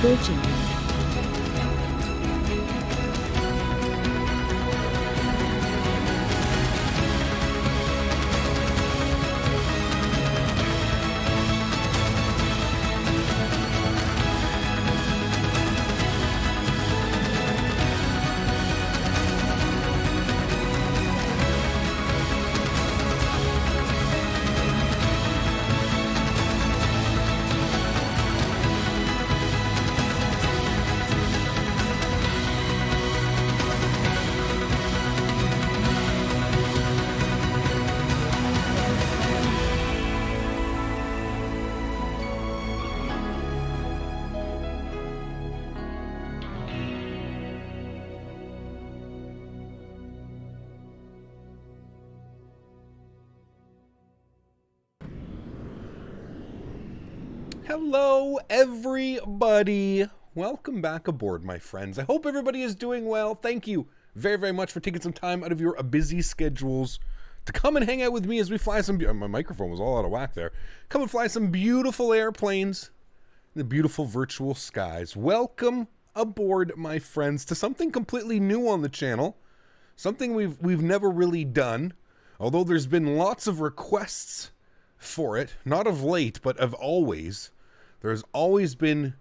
Virginia. Hello, everybody. Welcome back aboard, my friends. I hope everybody is doing well. Thank you very, very much for taking some time out of your busy schedules to come and hang out with me as we fly some... My microphone was all out of whack there. Come and fly some beautiful airplanes in the beautiful virtual skies. Welcome aboard, my friends, to something completely new on the channel. Something we've never really done, although there's been lots of requests for it. Not of late, but of always. There's always been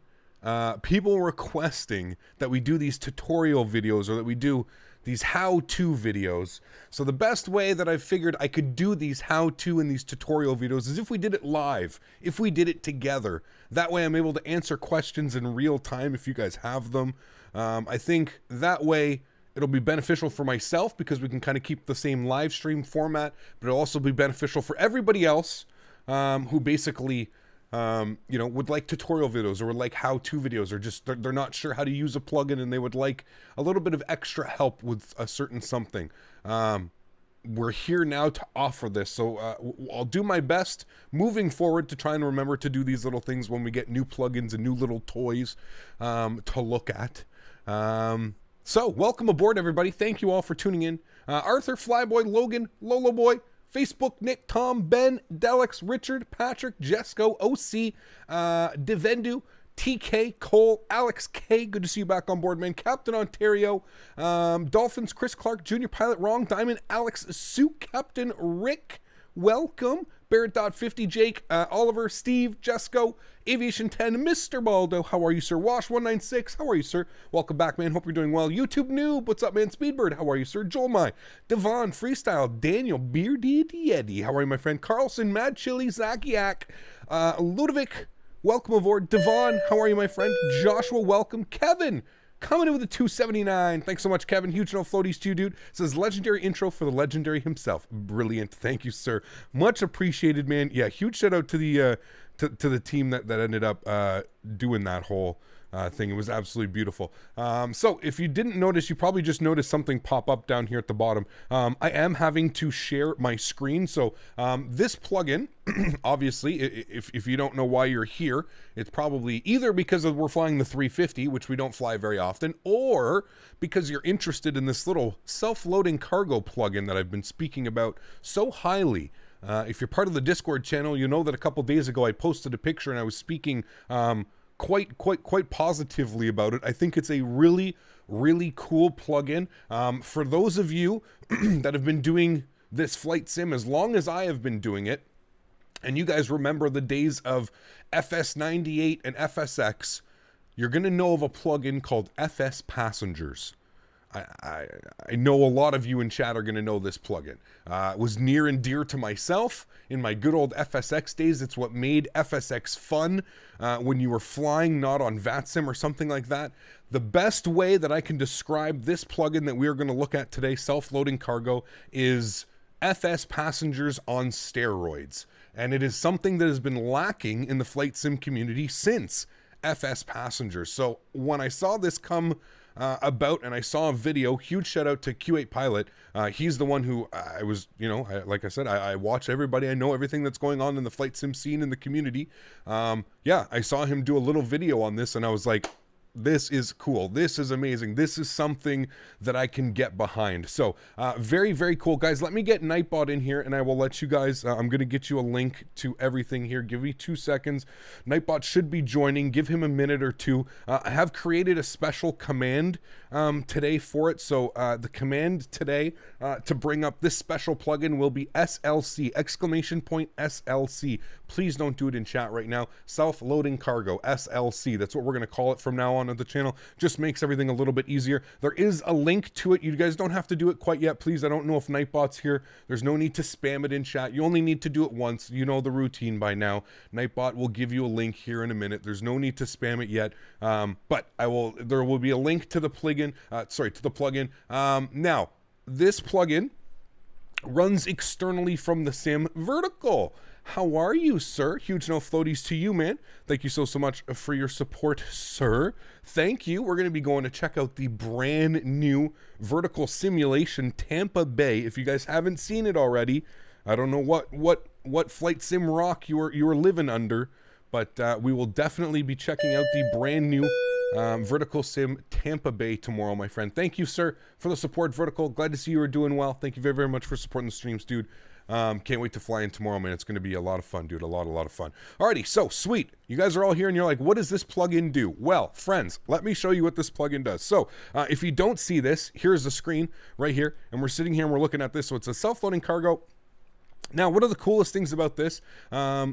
people requesting that we do these tutorial videos or that we do these how-to videos. So the best way that I've figured I could do these how-to and these tutorial videos is if we did it live, if we did it together. That way I'm able to answer questions in real time if you guys have them. I think that way it'll be beneficial for myself because we can kind of keep the same live stream format, but it'll also be beneficial for everybody else who basically would like tutorial videos or would like how-to videos, or just they're not sure how to use a plugin and they would like a little bit of extra help with a certain something. We're here now to offer this, so I'll do my best moving forward to try and remember to do these little things when we get new plugins and new little toys to look at. So welcome aboard, everybody. Thank you all for tuning in. Arthur, Flyboy, Logan, Lolo Boy, Facebook, Nick, Tom, Ben, Delix, Richard, Patrick, Jesco, OC, Devendu, TK, Cole, Alex K, good to see you back on board, man. Captain Ontario, Dolphins, Chris Clark, Junior Pilot, Wrong Diamond, AlexSiu, Captain Rick, welcome. Barrett.50, Jake, Oliver, Steve, Jesco, Aviation 10, Mr. Baldo, how are you, sir? Wash196, how are you, sir? Welcome back, man, hope you're doing well. YouTube Noob, what's up, man? Speedbird, how are you, sir? Joel Mai, Devon, Freestyle, Daniel, Bearded Yeti, how are you, my friend? Carlson, Mad Chili, Zakiak, Ludovic, welcome aboard. Devon, how are you, my friend? Joshua, welcome. Kevin, coming in with a 279. Thanks so much, Kevin. Huge no floaties to you, dude. Says legendary intro for the legendary himself. Brilliant. Thank you, sir. Much appreciated, man. Yeah, huge shout out to the to the team that ended up doing that whole thing. It was absolutely beautiful. So if you didn't notice, you probably just noticed something pop up down here at the bottom. I am having to share my screen. So this plugin, obviously, if you don't know why you're here, it's probably either because we're flying the 350, which we don't fly very often, or because you're interested in this little self-loading cargo plugin that I've been speaking about so highly. If you're part of the Discord channel, you know that a couple days ago I posted a picture and I was speaking quite positively about it. I think it's a really, really cool plugin. For those of you that have been doing this flight sim as long as I have been doing it, and you guys remember the days of FS98 and FSX, you're going to know of a plugin called FS Passengers. I know a lot of you in chat are going to know this plugin. It was near and dear to myself in my good old FSX days. It's what made FSX fun when you were flying, not on VATSIM or something like that. The best way that I can describe this plugin that we are going to look at today, self-loading cargo, is FS Passengers on steroids. And it is something that has been lacking in the flight sim community since FS Passengers. So when I saw this come about and I saw a video, huge shout out to Q8 Pilot. He's the one who I was, like I said, I watch everybody. I know everything that's going on in the flight sim scene in the community. Yeah, I saw him do a little video on this and I was like, this is cool. This is amazing. This is something that I can get behind. So very, very cool. Guys, let me get Nightbot in here and I will let you guys, I'm going to get you a link to everything here. Give me 2 seconds. Nightbot should be joining. Give him a minute or two. I have created a special command today for it. So the command today to bring up this special plugin will be SLC, exclamation point SLC. Please don't do it in chat right now. Self-loading cargo, SLC. That's what we're going to call it from now on the channel. Just makes everything a little bit easier. There is a link to it. You guys don't have to do it quite yet, please. I don't know if Nightbot's here. There's no need to spam it in chat. You only need to do it once. You know the routine by now. Nightbot will give you a link here in a minute. There's no need to spam it yet. But there will be a link to the plugin. Now, this plugin runs externally from the sim vertical. How are you, sir? Huge no floaties to you, man. Thank you so much for your support, sir. Thank you. We're going to be going to check out the brand new vertical simulation Tampa Bay. If you guys haven't seen it already, I don't know what flight sim rock you are living under, but we will definitely be checking out the brand new Vertical Sim Tampa Bay tomorrow, my friend. Thank you, sir, for the support, Vertical. Glad to see you are doing well. Thank you very, very much for supporting the streams, dude. Can't wait to fly in tomorrow, man. It's going to be a lot of fun, dude. A lot of fun. Alrighty, so sweet. You guys are all here and you're like, what does this plugin do? Well, friends, let me show you what this plugin does. So if you don't see this, here's the screen right here. And we're sitting here and we're looking at this. So it's a self-loading cargo. Now, one of the coolest things about this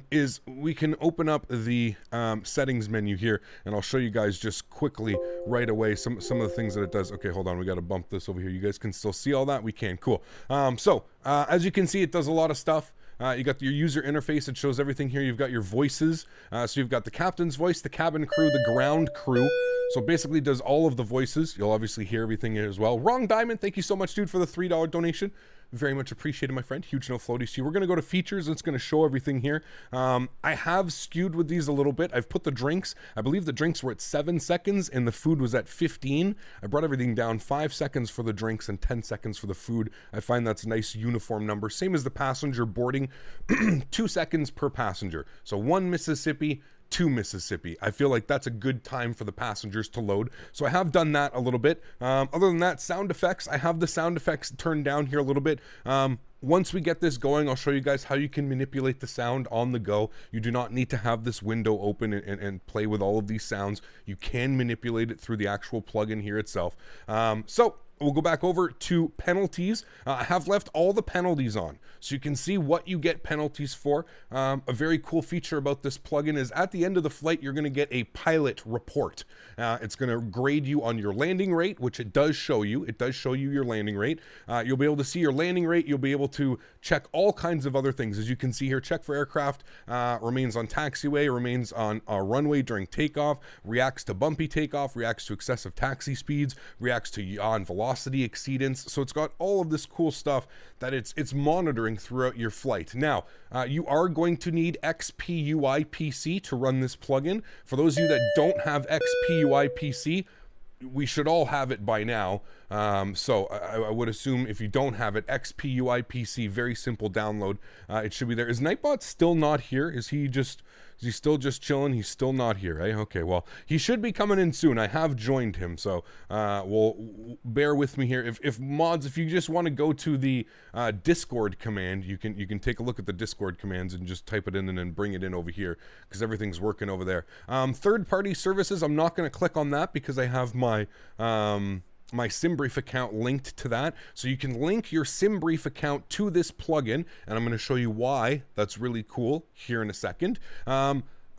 is we can open up the settings menu here, and I'll show you guys just quickly right away some of the things that it does. Okay, hold on, we got to bump this over here. You guys can still see all that? We can, cool. As you can see, it does a lot of stuff. You got your user interface. It shows everything here. You've got your voices. So you've got the captain's voice, the cabin crew, the ground crew. So basically does all of the voices. You'll obviously hear everything here as well. Wrong Diamond, thank you so much, dude, for the $3 donation. Very much appreciated, my friend. Huge no floaties to you. We're going to go to features. It's going to show everything here. I have skewed with these a little bit. I've put the drinks. I believe the drinks were at 7 seconds and the food was at 15. I brought everything down 5 seconds for the drinks and 10 seconds for the food. I find that's a nice uniform number. Same as the passenger boarding, 2 seconds per passenger. So 1 Mississippi, 2 Mississippi. I feel like that's a good time for the passengers to load. So I have done that a little bit. Other than that, sound effects, I have the sound effects turned down here a little bit. Once we get this going, I'll show you guys how you can manipulate the sound on the go. You do not need to have this window open and play with all of these sounds. You can manipulate it through the actual plugin here itself. We'll go back over to penalties. I have left all the penalties on, so you can see what you get penalties for. A very cool feature about this plugin is at the end of the flight, you're going to get a pilot report. It's going to grade you on your landing rate, which it does show you. It does show you your landing rate. You'll be able to see your landing rate. You'll be able to check all kinds of other things. As you can see here, check for aircraft, remains on taxiway, remains on a runway during takeoff, reacts to bumpy takeoff, reacts to excessive taxi speeds, reacts to yaw velocity exceedance. So it's got all of this cool stuff that it's monitoring throughout your flight. Now, you are going to need XPRealistic to run this plugin. For those of you that don't have XPRealistic, we should all have it by now. So I would assume if you don't have it, XPRealistic, very simple download. It should be there. Is Nightbot still not here? Is he still just chilling? He's still not here, eh? Okay, well, he should be coming in soon. I have joined him, so we'll bear with me here. If mods, if you just want to go to the Discord command, you can take a look at the Discord commands and just type it in and then bring it in over here because everything's working over there. Third-party services, I'm not going to click on that because I have my my SimBrief account linked to that. So you can link your SimBrief account to this plugin, and I'm going to show you why that's really cool here in a second.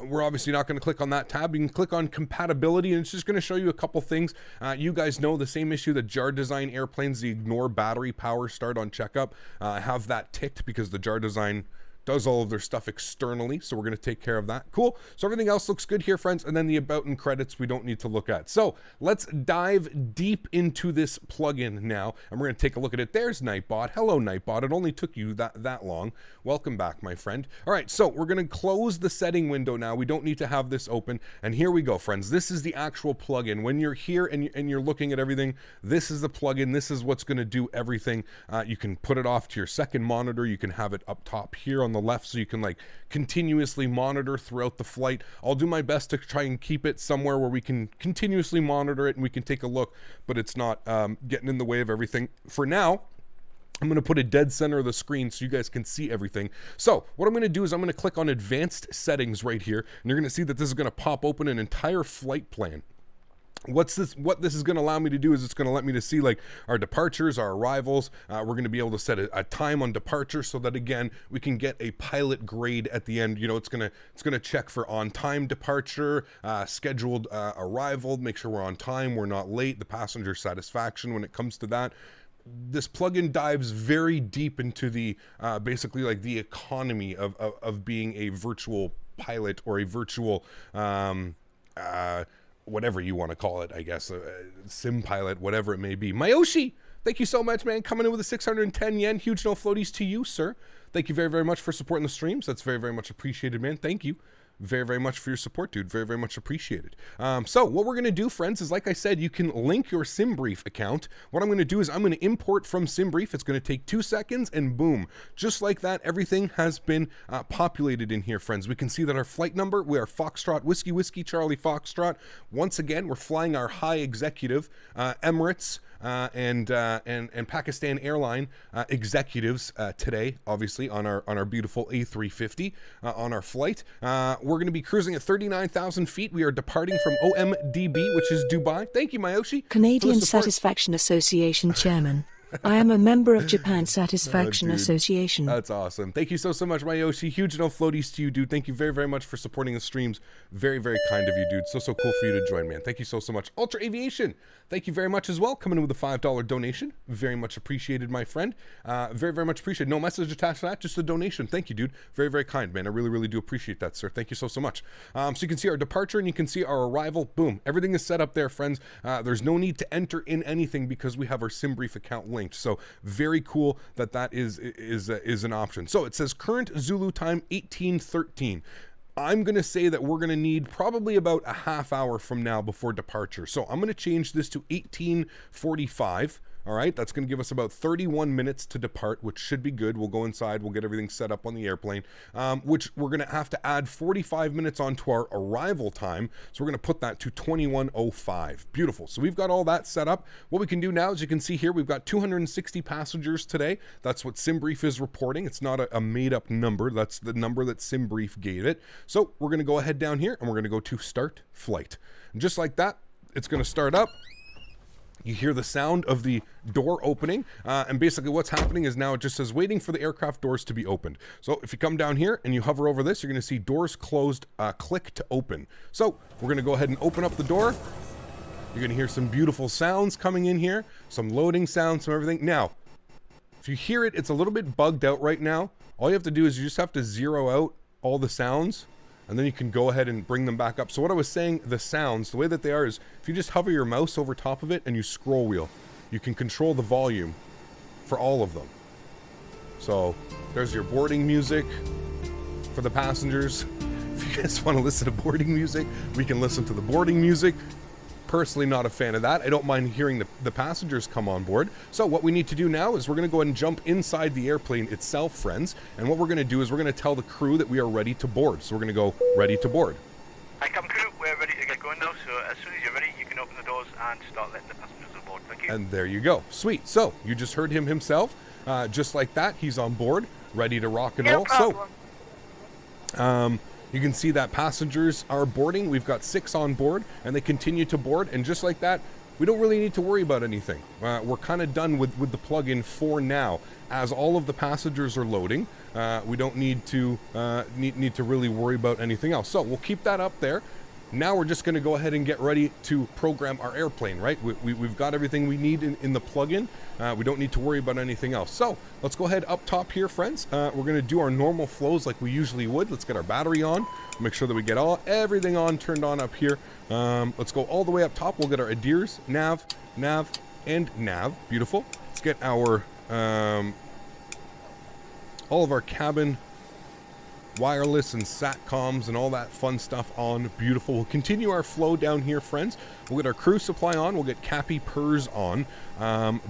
We're obviously not going to click on that tab. You can click on compatibility, and it's just going to show you a couple things. You guys know the same issue that JarDesign airplanes, the ignore battery power start on checkup. I have that ticked because the JarDesign does all of their stuff externally, so we're going to take care of that. Cool. So everything else looks good here, friends, and then the about and credits we don't need to look at. So let's dive deep into this plugin now, and we're going to take a look at it. There's Nightbot. Hello, Nightbot. It only took you that long. Welcome back, my friend. All right, so we're going to close the setting window now. We don't need to have this open, and here we go, friends. This is the actual plugin. When you're here and you're looking at everything, this is the plugin. This is what's going to do everything. You can put it off to your second monitor. You can have it up top here on the the left so you can like continuously monitor throughout the flight. I'll do my best to try and keep it somewhere where we can continuously monitor it and we can take a look, but it's not getting in the way of everything. For now, I'm going to put a dead center of the screen so you guys can see everything. So what I'm going to do is I'm going to click on advanced settings right here, and you're going to see that this is going to pop open an entire flight plan. What this is going to allow me to do is it's going to let me to see like our departures, our arrivals. We're going to be able to set a time on departure so that again we can get a pilot grade at the end. You know, it's going to check for on time departure, scheduled arrival, make sure we're on time, we're not late, the passenger satisfaction when it comes to that. This plugin dives very deep into the basically like the economy of being a virtual pilot or a virtual whatever you want to call it, I guess, sim pilot, whatever it may be. Mayoshi, thank you so much, man. Coming in with a 610 yen. Huge no floaties to you, sir. Thank you very, very much for supporting the streams. That's very, very much appreciated, man. Thank you very, very much for your support, dude. Very, very much appreciated. So what we're going to do, friends, is like I said, you can link your SimBrief account. What I'm going to do is I'm going to import from SimBrief. It's going to take 2 seconds and boom, just like that, everything has been populated in here, friends. We can see that our flight number, we are Foxtrot, Whiskey, Whiskey, Charlie, Foxtrot. Once again, we're flying our high executive, Emirates, and Pakistan airline executives today, obviously on our beautiful A350 on our flight. We're going to be cruising at 39,000 feet. We are departing from OMDB, which is Dubai. Thank you, Mayoshi. Canadian Satisfaction Association Chairman. I am a member of Japan Satisfaction Association. That's awesome. Thank you so much, Mayoshi. Huge no floaties to you, dude. Thank you very, very much for supporting the streams. Very, very kind of you, dude. So cool for you to join, man. Thank you so much. Ultra Aviation, thank you very much as well. Coming in with a $5 donation. Very much appreciated, my friend. Very, very much appreciated. No message attached to that, just a donation. Thank you, dude. Very, very kind, man. I really, really do appreciate that, sir. Thank you so much. So you can see our departure and you can see our arrival. Boom. Everything is set up there, friends. There's no need to enter in anything because we have our SimBrief account linked. So very cool that is an option. So it says current Zulu time 18:13. I'm going to say that we're going to need probably about a half hour from now before departure. So I'm going to change this to 18:45. All right, that's going to give us about 31 minutes to depart, which should be good. We'll go inside, we'll get everything set up on the airplane, which we're going to have to add 45 minutes onto our arrival time. So we're going to put that to 21:05. Beautiful. So we've got all that set up. What we can do now, as you can see here, we've got 260 passengers today. That's what SimBrief is reporting. It's not a made-up number. That's the number that SimBrief gave it. So we're going to go ahead down here, and we're going to go to start flight. And just like that, it's going to start up. You hear the sound of the door opening, and basically what's happening is now it just says waiting for the aircraft doors to be opened. So if you come down here and you hover over this, you're going to see doors closed, click to open. So we're going to go ahead and open up the door. You're going to hear some beautiful sounds coming in here, some loading sounds, some everything. Now, if you hear it, it's a little bit bugged out right now. All you have to do is you just have to zero out all the sounds, and then you can go ahead and bring them back up. So what I was saying, the sounds, the way that they are is if you just hover your mouse over top of it and you scroll wheel, you can control the volume for all of them. So there's your boarding music for the passengers. If you guys want to listen to boarding music, we can listen to the boarding music. Personally not a fan of that. I don't mind hearing the passengers come on board. So what we need to do now is we're going to go ahead and jump inside the airplane itself, friends. And what we're going to do is we're going to tell the crew that we are ready to board. So we're going to go ready to board. Hi, cabin crew. We're ready to get going now. So as soon as you're ready, you can open the doors and start letting the passengers on board. Thank you. And there you go. Sweet. So you just heard him himself. Just like that, he's on board, ready to rock and roll. So, you can see that passengers are boarding. We've got 6 on board, and they continue to board. And just like that, we don't really need to worry about anything. We're kind of done with the plugin for now. As all of the passengers are loading, we don't need to need to really worry about anything else. So we'll keep that up there. Now we're just going to go ahead and get ready to program our airplane, right? We've got everything we need in the plugin. We don't need to worry about anything else. So let's go ahead up top here, friends. We're going to do our normal flows like we usually would. Let's get our battery on. Make sure that we get everything on, turned on up here. Let's go all the way up top. We'll get our ADIRS, nav, and nav. Beautiful. Let's get our all of our cabin wireless and satcoms and all that fun stuff on. Beautiful. We'll continue our flow down here, friends. We'll get our crew supply on. We'll get Cappy Pers on.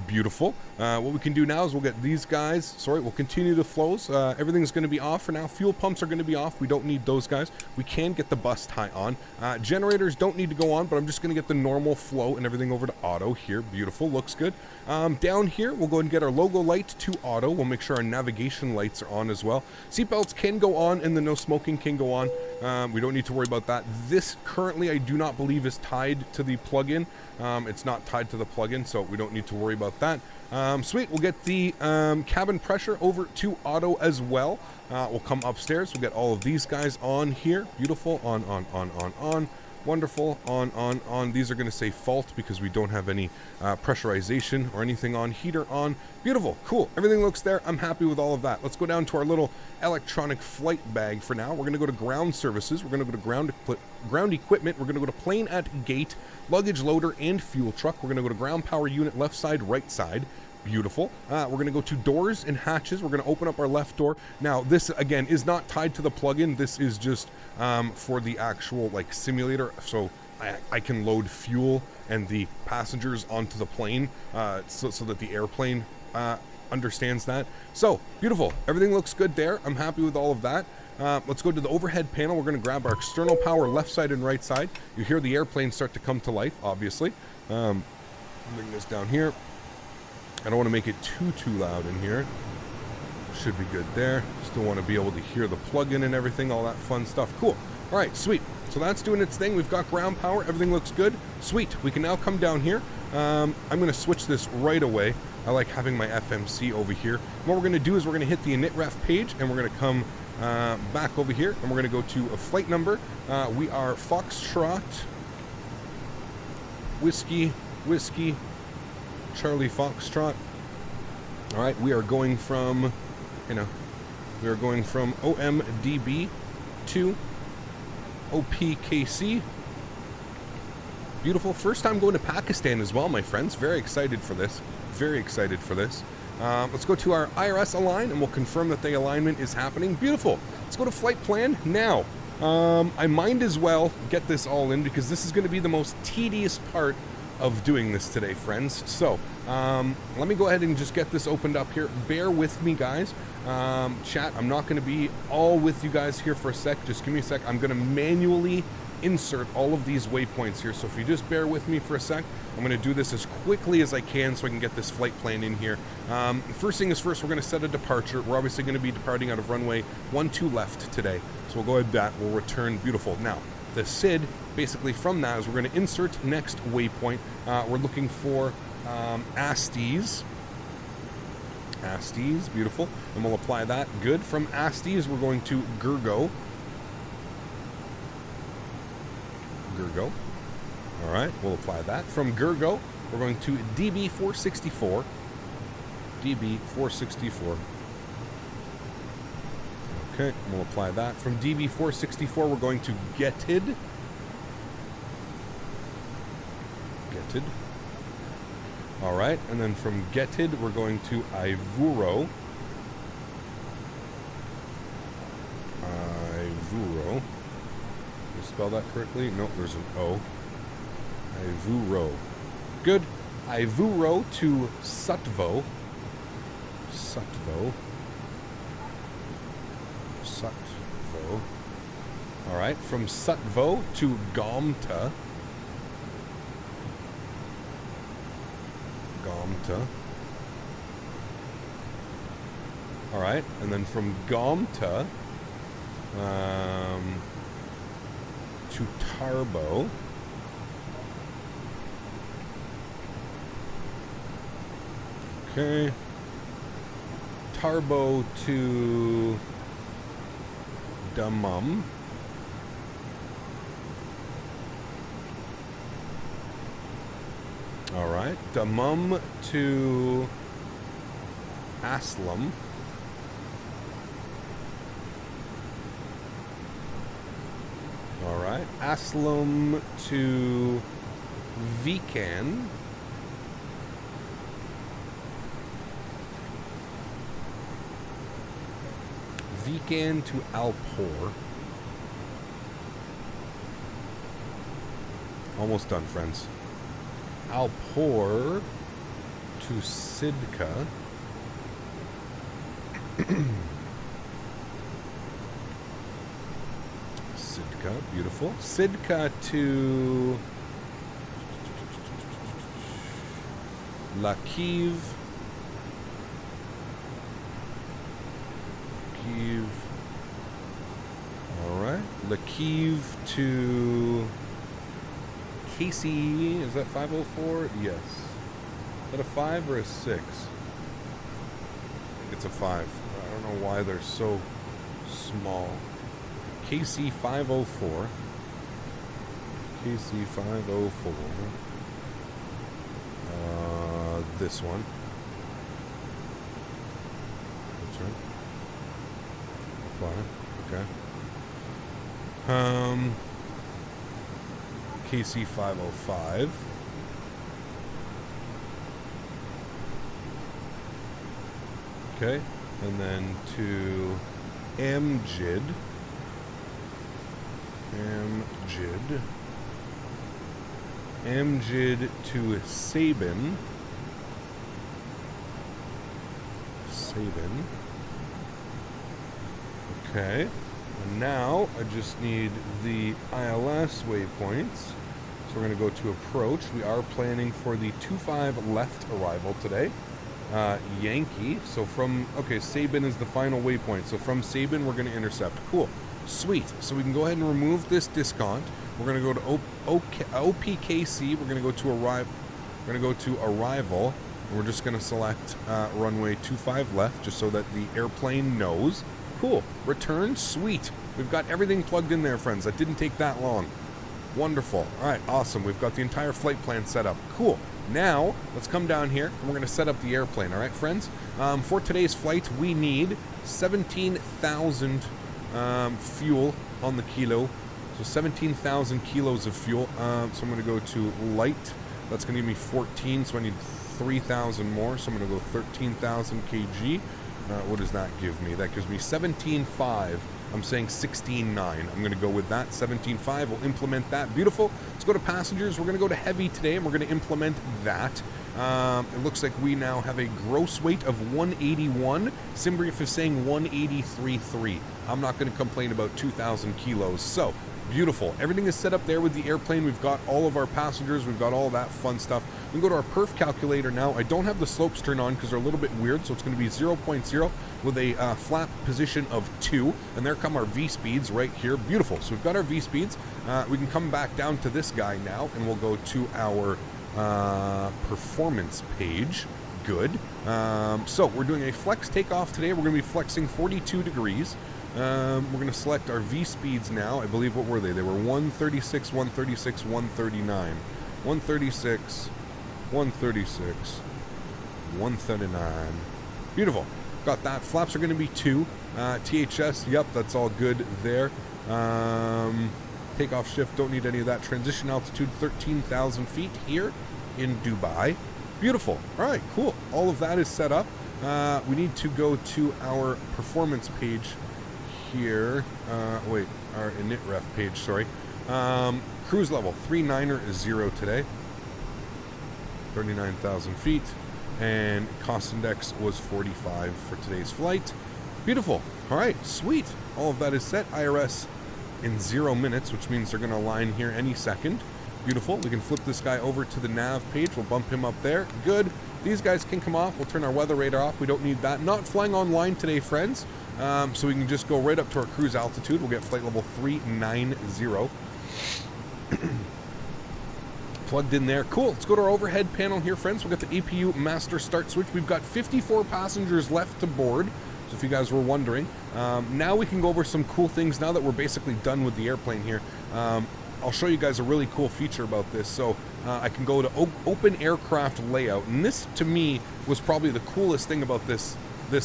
Beautiful. What we can do now is we'll get these guys. Sorry, we'll continue the flows. Everything's going to be off for now. Fuel pumps are going to be off. We don't need those guys. We can get the bus tie on. Generators don't need to go on, but I'm just going to get the normal flow and everything over to auto here. Beautiful. Looks good. Down here, we'll go and get our logo light to auto. We'll make sure our navigation lights are on as well. Seatbelts can go on and the no smoking can go on. We don't need to worry about that. This currently I do not believe is tied to the plug-in. It's not tied to the plug-in, so we don't need to worry about that. Sweet, we'll get the cabin pressure over to auto as well. We'll come upstairs, we'll get all of these guys on here. Beautiful, on. Wonderful, on. These are going to say fault because we don't have any pressurization or anything on. Heater on. Beautiful, cool. Everything looks there. I'm happy with all of that. Let's go down to our little electronic flight bag for now. We're going to go to ground services. We're going to go to ground equipment. We're going to go to plane at gate, luggage loader, and fuel truck. We're going to go to ground power unit, left side, right side. Beautiful. We're going to go to doors and hatches. We're going to open up our left door. Now, this, again, is not tied to the plug-in. This is just for the actual, like, simulator. So I can load fuel and the passengers onto the plane so that the airplane understands that. So, beautiful. Everything looks good there. I'm happy with all of that. Let's go to the overhead panel. We're going to grab our external power left side and right side. You hear the airplane start to come to life, obviously. Bring this down here. I don't want to make it too loud in here. Should be good there. Still want to be able to hear the plug-in and everything, all that fun stuff. Cool. All right, sweet. So that's doing its thing. We've got ground power. Everything looks good. Sweet. We can now come down here. I'm going to switch this right away. I like having my FMC over here. What we're going to do is we're going to hit the initref page, and we're going to come back over here, and we're going to go to a flight number. We are Foxtrot, Whiskey, Charlie Foxtrot. All right, we are going from, we are going from OMDB to OPKC. Beautiful. First time going to Pakistan as well, my friends. Very excited for this. Very excited for this. Let's go to our IRS align, and we'll confirm that the alignment is happening. Beautiful. Let's go to flight plan now. I might as well get this all in because this is going to be the most tedious part of doing this today, friends. So let me go ahead and just get this opened up here. Bear with me, guys. Chat, I'm not going to be all with you guys here for a sec. Just give me a sec. I'm going to manually insert all of these waypoints here. So if you just bear with me for a sec, I'm going to do this as quickly as I can so I can get this flight plan in here. First thing is first, we're going to set a departure. We're obviously going to be departing out of runway 12 left today. So we'll go ahead with that. We'll return. Beautiful. Now, the SID, basically from that, is we're going to insert next waypoint. We're looking for Astes. Beautiful. And we'll apply that. Good. From Astes, we're going to Gurgo. All right, we'll apply that. From Gurgo, we're going to DB464. Okay, we'll apply that. From DB464, we're going to Getted. All right, and then from Getted, we're going to Ivuro. Did I spell that correctly? No, there's an O. Ivuro. Good. Ivuro to Sutvo. All right, from Sutvo to Gomta. All right, and then from Gomta to Tarbo. Okay. Tarbo to Dammam. All right. Dammam to Aslam. All right. Aslam to Vikan. Vikan to Alpor. Almost done, friends. Alpor to Sidka. Sidka, beautiful. Sidka to Lakiv. Alright. Lakiv to Casey. Is that 504? Yes. Is that a 5 or a 6? I think it's a 5. I don't know why they're so small. KC 504. KC 504. This one. That's right. Apply. Okay. KC 505. Okay. And then to Amjid. Amjid to Sabin. Okay. And now I just need the ILS waypoints. So we're going to go to approach. We are planning for the 2-5 left arrival today. Yankee. So from, okay, Sabin is the final waypoint. So from Sabin, we're going to intercept. Cool. Sweet. So we can go ahead and remove this discount. We're going to go to OPKC. We're going to go to arrive. We're going to go to arrival. And we're just going to select runway 25 left, just so that the airplane knows. Cool. Return. Sweet. We've got everything plugged in there, friends. That didn't take that long. Wonderful. All right. Awesome. We've got the entire flight plan set up. Cool. Now, let's come down here, and we're going to set up the airplane. All right, friends? For today's flight, we need 17,000 fuel on the kilo. So 17,000 kilos of fuel. So I'm going to go to light. That's going to give me 14, so I need 3,000 more. So I'm going to go 13,000 kg. What does that give me? That gives me 17.5. I'm saying 16.9. I'm going to go with that. 17.5. We'll implement that. Beautiful. Let's go to passengers. We're going to go to heavy today, and we're going to implement that. It looks like we now have a gross weight of 181. Simbrief is saying 183.3. I'm not going to complain about 2,000 kilos. So, beautiful. Everything is set up there with the airplane. We've got all of our passengers. We've got all that fun stuff. We can go to our perf calculator now. I don't have the slopes turned on because they're a little bit weird, so it's going to be 0.0 with a flap position of 2. And there come our V-speeds right here. Beautiful. So we've got our V-speeds. We can come back down to this guy now, and we'll go to our performance page. Good. So we're doing a flex takeoff today. We're going to be flexing 42 degrees. We're going to select our V-speeds now. I believe, what were they? They were 136, 136, 139. 136, 136, 139. Beautiful. Got that. Flaps are going to be 2. THS, yep, that's all good there. Takeoff shift, don't need any of that. Transition altitude, 13,000 feet here in Dubai. Beautiful. All right, cool. All of that is set up. We need to go to our performance page here. Wait, our init ref page, sorry. Cruise level 390 today. 39,000 feet. And cost index was 45 for today's flight. Beautiful. All right, sweet. All of that is set. IRS in 0 minutes, which means they're going to align here any second. Beautiful. We can flip this guy over to the nav page. We'll bump him up there. Good. These guys can come off. We'll turn our weather radar off. We don't need that. Not flying online today, friends. So we can just go right up to our cruise altitude. We'll get flight level 390. Plugged in there. Cool. Let's go to our overhead panel here, friends. We've got the APU master start switch. We've got 54 passengers left to board. So if you guys were wondering, now we can go over some cool things now that we're basically done with the airplane here. I'll show you guys a really cool feature about this. So I can go to open aircraft layout, and this to me was probably the coolest thing about this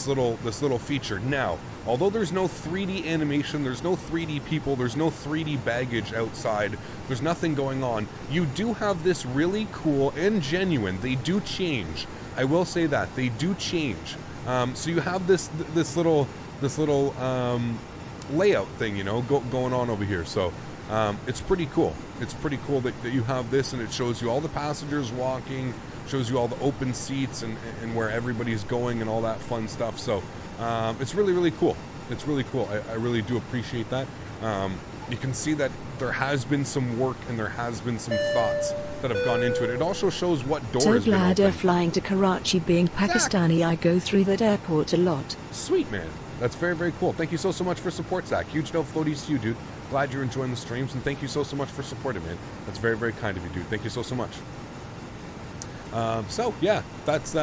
little feature. Now, although there's no 3D animation, there's no 3D people, there's no 3D baggage outside, there's nothing going on, you do have this really cool and genuine. They do change. I will say that they do change. So you have this layout thing, you know, going on over here. So it's pretty cool. It's pretty cool that you have this, and it shows you all the passengers walking, shows you all the open seats and where everybody's going and all that fun stuff. So it's really, really cool. It's really cool. I really do appreciate that. You can see that there has been some work and there has been some thoughts that have gone into it. It also shows what doors. So glad they're flying to Karachi. Being Pakistani, I go through that airport a lot. Sweet, man. That's very, very cool. Thank you so much for support, Zach. Huge no floaties to you, dude. Glad you're enjoying the streams, and thank you so much for supporting, man. That's very, very kind of you, dude. Thank you so much. So yeah, that's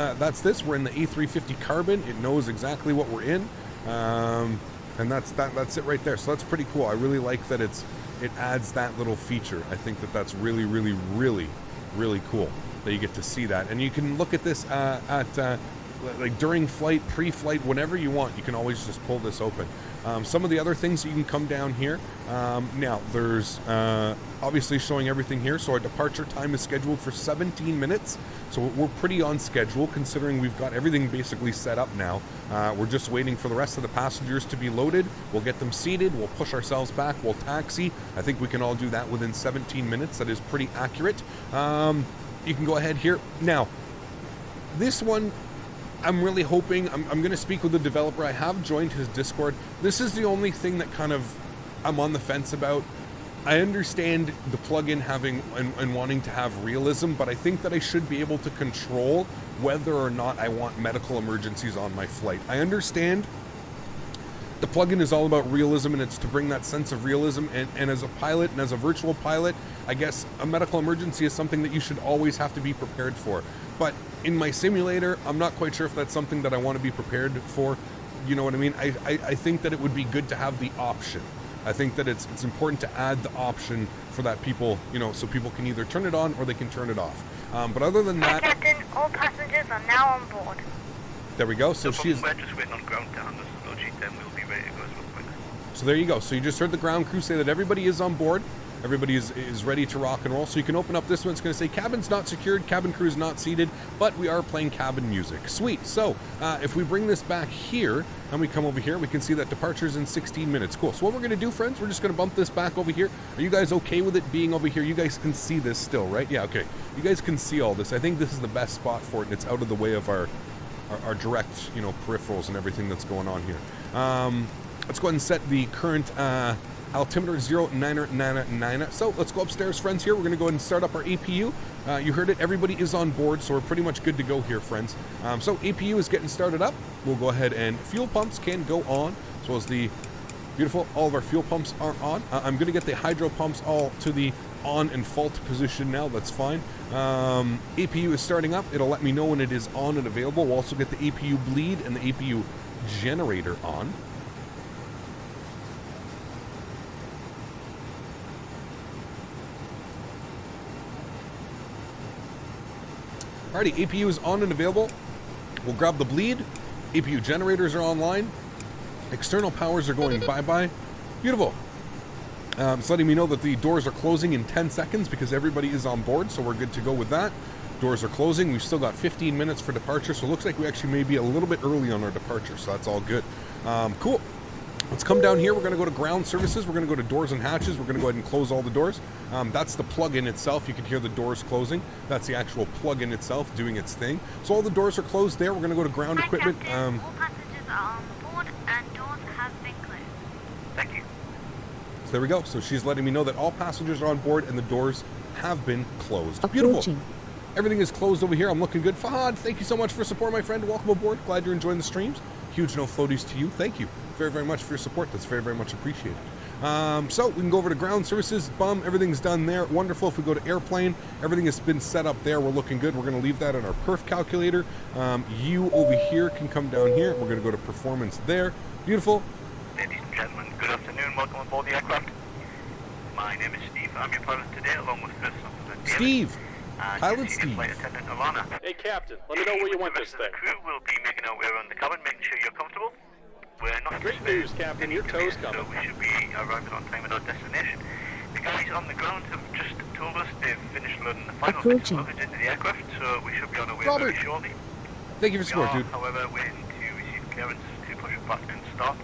this. We're in the A350 Carbon. It knows exactly what we're in, and that's it right there. So that's pretty cool. I really like that it adds that little feature. I think that's really, really, really, really cool that you get to see that, and you can look at this like during flight, pre-flight, whenever you want. You can always just pull this open. Some of the other things, you can come down here. Now, there's obviously showing everything here. So our departure time is scheduled for 17 minutes. So we're pretty on schedule, considering we've got everything basically set up now. We're just waiting for the rest of the passengers to be loaded. We'll get them seated. We'll push ourselves back. We'll taxi. I think we can all do that within 17 minutes. That is pretty accurate. You can go ahead here. Now, this one, I'm really hoping, I'm going to speak with the developer. I have joined his Discord. This is the only thing that kind of I'm on the fence about. I understand the plugin having and wanting to have realism, but I think that I should be able to control whether or not I want medical emergencies on my flight. I understand the plugin is all about realism, and it's to bring that sense of realism, and as a pilot and as a virtual pilot, I guess a medical emergency is something that you should always have to be prepared for. But in my simulator, I'm not quite sure if that's something that I want to be prepared for. You know what I mean? I think that it would be good to have the option. I think that it's important to add the option for that people, you know, so people can either turn it on or they can turn it off. But other than that... Captain, all passengers are now on board. There we go. So no she's... We're just waiting on ground to hand us the logic, then we'll be ready to go as well quick. So there you go. So you just heard the ground crew say that everybody is on board. Everybody is ready to rock and roll. So you can open up this one. It's going to say cabin's not secured, cabin crew is not seated, but we are playing cabin music. Sweet. So if we bring this back here and we come over here, we can see that departure's in 16 minutes. Cool. So what we're going to do, friends, we're just going to bump this back over here. Are you guys okay with it being over here? You guys can see this still, right? Yeah, okay. You guys can see all this. I think this is the best spot for it, and it's out of the way of our direct, you know, peripherals and everything that's going on here. Let's go ahead and set the current altimeter 0999. So let's go upstairs, friends. Here we're going to go ahead and start up our APU. You heard it, everybody is on board, so we're pretty much good to go here, friends. So APU is getting started up. We'll go ahead and fuel pumps can go on, as well as the beautiful, all of our fuel pumps are on. I'm going to get the hydro pumps all to the on and fault position now. That's fine. APU is starting up. It'll let me know when it is on and available. We'll also get the APU bleed and the APU generator on. Alrighty, APU is on and available. We'll grab the bleed. APU generators are online. External powers are going bye-bye. Beautiful. It's letting me know that the doors are closing in 10 seconds because everybody is on board, so we're good to go with that. Doors are closing. We've still got 15 minutes for departure, so it looks like we actually may be a little bit early on our departure, so that's all good. Cool. Let's come down here. We're going to go to ground services. We're going to go to doors and hatches. We're going to go ahead and close all the doors. That's the plug-in itself. You can hear the doors closing. That's the actual plug-in itself doing its thing. So all the doors are closed there. We're going to go to ground equipment. Captain, all passengers are on board and doors have been closed. Thank you. So there we go. So she's letting me know that all passengers are on board and the doors have been closed. Beautiful. Everything is closed over here. I'm looking good. Fahad, thank you so much for support, my friend. Welcome aboard. Glad you're enjoying the streams. Huge no floaties to you. Thank you very, very much for your support. That's very, very much appreciated. So we can go over to ground services. Bum, everything's done there. Wonderful. If we go to airplane, everything has been set up there. We're looking good. We're going to leave that in our perf calculator. You over here can come down here. We're going to go to performance there. Beautiful. Ladies and gentlemen, good afternoon. Welcome aboard the aircraft. My name is Steve. I'm your pilot today, along with First Officer David. Steve. Pilot Deputy Steve. Flight Attendant Alana. Hey, Captain, let me know where you want this thing. The crew will be making our way around the cabin, making sure you're comfortable. We're not Great news, Captain. Your tow's coming. So we should be arriving on time at our destination. The guys on the ground have just told us they've finished loading the final bits of luggage into the aircraft, so we should be on our way very shortly. Thank you for support, dude. However, waiting to receive clearance to push a button and start.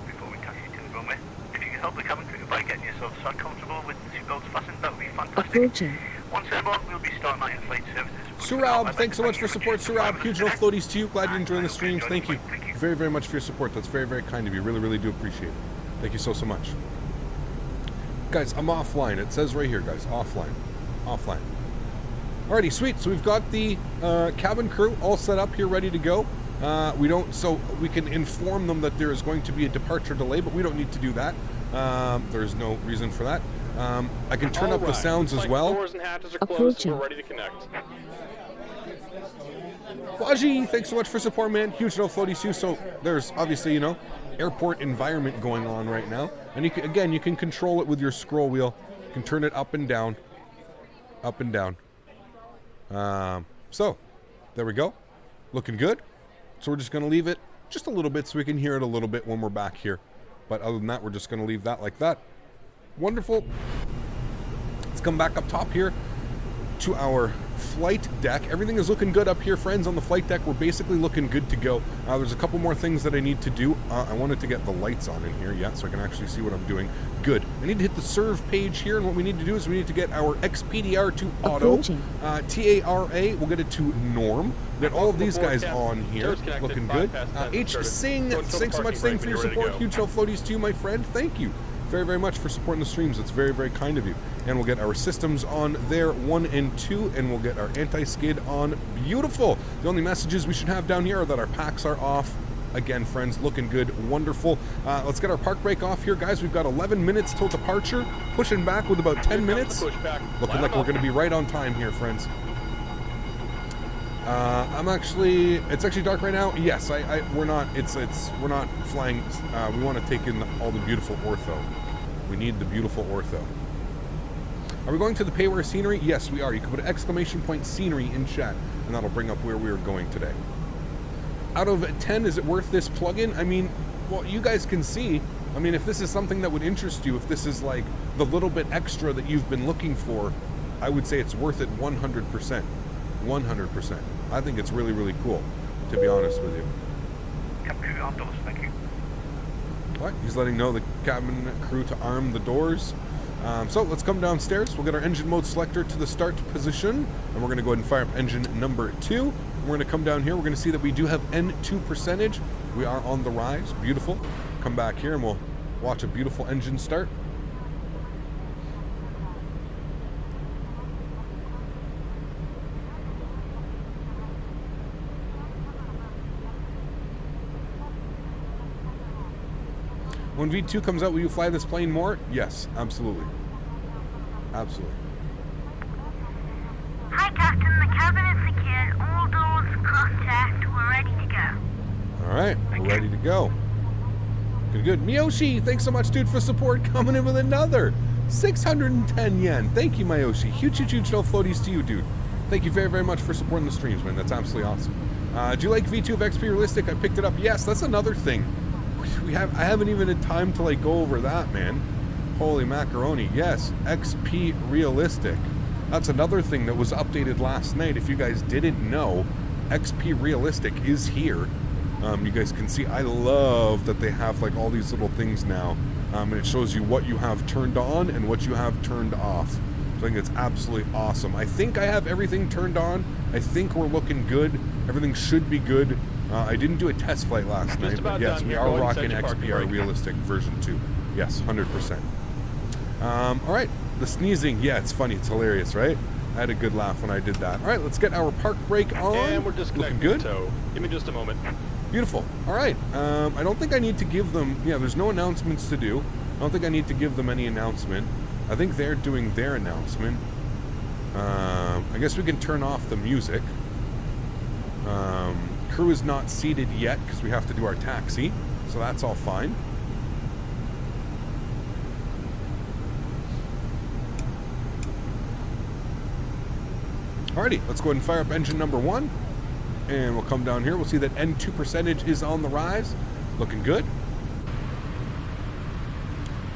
before we taxi to the runway. If you can help the cabin crew by getting yourself sat comfortable with the seatbelts fastened, that would be fantastic. Approaching. Once airborne, we'll be starting out in flight services. Surab, thanks so much for support, Surab. Huge enough floaties to you. Glad you're enjoying the streams. Thank you very, very much for your support. That's very, very kind of you. Really, really do appreciate it. Thank you so, so much. Guys, I'm offline. It says right here, guys, offline. Offline. Alrighty, sweet. So we've got the cabin crew all set up here, ready to go. So we can inform them that there is going to be a departure delay, but we don't need to do that. There's no reason for that. I can turn up the sounds as well. Doors and hatches are closed. We're ready to connect. Waji, thanks so much for support, man. Huge no floaties too. So there's obviously, you know, airport environment going on right now. And you can, again, you can control it with your scroll wheel. You can turn it up and down. Up and down. So there we go. Looking good. So we're just going to leave it just a little bit so we can hear it a little bit when we're back here. But other than that, we're just going to leave that like that. Wonderful. Let's come back up top here to our flight deck. Everything is looking good up here, friends. On the flight deck, we're basically looking good to go. There's a couple more things that I need to do. I wanted to get the lights on in here, yeah, so I can actually see what I'm doing. Good. I need to hit the serve page here, and what we need to do is we need to get our XPDR to auto. TARA, we'll get it to norm. Get all of these guys on here. Looking good. H. Singh, thanks so much for your support. Huge no floaties to you, my friend. Thank you very, very much for supporting the streams. It's very, very kind of you. And we'll get our systems on there, 1 and 2, and we'll get our anti-skid on. Beautiful. The only messages we should have down here are that our packs are off. Again, friends, looking good. Wonderful. Let's get our park brake off here, guys. We've got 11 minutes till departure. Pushing back with about 10 minutes. Looking like we're going to be right on time here, friends. It's actually dark right now. Yes, we're not flying. We want to take in all the beautiful ortho. We need the beautiful ortho. Are we going to the payware scenery? Yes, we are. You can put an ! Scenery in chat, and that'll bring up where we are going today. Out of 10, is it worth this plugin? I mean, well, you guys can see. I mean, if this is something that would interest you, if this is like the little bit extra that you've been looking for, I would say it's worth it 100%. 100%. I think it's really, really cool, to be honest with you. Cabin crew outdoors, thank you. What? He's letting know the cabin crew to arm the doors. So let's come downstairs. We'll get our engine mode selector to the start position, and we're going to go ahead and fire up engine number 2. We're going to come down here. We're going to see that we do have N2 percentage. We are on the rise. Beautiful. Come back here and we'll watch a beautiful engine start. When V2 comes out, will you fly this plane more? Yes, absolutely. Absolutely. Hi, Captain. The cabin is secured. All doors cross-checked. We're ready to go. All right, we're ready to go. Good, good. Miyoshi, thanks so much, dude, for support. Coming in with another 610 yen. Thank you, Miyoshi. Huge, huge, huge no floaties to you, dude. Thank you very, very much for supporting the streams, man. That's absolutely awesome. Do you like V2 of XPRealistic? I picked it up. Yes, that's another thing. I haven't even had time to like go over that, man. Holy macaroni. Yes, XPRealistic. That's another thing that was updated last night. If you guys didn't know, XPRealistic is here. You guys can see, I love that they have like all these little things now. And it shows you what you have turned on and what you have turned off. So I think it's absolutely awesome. I think I have everything turned on. I think we're looking good. Everything should be good. I didn't do a test flight last night, but yes, we are rocking XPRealistic version 2. Yes, 100%. All right, the sneezing, yeah, it's funny, it's hilarious, right? I had a good laugh when I did that. All right, let's get our park brake on. And we're disconnecting. Looking good. So give me just a moment. Beautiful. All right, I don't think I need to give them, yeah, there's no announcements to do. I don't think I need to give them any announcement. I think they're doing their announcement. I guess we can turn off the music. Crew is not seated yet because we have to do our taxi, so that's all fine. Alrighty, let's go ahead and fire up engine number 1, and we'll come down here. We'll see that N2 percentage is on the rise. Looking good.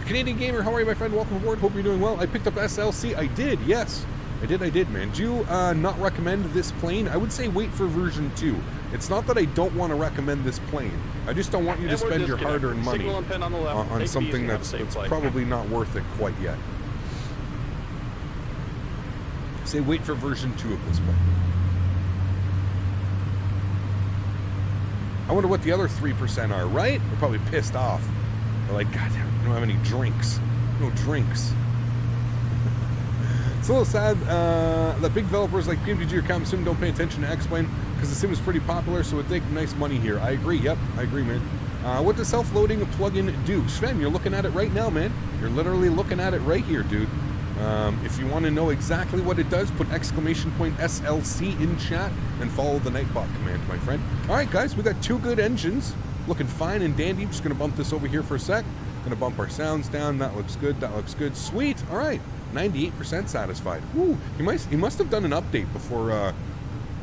Canadian Gamer, how are you, my friend? Welcome aboard. Hope you're doing well. I picked up SLC. I did, yes. I did, man. Do you not recommend this plane? I would say wait for version 2. It's not that I don't want to recommend this plane. I just don't want you to spend your hard-earned money on something that's probably not worth it quite yet. Say wait for version 2 of this plane. I wonder what the other 3% are, right? They're probably pissed off. They're like, God damn, we don't have any drinks. No drinks. It's a little sad that big developers like PMDG or ComSim don't pay attention to X-Plane because the sim is pretty popular, so it would take nice money here. I agree. Yep, I agree, man. What does self-loading a plugin do? Sven, you're looking at it right now, man. You're literally looking at it right here, dude. If you want to know exactly what it does, put !SLC in chat and follow the Nightbot command, my friend. All right, guys, we got 2 good engines. Looking fine and dandy. I'm just going to bump this over here for a sec. Going to bump our sounds down. That looks good. That looks good. Sweet. All right. 98% satisfied. Woo. He must have done an update before.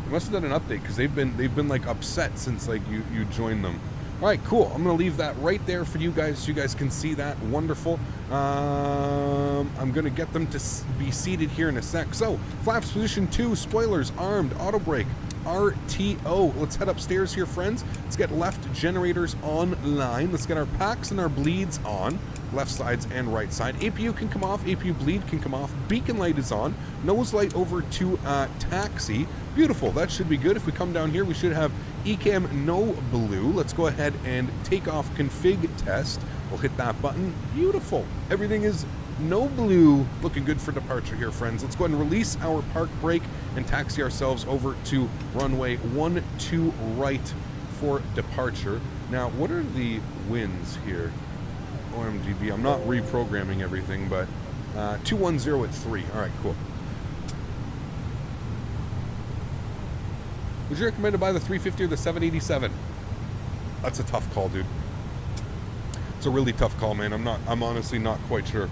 He must have done an update because they've been like upset since like you joined them. All right, cool. I'm gonna leave that right there for you guys, so you guys can see that. Wonderful. I'm gonna get them to be seated here in a sec. So, flaps position 2, spoilers armed, auto brake, RTO. Let's head upstairs here, friends. Let's get left generators online. Let's get our packs and our bleeds on. Left sides and right side. APU can come off. APU bleed can come off. Beacon light is on. Nose light over to taxi. Beautiful. That should be good. If we come down here, we should have ECAM no blue. Let's go ahead and take off config test. We'll hit that button. Beautiful. Everything is no blue. Looking good for departure here, friends. Let's go ahead and release our park brake and taxi ourselves over to runway 12 right for departure. Now, what are the winds here? OMGB. I'm not reprogramming everything, but 210 at 3. All right, cool. Would you recommend to buy the 350 or the 787? That's a tough call, dude. It's a really tough call, man. I'm honestly not quite sure.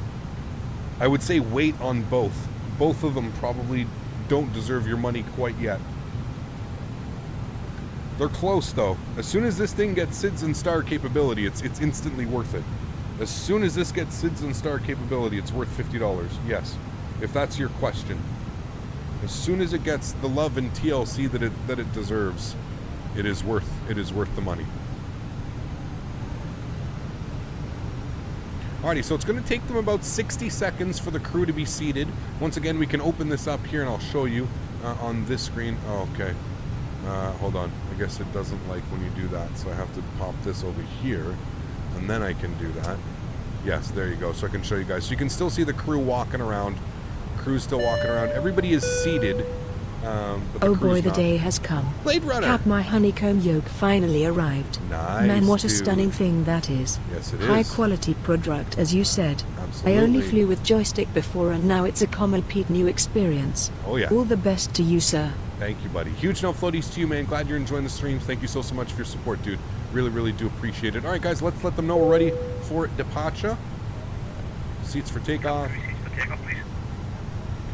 I would say wait on both. Both of them probably don't deserve your money quite yet. They're close, though. As soon as this thing gets SIDS and star capability, it's instantly worth it. As soon as this gets SIDS and star capability, it's worth $50. Yes, if that's your question. As soon as it gets the love and TLC that it deserves, it is worth the money. Alrighty, so it's going to take them about 60 seconds for the crew to be seated. Once again, we can open this up here and I'll show you on this screen. Oh, okay. Hold on. I guess it doesn't like when you do that, so I have to pop this over here, and then I can do that. Yes, there you go. So I can show you guys. So you can still see the crew walking around. Crew's still walking around. Everybody is seated. But oh boy, the day has come. Blade Runner. Cap, my honeycomb yoke finally arrived. Nice. Man, what a dude. stunning thing that is. Yes, it is. High quality product, as you said. Absolutely. I only flew with joystick before, and now it's a complete new experience. Oh yeah. All the best to you, sir. Thank you, buddy. Huge no floaties to you, man. Glad you're enjoying the streams. Thank you so much for your support, dude. Really, really do appreciate it. All right, guys, let's let them know we're ready for departure. Seats for takeoff.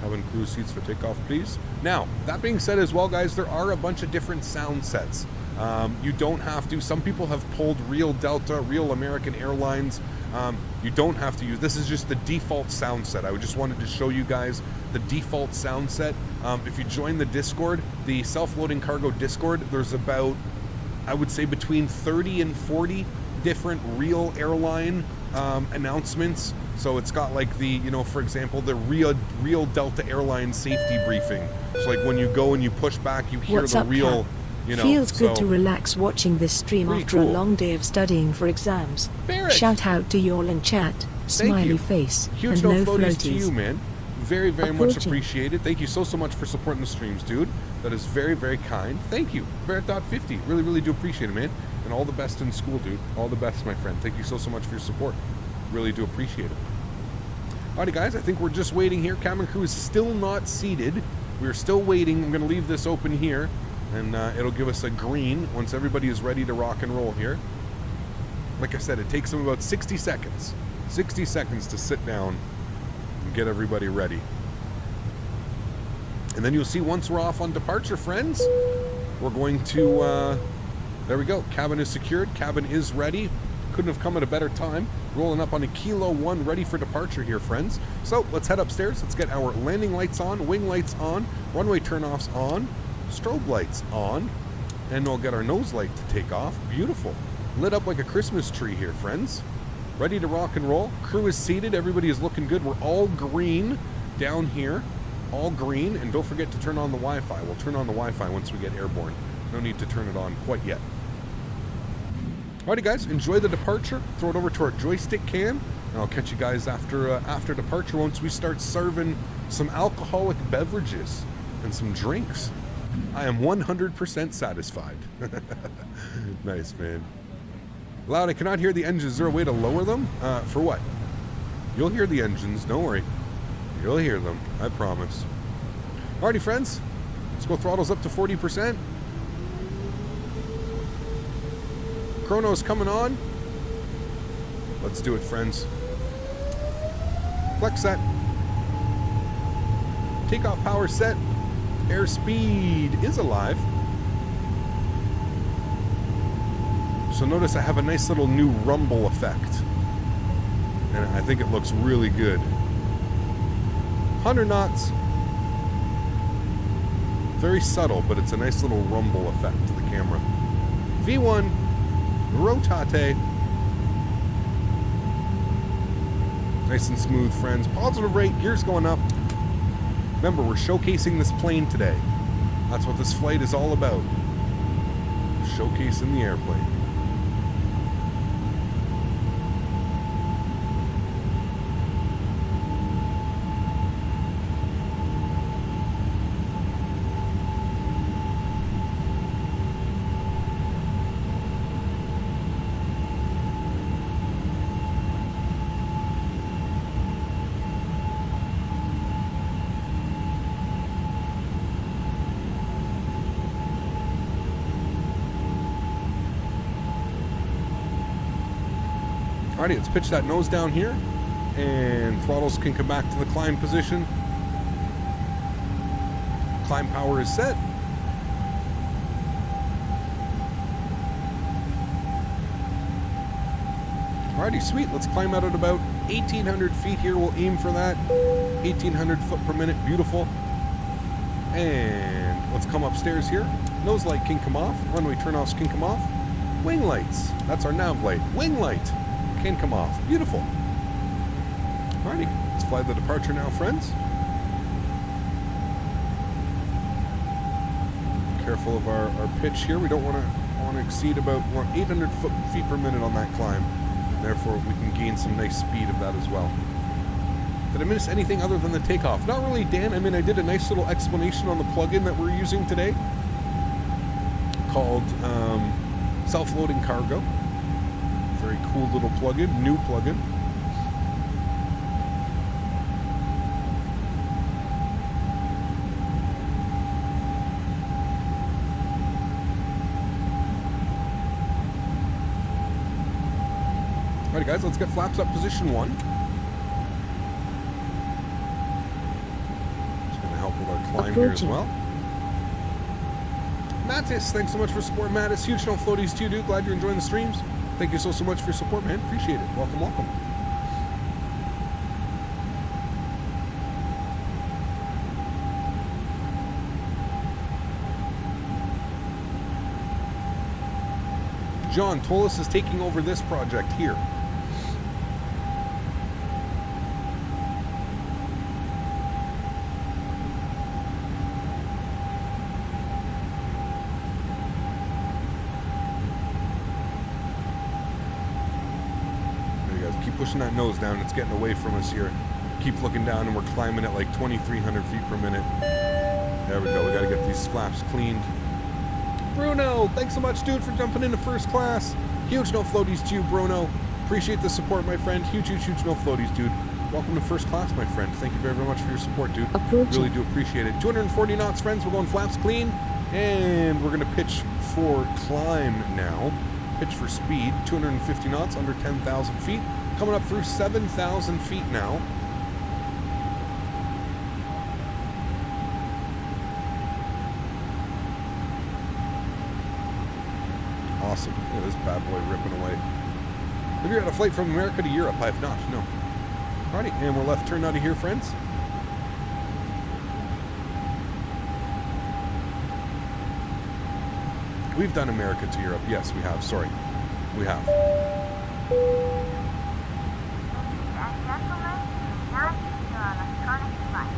Cabin crew seats for takeoff, please. Now, that being said as well, guys, there are a bunch of different sound sets. You don't have to. Some people have pulled real Delta, real American Airlines. You don't have to use. This is just the default sound set. I just wanted to show you guys the default sound set. If you join the Discord, the self-loading cargo Discord, there's about, I would say, between 30 and 40 different real airline announcements. So it's got like the, you know, for example, the real Delta Airlines safety briefing. So like when you go and you push back, you hear What's the up, real, Cap? you know. Feels good so, to relax watching this stream Pretty after a cool. long day of studying for exams. Barrett. Shout out to y'all in chat. Thank Smiley you. face. Huge and no no floaties to you, floaties. man. Very, very much Approaching. appreciated. Thank you so much for supporting the streams, dude. That is very, very kind. Thank you. Barrett.50. Really, really do appreciate it, man. And all the best in school, dude. All the best, my friend. Thank you so much for your support. Really do appreciate it. Alrighty, guys. I think we're just waiting here. Cabin crew is still not seated. We're still waiting. I'm going to leave this open here, and it'll give us a green once everybody is ready to rock and roll here. Like I said, it takes them about 60 seconds. 60 seconds to sit down and get everybody ready. And then you'll see once we're off on departure, friends, we're going to, there we go. Cabin is secured. Cabin is ready. Couldn't have come at a better time. Rolling up on a Kilo 1, ready for departure here, friends. So let's head upstairs. Let's get our landing lights on, wing lights on, runway turnoffs on, strobe lights on, and we'll get our nose light to take off. Beautiful. Lit up like a Christmas tree here, friends. Ready to rock and roll. Crew is seated. Everybody is looking good. We're all green down here. All green. And don't forget to turn on the Wi-Fi. We'll turn on the Wi-Fi once we get airborne. No need to turn it on quite yet. Alrighty, guys. Enjoy the departure. Throw it over to our joystick cam. And I'll catch you guys after departure once we start serving some alcoholic beverages and some drinks. I am 100% satisfied. Nice, man. Loud, I cannot hear the engines. Is there a way to lower them? For what? You'll hear the engines. Don't worry. You'll hear them. I promise. Alrighty, friends. Let's go throttles up to 40%. Chrono's coming on. Let's do it, friends. Flex set. Takeoff power set. Airspeed is alive. So notice I have a nice little new rumble effect. And I think it looks really good. 100 knots. Very subtle, but it's a nice little rumble effect to the camera. V1. Rotate. Nice and smooth, friends. Positive rate. Gears going up. Remember, we're showcasing this plane today. That's what this flight is all about. Showcasing the airplane. Alrighty, let's pitch that nose down here, and throttles can come back to the climb position. Climb power is set. Alrighty, sweet. Let's climb out at about 1,800 feet here. We'll aim for that. 1,800 foot per minute. Beautiful. And let's come upstairs here. Nose light can come off. Runway turnoffs can come off. Wing lights. That's our nav light. Wing light can come off. Beautiful. Alrighty, let's fly the departure now, friends. Careful of our pitch here. We don't want to exceed about 800 feet per minute on that climb. Therefore, we can gain some nice speed of that as well. Did I miss anything other than the takeoff? Not really, Dan. I mean, I did a nice little explanation on the plugin that we're using today called Self-Loading Cargo. Very cool little plugin, new plugin. Alright guys, let's get flaps up position 1. Just going to help with our climb here as well. Mattis, thanks so much for support, Mattis. Huge no floaties to you, dude. Glad you're enjoying the streams. Thank you so much for your support, man. Appreciate it. Welcome, welcome. John, Tolis is taking over this project here. Pushing that nose down, it's getting away from us here. Keep looking down, and we're climbing at like 2,300 feet per minute. There we go. We got to get these flaps cleaned. Bruno, thanks so much, dude, for jumping into first class. Huge no floaties to you, Bruno. Appreciate the support, my friend. Huge no floaties, dude. Welcome to first class, my friend. Thank you very much for your support, dude. Really do appreciate it. 240 knots, friends. We're going flaps clean, and we're going to pitch for climb now. Pitch for speed, 250 knots, under 10,000 feet. Coming up through 7,000 feet now. Awesome. Look at this bad boy ripping away. Have you had a flight from America to Europe? I have not, no. Alrighty, and we're left turn out of here, friends. We've done America to Europe. Yes, we have. Sorry. We have. Ladies and gentlemen, now your electronic device.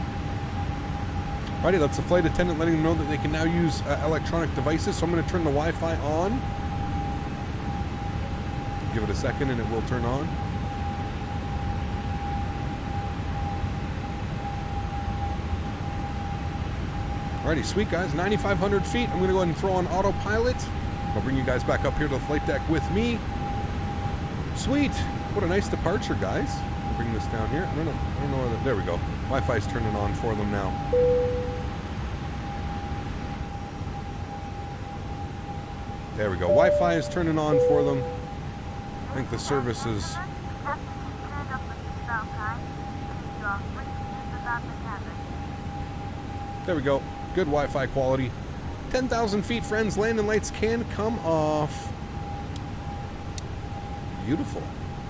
Alrighty, that's the flight attendant letting them know that they can now use electronic devices. So I'm going to turn the Wi-Fi on. Give it a second and it will turn on. Alrighty, sweet guys, 9,500 feet. I'm going to go ahead and throw on autopilot. I'll bring you guys back up here to the flight deck with me. Sweet. What a nice departure, guys. I'll bring this down here. I don't know where there we go. Wi-Fi's turning on for them now. There we go. Wi-Fi is turning on for them. I think the service is... There we go. Good Wi-Fi quality. 10,000 feet, friends. Landing lights can come off. Beautiful.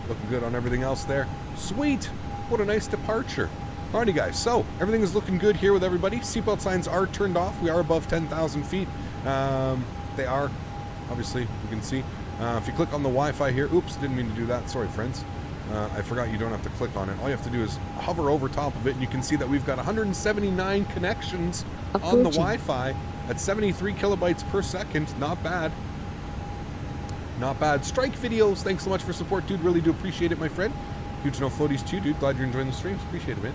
Looking good on everything else there. Sweet. What a nice departure. Alrighty, guys. So, everything is looking good here with everybody. Seatbelt signs are turned off. We are above 10,000 feet. They are. Obviously, you can see. If you click on the Wi-Fi here. Oops, didn't mean to do that. Sorry, friends. I forgot you don't have to click on it. All you have to do is hover over top of it, and you can see that we've got 179 connections on the Wi-Fi at 73 kilobytes per second. Not bad. Not bad. Strike videos. Thanks so much for support, dude. Really do appreciate it, my friend. Huge no floaties too, dude. Glad you're enjoying the streams. Appreciate it, man.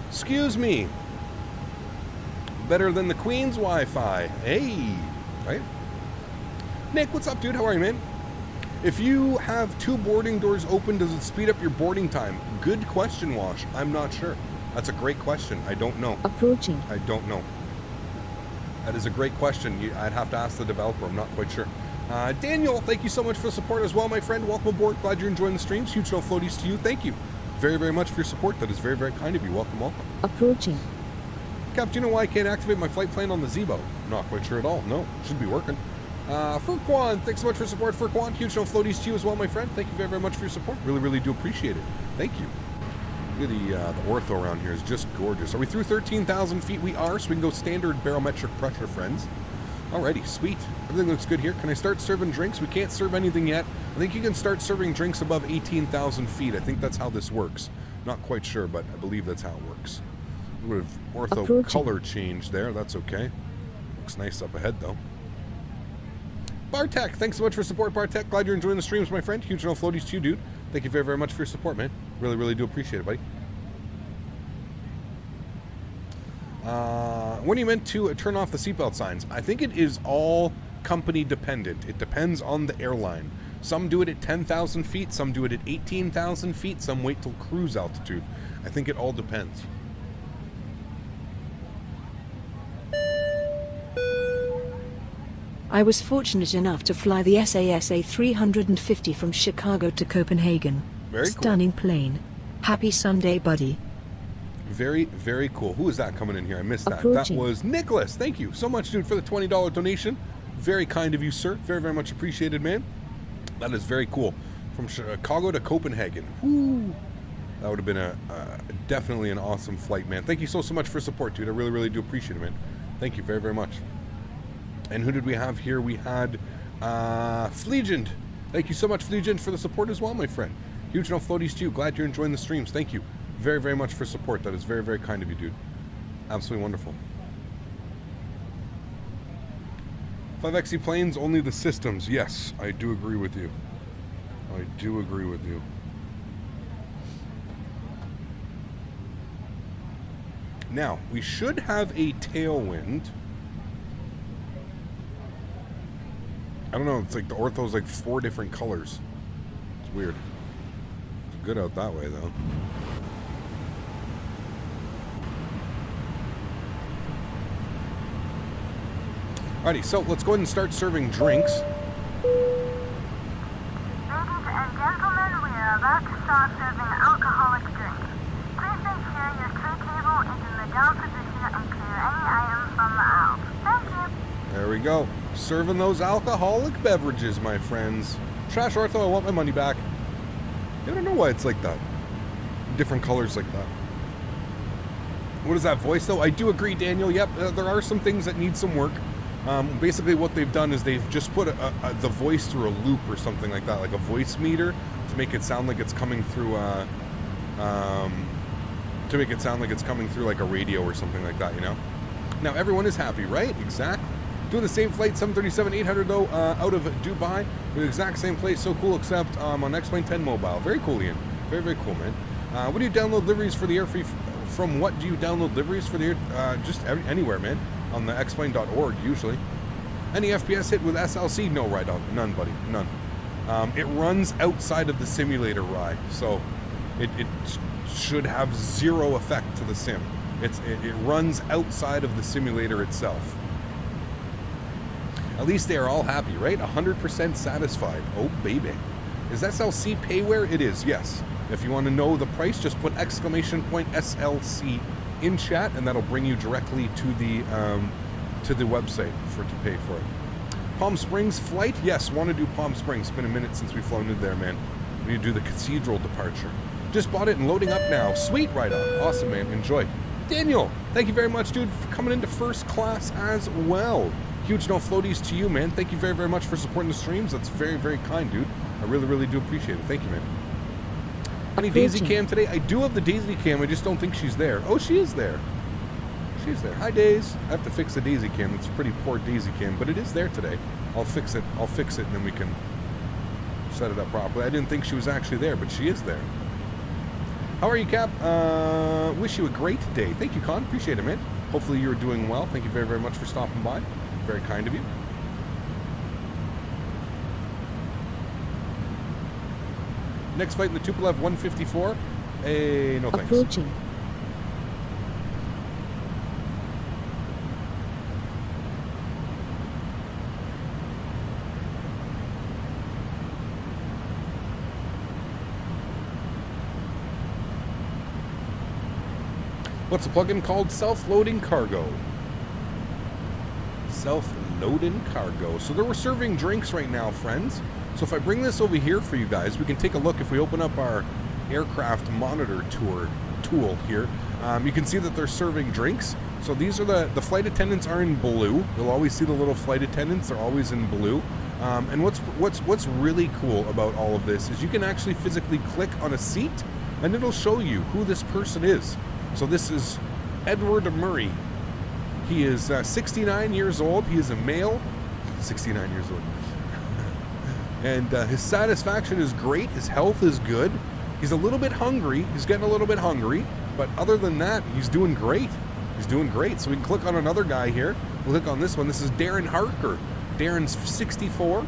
Excuse me. Better than the Queen's Wi-Fi. Hey, right? Nick, what's up, dude? How are you, man? If you have 2 boarding doors open, does it speed up your boarding time? Good question, Wash. I'm not sure. That's a great question. I don't know. Approaching. I don't know. That is a great question. I'd have to ask the developer. I'm not quite sure. Daniel, thank you so much for the support as well, my friend. Welcome aboard. Glad you're enjoying the streams. Huge no floaties to you. Thank you very, very much for your support. That is very, very kind of you. Welcome, welcome. Approaching. Cap, do you know why I can't activate my flight plan on the Zebo? Not quite sure at all. No, should be working. Furquan, thanks so much for support. Furquan, huge no floaties to you as well, my friend. Thank you very, very much for your support. Really, really do appreciate it. Thank you. Look at the ortho around here is just gorgeous. Are we through 13,000 feet? We are, so we can go standard barometric pressure, friends. Alrighty, sweet. Everything looks good here. Can I start serving drinks? We can't serve anything yet. I think you can start serving drinks above 18,000 feet. I think that's how this works. Not quite sure, but I believe that's how it works. A little bit of ortho color change there. That's okay. Looks nice up ahead, though. Bartek, thanks so much for support, Bartek. Glad you're enjoying the streams, my friend. Huge no floaties to you, dude. Thank you very, very much for your support, man. Really, really do appreciate it, buddy. When are you meant to turn off the seatbelt signs? I think it is all company dependent. It depends on the airline. Some do it at 10,000 feet, some do it at 18,000 feet, some wait till cruise altitude. I think it all depends. I was fortunate enough to fly the SAS A350 from Chicago to Copenhagen. Very cool. Stunning plane. Happy Sunday, buddy. Very, very cool. Who is that coming in here? I missed that. Approaching. That was Nicholas. Thank you so much, dude, for the $20 donation. Very kind of you, sir. Very, very much appreciated, man. That is very cool. From Chicago to Copenhagen. Woo. That would have been definitely an awesome flight, man. Thank you so much for support, dude. I really, really do appreciate it, man. Thank you very, very much. And who did we have here? We had Flegend. Thank you so much, Flegend, for the support as well, my friend. Huge no floaties to you. Glad you're enjoying the streams. Thank you very, very much for support. That is very, very kind of you, dude. Absolutely wonderful. 5XE planes, only the systems. Yes, I do agree with you. I do agree with you. Now, we should have a tailwind. I don't know, it's like the ortho's like 4 different colors. It's weird. It's good out that way, though. Alrighty, so let's go ahead and start serving drinks. about to start serving alcoholic drinks. Please make sure your tray table is in the down position and clear any items from the aisle. Thank you. There we go. Serving those alcoholic beverages, my friends. Trash Ortho, I want my money back. I don't know why it's like that. Different colors like that. What is that voice, though? I do agree, Daniel. Yep, there are some things that need some work. Basically, what they've done is they've just put the voice through a loop or something like that, like a voice meter, to make it sound like it's coming through like a radio or something like that, you know? Now, everyone is happy, right? Exactly. Doing the same flight, 737-800, though, out of Dubai. The exact same place, so cool, except on X-Plane 10 mobile. Very cool, Ian. Very, very cool, man. What do you download liveries for the air free? From what do you download liveries for the air? Just anywhere, man. On the xplane.org, usually. Any FPS hit with SLC? No, right on. None, buddy. None. It runs outside of the simulator, Rye. So it should have zero effect to the sim. It runs outside of the simulator itself. At least they are all happy, right? 100% satisfied. Oh, baby. Is SLC payware? It is, yes. If you want to know the price, just put !SLC in chat, and that'll bring you directly to the website to pay for it. Palm Springs flight? Yes, want to do Palm Springs. It's been a minute since we've flown in there, man. We need to do the Cathedral departure. Just bought it and loading up now. Sweet, right on. Awesome, man. Enjoy. Daniel, thank you very much, dude, for coming into first class as well. Huge no floaties to you, man. Thank you very, very much for supporting the streams. That's very, very kind, dude. I really, really do appreciate it. Thank you, man. Any Daisy Cam today? I do have the Daisy Cam. I just don't think she's there. Oh, she is there. She's there. Hi, Daisy. I have to fix the Daisy Cam. It's a pretty poor Daisy Cam, but it is there today. I'll fix it. I'll fix it, and then we can set it up properly. I didn't think she was actually there, but she is there. How are you, Cap? Wish you a great day. Thank you, Con. Appreciate it, man. Hopefully you're doing well. Thank you very, very much for stopping by. Very kind of you. Next flight in the Tupolev 154. No thanks. Approaching. What's the plugin called? Self-loading cargo. Self-loading cargo. So they're serving drinks right now, friends. So if I bring this over here for you guys, we can take a look. If we open up our aircraft monitor tool here, you can see that they're serving drinks. So these are the flight attendants are in blue. You'll always see the little flight attendants. They're always in blue. And what's really cool about all of this is you can actually physically click on a seat, and it'll show you who this person is. So this is Edward Murray. He is 69 years old. He is a male. 69 years old. And his satisfaction is great. His health is good. He's a little bit hungry. He's getting a little bit hungry. But other than that, he's doing great. He's doing great. So we can click on another guy here. We'll click on this one. This is Darren Harker. Darren's 64.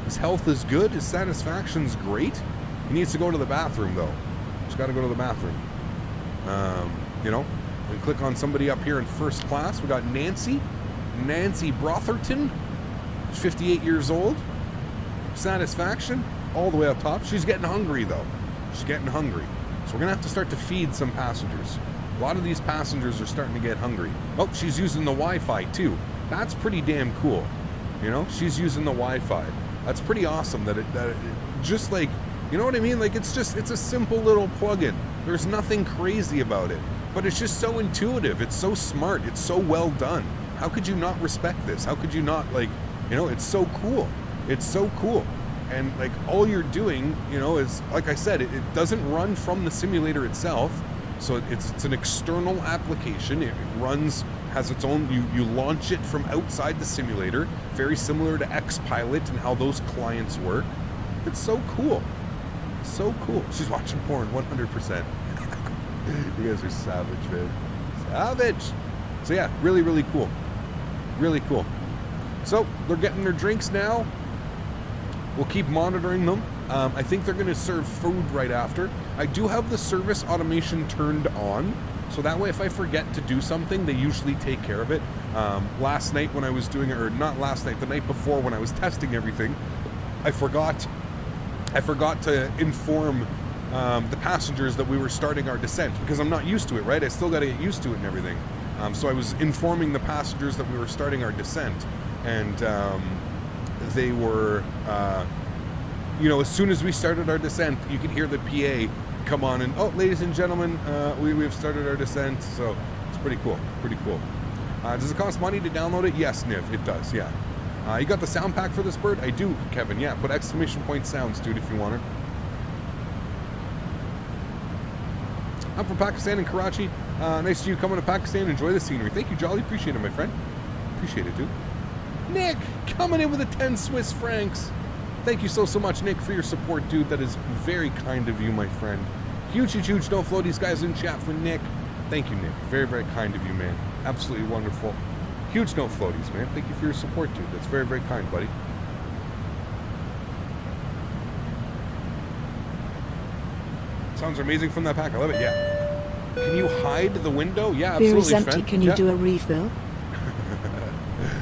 His health is good. His satisfaction's great. He needs to go to the bathroom, though. He's got to go to the bathroom. You know, we click on somebody up here in first class. We got Nancy Brotherton. She's 58 years old. Satisfaction all the way up top. She's getting hungry, though. She's getting hungry. So we're going to have to start to feed some passengers. A lot of these passengers are starting to get hungry. Oh, she's using the Wi-Fi, too. That's pretty damn cool. You know, she's using the Wi-Fi. That's pretty awesome that it just like, you know what I mean? Like, it's a simple little plugin. There's nothing crazy about it. But it's just so intuitive. It's so smart. It's so well done. How could you not respect this? How could you not, like, you know, it's so cool. It's so cool. And, like, all you're doing, you know, is, like I said, it doesn't run from the simulator itself. So it's an external application. It runs, has its own, you launch it from outside the simulator. Very similar to XPilot and how those clients work. It's so cool. It's so cool. She's watching porn, 100%. You guys are savage, man. Savage! So yeah, really, really cool. Really cool. So, they're getting their drinks now. We'll keep monitoring them. I think they're going to serve food right after. I do have the service automation turned on, so that way if I forget to do something, they usually take care of it. Last night when I was doing it, or not last night, the night before when I was testing everything, I forgot to inform the passengers that we were starting our descent, because I'm not used to it, right? I still got to get used to it and everything. So I was informing the passengers that we were starting our descent, and they were, you know, as soon as we started our descent, you could hear the PA come on and, oh, ladies and gentlemen, we've started our descent. So it's pretty cool, pretty cool. Does it cost money to download it? Yes, Niv, it does, yeah. You got the sound pack for this bird? I do, Kevin, yeah. Put exclamation point sounds, dude, if you want it. I'm from Pakistan in Karachi. Nice to you coming to Pakistan. Enjoy the scenery. Thank you, Jolly. Appreciate it, my friend. Appreciate it, dude. Nick, coming in with a 10 Swiss francs. Thank you so much, Nick, for your support, dude. That is very kind of you, my friend. Huge no floaties, guys, in chat for Nick. Thank you, Nick. Very, very kind of you, man. Absolutely wonderful. Huge no floaties, man. Thank you for your support, dude. That's very, very kind, buddy. Sounds amazing from that pack. I love it, yeah. Can you hide the window? Yeah, absolutely, Beer is empty. Sven. Can you do a refill?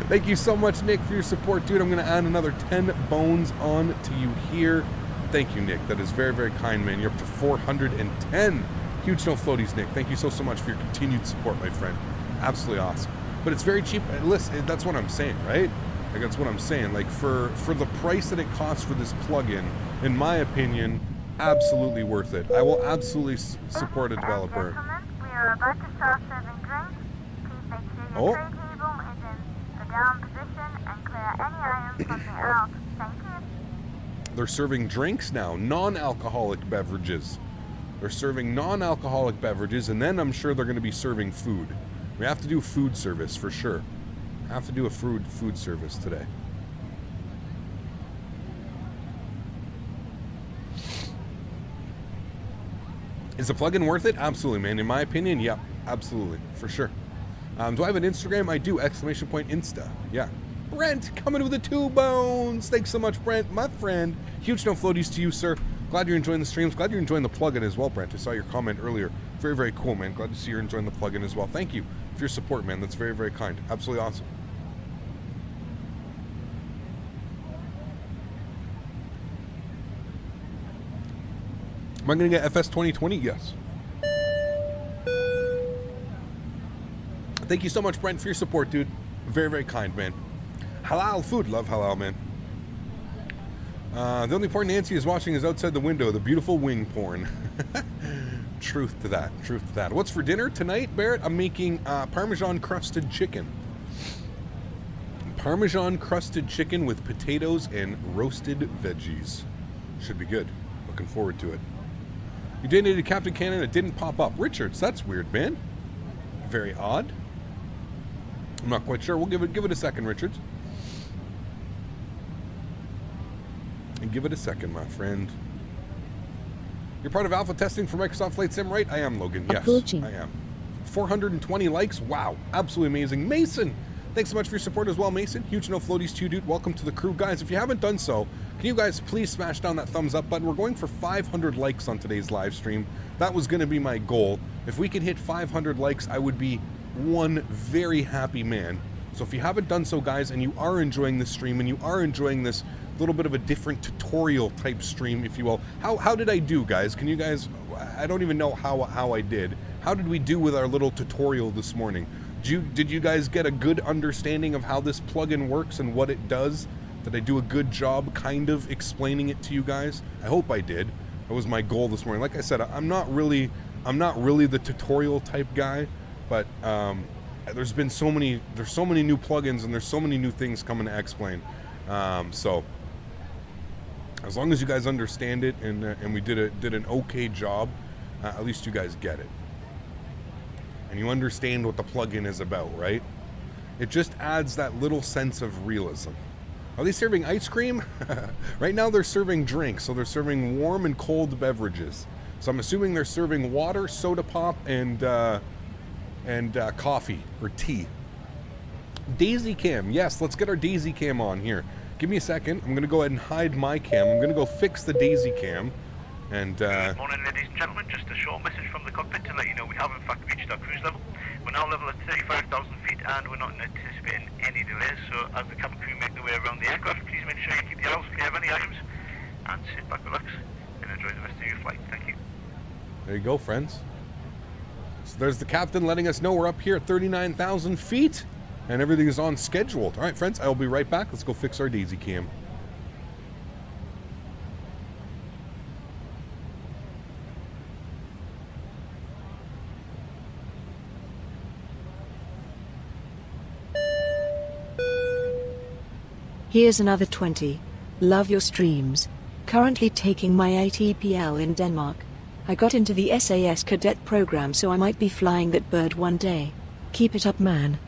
Thank you so much, Nick, for your support, dude. I'm going to add another 10 bones on to you here. Thank you, Nick. That is very, very kind, man. You're up to 410. Huge no floaties, Nick. Thank you so much for your continued support, my friend. Absolutely awesome. But it's very cheap. Listen, that's what I'm saying, right? Like, that's what I'm saying. Like, for the price that it costs for this plugin, in my opinion, absolutely worth it. I will absolutely support a developer. We are about to start serving drinks. Please make sure your tray table is in the down position and clear any items from the out. Thank you. They're serving drinks now, non-alcoholic beverages. They're serving non-alcoholic beverages, and then I'm sure they're going to be serving food. We have to do food service for sure. Have to do a food service today. Is the plugin worth it? Absolutely, man. In my opinion, yeah, absolutely, for sure. Do I have an Instagram? I do! Exclamation point Insta. Yeah. Brent coming with the 2 bones. Thanks so much, Brent, my friend. Huge no floaties to you, sir. Glad you're enjoying the streams. Glad you're enjoying the plugin as well, Brent. I saw your comment earlier. Very, very cool, man. Glad to see you're enjoying the plugin as well. Thank you for your support, man. That's very, very kind. Absolutely awesome. Am I going to get FS 2020? Yes. Thank you so much, Brent, for your support, dude. Very, very kind, man. Halal food. Love halal, man. The only porn Nancy is watching is outside the window. The beautiful wing porn. Truth to that. Truth to that. What's for dinner tonight, Barrett? I'm making Parmesan crusted chicken. Parmesan crusted chicken with potatoes and roasted veggies. Should be good. Looking forward to it. You donated Captain Cannon. It didn't pop up. Richards, that's weird, man. Very odd. I'm not quite sure. We'll give it a second, Richards. And give it a second, my friend. You're part of alpha testing for Microsoft Flight Sim, right? I am, Logan. Yes, Approaching. I am. 420 likes. Wow. Absolutely amazing. Mason, thanks so much for your support as well, Mason. Huge no floaties to you, dude. Welcome to the crew. Guys, if you haven't done so, can you guys please smash down that thumbs up button? We're going for 500 likes on today's live stream. That was going to be my goal. If we could hit 500 likes, I would be one very happy man. So if you haven't done so, guys, and you are enjoying this stream and you are enjoying this little bit of a different tutorial type stream, if you will, how did I do, guys? Can you guys, I don't even know how I did. How did we do with our little tutorial this morning? Did you guys get a good understanding of how this plugin works and what it does? Did I do a good job kind of explaining it to you guys? I hope I did. That was my goal this morning. Like I said, I'm not really the tutorial type guy, but there's so many new plugins and there's so many new things coming to X-Plane. So as long as you guys understand it and we did an okay job, at least you guys get it. And you understand what the plugin is about, right? It just adds that little sense of realism. Are they serving ice cream? Right now they're serving drinks, so they're serving warm and cold beverages. So I'm assuming they're serving water, soda pop, and coffee or tea. Daisy cam, yes, let's get our daisy cam on here. Give me a second. I'm gonna go ahead and hide my cam. I'm gonna go fix the daisy cam. And Good morning, ladies and gentlemen. Just a short message from the cockpit to let you know we have in fact reached our cruise level. We're now level at 35,000 feet and we're not anticipating any delays. So as the cabin crew make their way around the aircraft, please make sure you keep the aisles clear of any items and sit back, relax, and enjoy the rest of your flight. Thank you. There you go, friends. So there's the captain letting us know we're up here at 39,000 feet and everything is on schedule. All right, friends, I will be right back. Let's go fix our daisy cam. Here's another 20. Love your streams. Currently taking my ATPL in Denmark. I got into the SAS cadet program, so I might be flying that bird one day. Keep it up, man.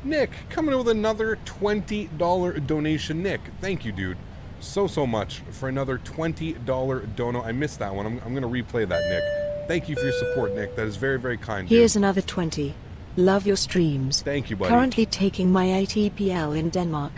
Nick, coming in with another $20 donation. Nick, thank you, dude, so much for another $20 dono. I missed that one. I'm going to replay that, Nick. Thank you for your support, Nick. That is very, very kind, dude. Here's another 20. Love your streams. Thank you, buddy. Currently taking my ATPL in Denmark.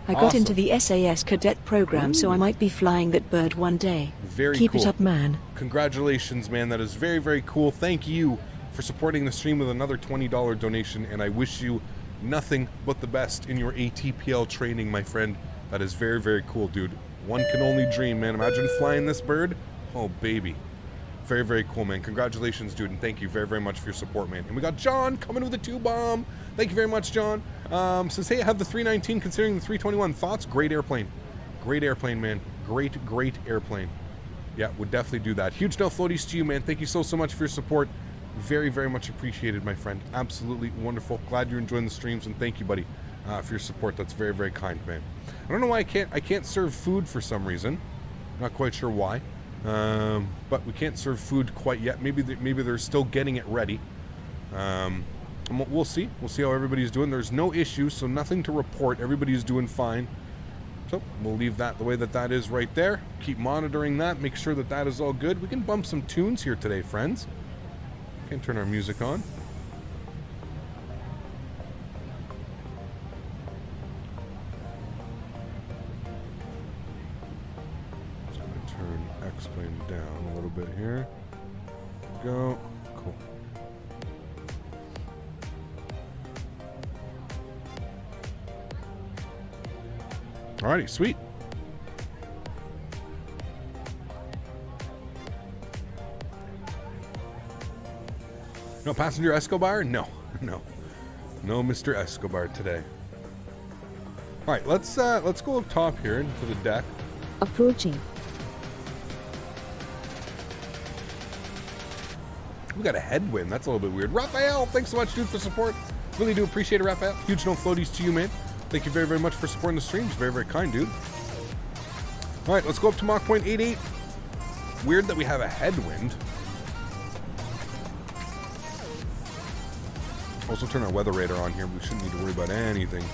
I got into the SAS cadet program, so I might be flying that bird one day. Very Keep cool. it up, man. Congratulations, man. That is very, very cool. Thank you for supporting the stream with another $20 donation, and I wish you nothing but the best in your ATPL training, my friend. That is very, very cool, dude. One can only dream, man. Imagine flying this bird. Oh, baby. Very, very cool, man. Congratulations, dude, and thank you very, very much for your support, man. And we got John coming with a 2-bomb. Thank you very much, John. Says, hey, I have the 319 considering the 321. Thoughts? Great airplane. Great airplane, man. Great airplane. Yeah, would definitely do that. Huge no floaties to you, man. Thank you so much for your support. Very, very much appreciated, my friend. Absolutely wonderful. Glad you're enjoying the streams, and thank you, buddy, for your support. That's very, very kind, man. I don't know why I can't serve food for some reason. Not quite sure why, but we can't serve food quite yet. Maybe they're still getting it ready. We'll see. We'll see how everybody's doing. There's no issues, so nothing to report. Everybody's doing fine. So we'll leave that the way that is right there. Keep monitoring that. Make sure that is all good. We can bump some tunes here today, friends. Can turn our music on. Just gonna turn X-Plane down a little bit here. Go. Cool. Alrighty, sweet. No passenger Escobar? No, Mr. Escobar today. All right, let's go up top here into the deck. Approaching. We got a headwind. That's a little bit weird. Raphael, thanks so much, dude, for support. Really do appreciate it, Raphael. Huge no floaties to you, man. Thank you very, very much for supporting the streams. Very, very kind, dude. All right, let's go up to Mach point 88. Weird that we have a headwind. Also turn our weather radar on here. We shouldn't need to worry about anything.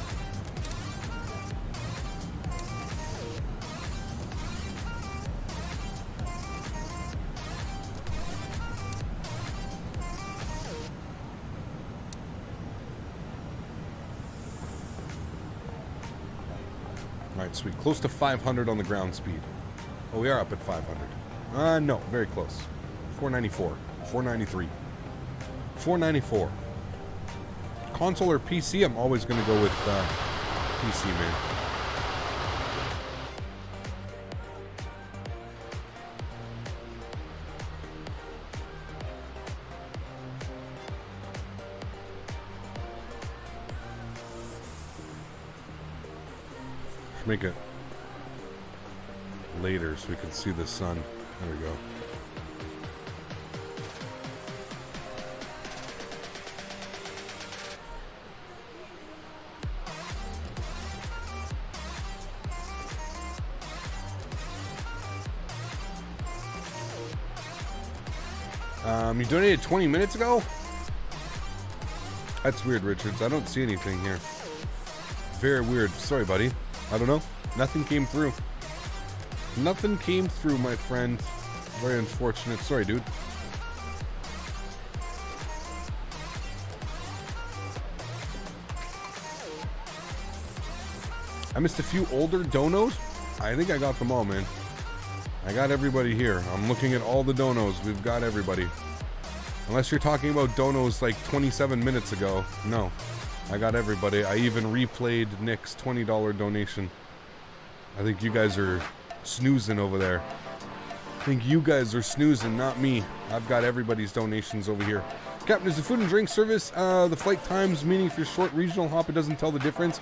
Alright, sweet. Close to 500 on the ground speed. Oh, we are up at 500. No, very close. 494. 493. 494. Console or PC? I'm always going to go with PC, man. Should make it later so we can see the sun. There we go. You donated 20 minutes ago? That's weird, Richards. I don't see anything here. Very weird. Sorry, buddy. I don't know. Nothing came through. Nothing came through, my friend. Very unfortunate. Sorry, dude. I missed a few older donos. I think I got them all, man. I got everybody here. I'm looking at all the donos. We've got everybody. Unless you're talking about donos like 27 minutes ago. No. I got everybody. I even replayed Nick's $20 donation. I think you guys are snoozing over there. I think you guys are snoozing, not me. I've got everybody's donations over here. Captain, is the food and drink service the flight times, meaning if you're short regional hop, it doesn't tell the difference?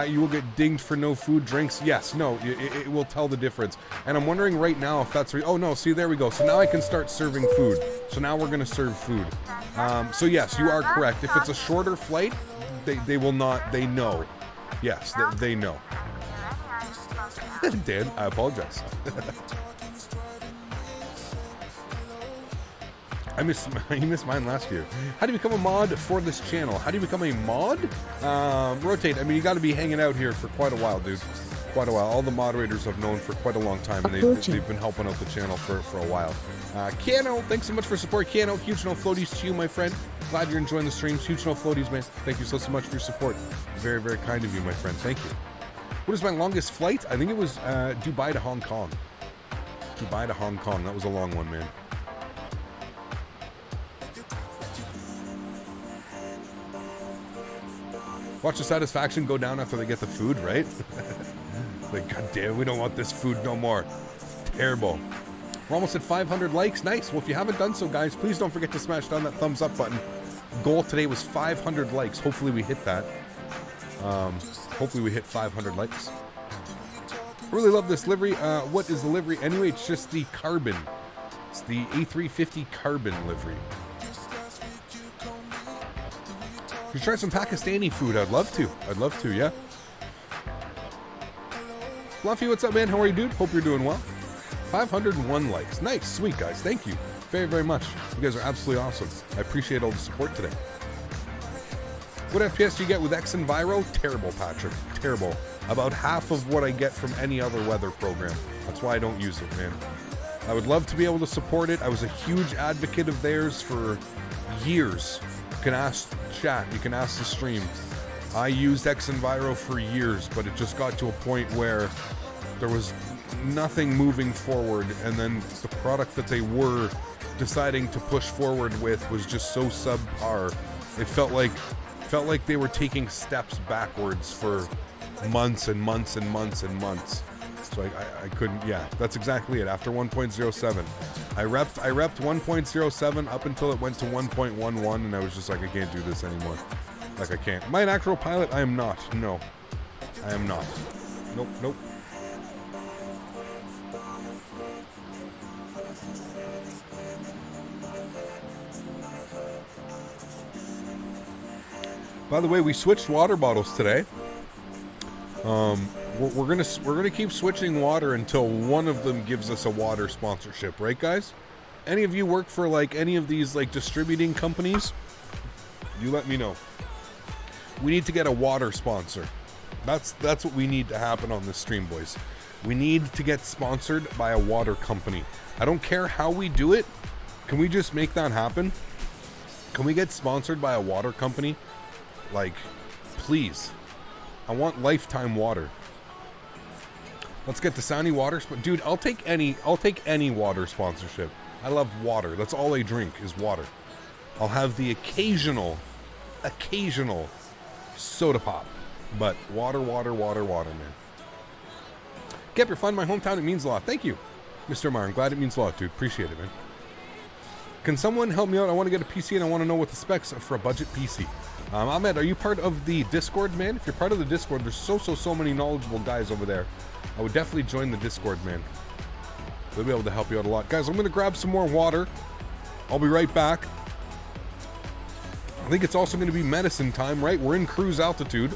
You will get dinged for no food, drinks? Yes, no, it will tell the difference. And I'm wondering right now if that's... oh, no, see, there we go. So now I can start serving food. So now we're going to serve food. So yes, you are correct. If it's a shorter flight, they will not... They know. Yes, they know. Dan, I apologize. You missed mine last year. How do you become a mod for this channel? How do you become a mod? Rotate. I mean, you got to be hanging out here for quite a while, dude. Quite a while. All the moderators I've known for quite a long time, and they've been helping out the channel for a while. Keanu, thanks so much for support. Keanu, huge no floaties to you, my friend. Glad you're enjoying the streams. Huge no floaties, man. Thank you so much for your support. Very, very kind of you, my friend. Thank you. What is my longest flight? I think it was Dubai to Hong Kong. Dubai to Hong Kong. That was a long one, man. Watch the satisfaction go down after they get the food, right? Like, god damn, we don't want this food no more. Terrible. We're almost at 500 likes. Nice. Well, if you haven't done so, guys, please don't forget to smash down that thumbs up button. Goal today was 500 likes. Hopefully we hit that. Hopefully we hit 500 likes. I really love this livery. What is the livery? Anyway, it's just the carbon. It's the A350 carbon livery. You try some Pakistani food. I'd love to. I'd love to, yeah. Fluffy, what's up, man? How are you, dude? Hope you're doing well. 501 likes. Nice. Sweet, guys. Thank you very, very much. You guys are absolutely awesome. I appreciate all the support today. What FPS do you get with XEnviro? Terrible, Patrick. Terrible. About half of what I get from any other weather program. That's why I don't use it, man. I would love to be able to support it. I was a huge advocate of theirs for years. You can ask chat. You can ask the stream. I used XEnviro for years, but it just got to a point where there was nothing moving forward, and then the product that they were deciding to push forward with was just so subpar. It felt like they were taking steps backwards for months and months and months and months. So I couldn't, yeah, that's exactly it. After 1.07, I repped 1.07 up until it went to 1.11, and I was just like, I can't do this anymore. Like, I can't. Am I an actual pilot? I am not. No. I am not. Nope, nope. By the way, we switched water bottles today. We're gonna keep switching water until one of them gives us a water sponsorship, right, guys? Any of you work for like any of these like distributing companies? You let me know. We need to get a water sponsor. That's what we need to happen on this stream, boys. We need to get sponsored by a water company. I don't care how we do it. Can we just make that happen? Can we get sponsored by a water company? Like, please. I want lifetime water. Let's get the Soundy water. Dude, I'll take any water sponsorship. I love water. That's all I drink is water. I'll have the occasional soda pop. But water, man. Get your fun, my hometown. It means a lot. Thank you, Mr. Mar. I'm glad it means a lot, dude. Appreciate it, man. Can someone help me out? I want to get a PC and I want to know what the specs are for a budget PC. Ahmed, are you part of the Discord, man? If you're part of the Discord, there's so many knowledgeable guys over there. I would definitely join the Discord, man. They'll be able to help you out a lot. Guys, I'm going to grab some more water. I'll be right back. I think it's also going to be medicine time, right? We're in cruise altitude.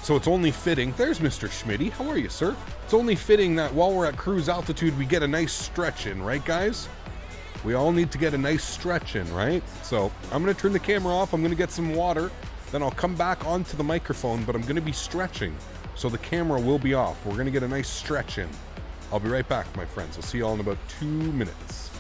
So it's only fitting. There's Mr. Smitty. How are you, sir? It's only fitting that while we're at cruise altitude, we get a nice stretch in, right, guys? We all need to get a nice stretch in, right? So I'm going to turn the camera off. I'm going to get some water. Then I'll come back onto the microphone, but I'm going to be stretching. So the camera will be off. We're going to get a nice stretch in. I'll be right back, my friends. I'll see you all in about 2 minutes.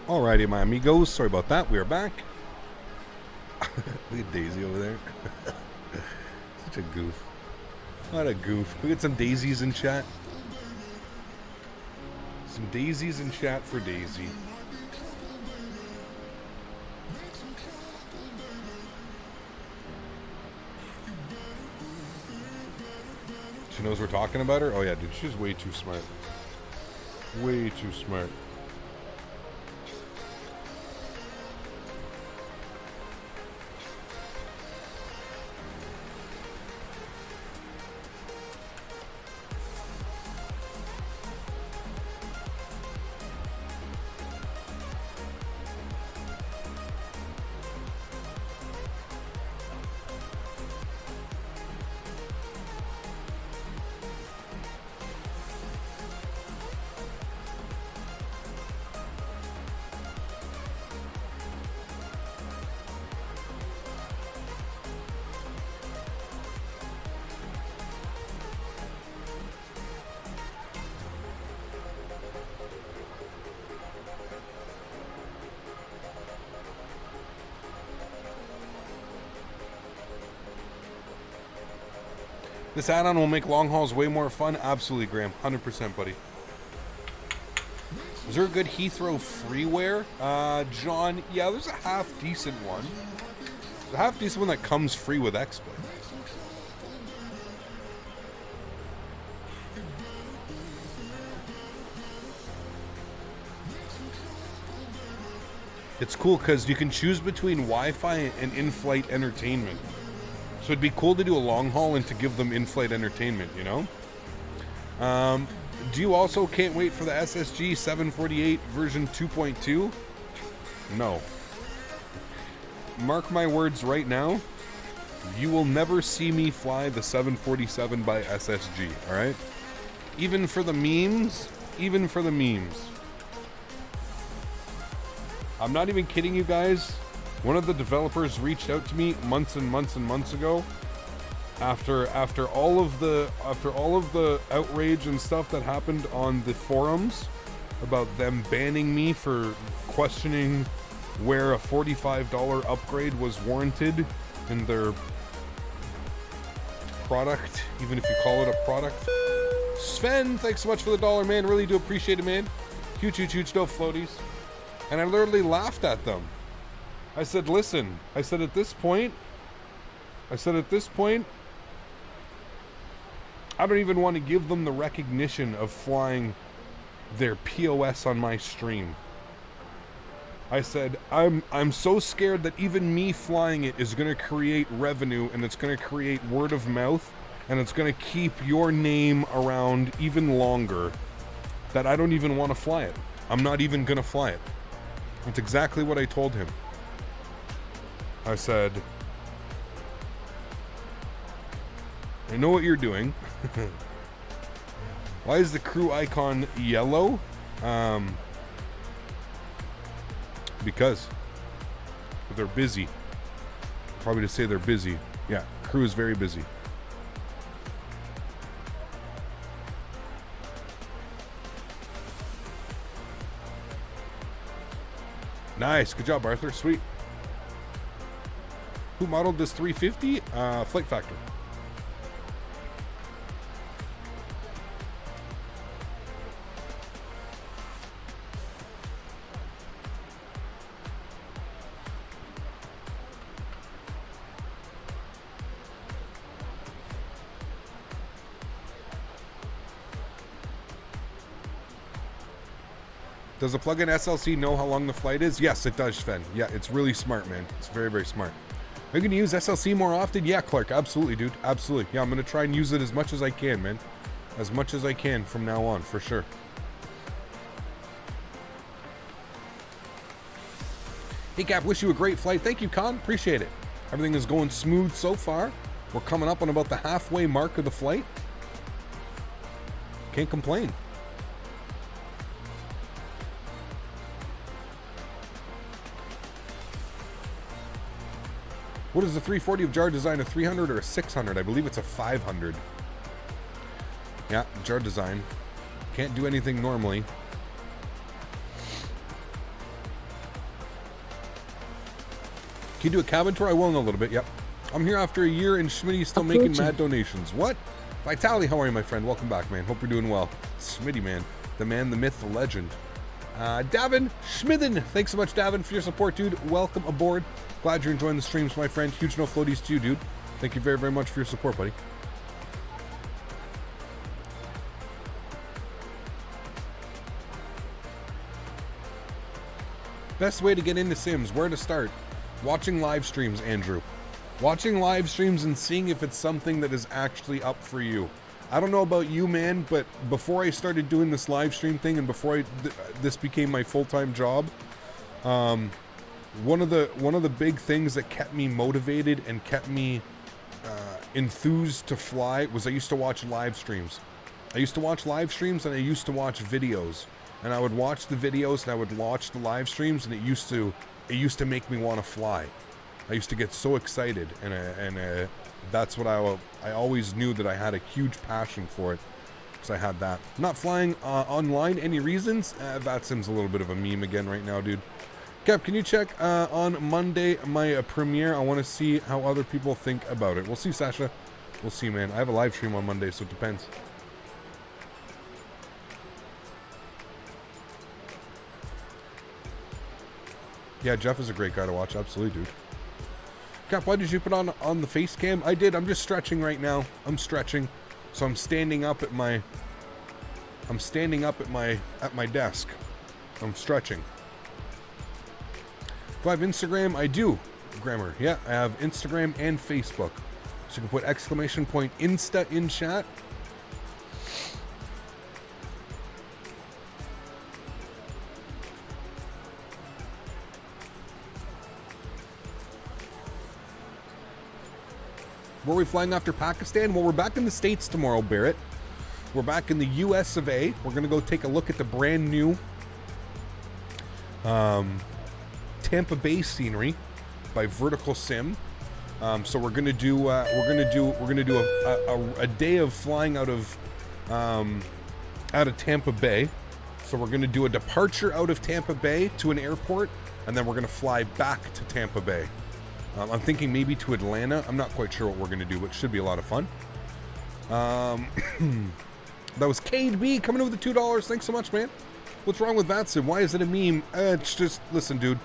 Alrighty, my amigos. Sorry about that. We are back. Look at Daisy over there. Such a goof. What a goof. We get some daisies in chat. Some daisies in chat for Daisy. She knows we're talking about her? Oh yeah, dude, she's way too smart. Way too smart. This add-on will make long hauls way more fun. Absolutely, Graham. 100%, buddy. Is there a good Heathrow freeware? John, yeah, there's a half-decent one. There's a half-decent one that comes free with XPlay. It's cool because you can choose between Wi-Fi and in-flight entertainment. So it'd be cool to do a long haul and to give them in-flight entertainment, you know? Do you also can't wait for the SSG 748 version 2.2? No. Mark my words right now, you will never see me fly the 747 by SSG, alright? Even for the memes, even for the memes. I'm not even kidding you guys. One of the developers reached out to me months and months and months ago After all of the outrage and stuff that happened on the forums about them banning me for questioning where a $45 upgrade was warranted in their product, even if you call it a product. Sven, thanks so much for the $1, man. Really do appreciate it, man. Huge no floaties. And I literally laughed at them. I said, listen, I said at this point, I don't even want to give them the recognition of flying their POS on my stream. I said, I'm so scared that even me flying it is going to create revenue, and it's going to create word of mouth, and it's going to keep your name around even longer, that I don't even want to fly it. I'm not even going to fly it. That's exactly what I told him. I said, I know what you're doing. Why is the crew icon yellow? Because they're busy. Probably to say they're busy. Yeah, crew is very busy. Nice, good job, Arthur. Sweet. Who modeled this 350? Flight Factor. Does the plug-in SLC know how long the flight is? Yes, it does, Sven. Yeah, it's really smart, man. It's very, very smart. Are you going to use SLC more often? Yeah, Clark, absolutely, dude. Absolutely. Yeah, I'm going to try and use it as much as I can, man. As much as I can from now on, for sure. Hey, Cap, wish you a great flight. Thank you, Con. Appreciate it. Everything is going smooth so far. We're coming up on about the halfway mark of the flight. Can't complain. What is the 340 of JarDesign, a 300 or a 600? I believe it's a 500. Yeah, JarDesign. Can't do anything normally. Can you do a cabin tour? I will in a little bit, yep. I'm here after a year and Smitty's still making mad donations. What? Vitaly, how are you, my friend? Welcome back, man. Hope you're doing well. Smitty, man. The man, the myth, the legend. Davin Schmithen. Thanks so much, Davin, for your support, dude. Welcome aboard. Glad you're enjoying the streams, my friend. Huge no floaties to you, dude. Thank you very, very much for your support, buddy. Best way to get into Sims, where to start? Watching live streams, Andrew. Watching live streams and seeing if it's something that is actually up for you. I don't know about you, man, but before I started doing this live stream thing and before this became my full-time job, one of the big things that kept me motivated and kept me enthused to fly was I used to watch live streams. I used to watch live streams and I used to watch videos. And I would watch the videos and I would watch the live streams, and it used to make me want to fly. I used to get so excited, and that's what I always knew that I had a huge passion for it, because I had that. Not flying online, any reasons? That seems a little bit of a meme again right now, dude. Cap, can you check on Monday my premiere? I want to see how other people think about it. We'll see, Sasha. We'll see, man. I have a live stream on Monday, so it depends. Yeah, Jeff is a great guy to watch. Absolutely, dude. Cap, why did you put on the face cam? I did. I'm just stretching right now. I'm stretching. So I'm standing up at my desk. I'm stretching. Do I have Instagram? I do. Grammar. Yeah, I have Instagram and Facebook. So you can put exclamation point Insta in chat. Where are we flying after Pakistan? Well, we're back in the States tomorrow, Barrett. We're back in the US of A. We're going to go take a look at the brand new Tampa Bay scenery by Vertical Sim. So we're gonna do a day of flying out of Tampa Bay. So we're gonna do a departure out of Tampa Bay to an airport, and then we're gonna fly back to Tampa Bay. I'm thinking maybe to Atlanta. I'm not quite sure what we're gonna do, but it should be a lot of fun. That was Cade B coming in with the $2. Thanks so much, man. What's wrong with Vatsim? Why is it a meme? It's just, listen, dude.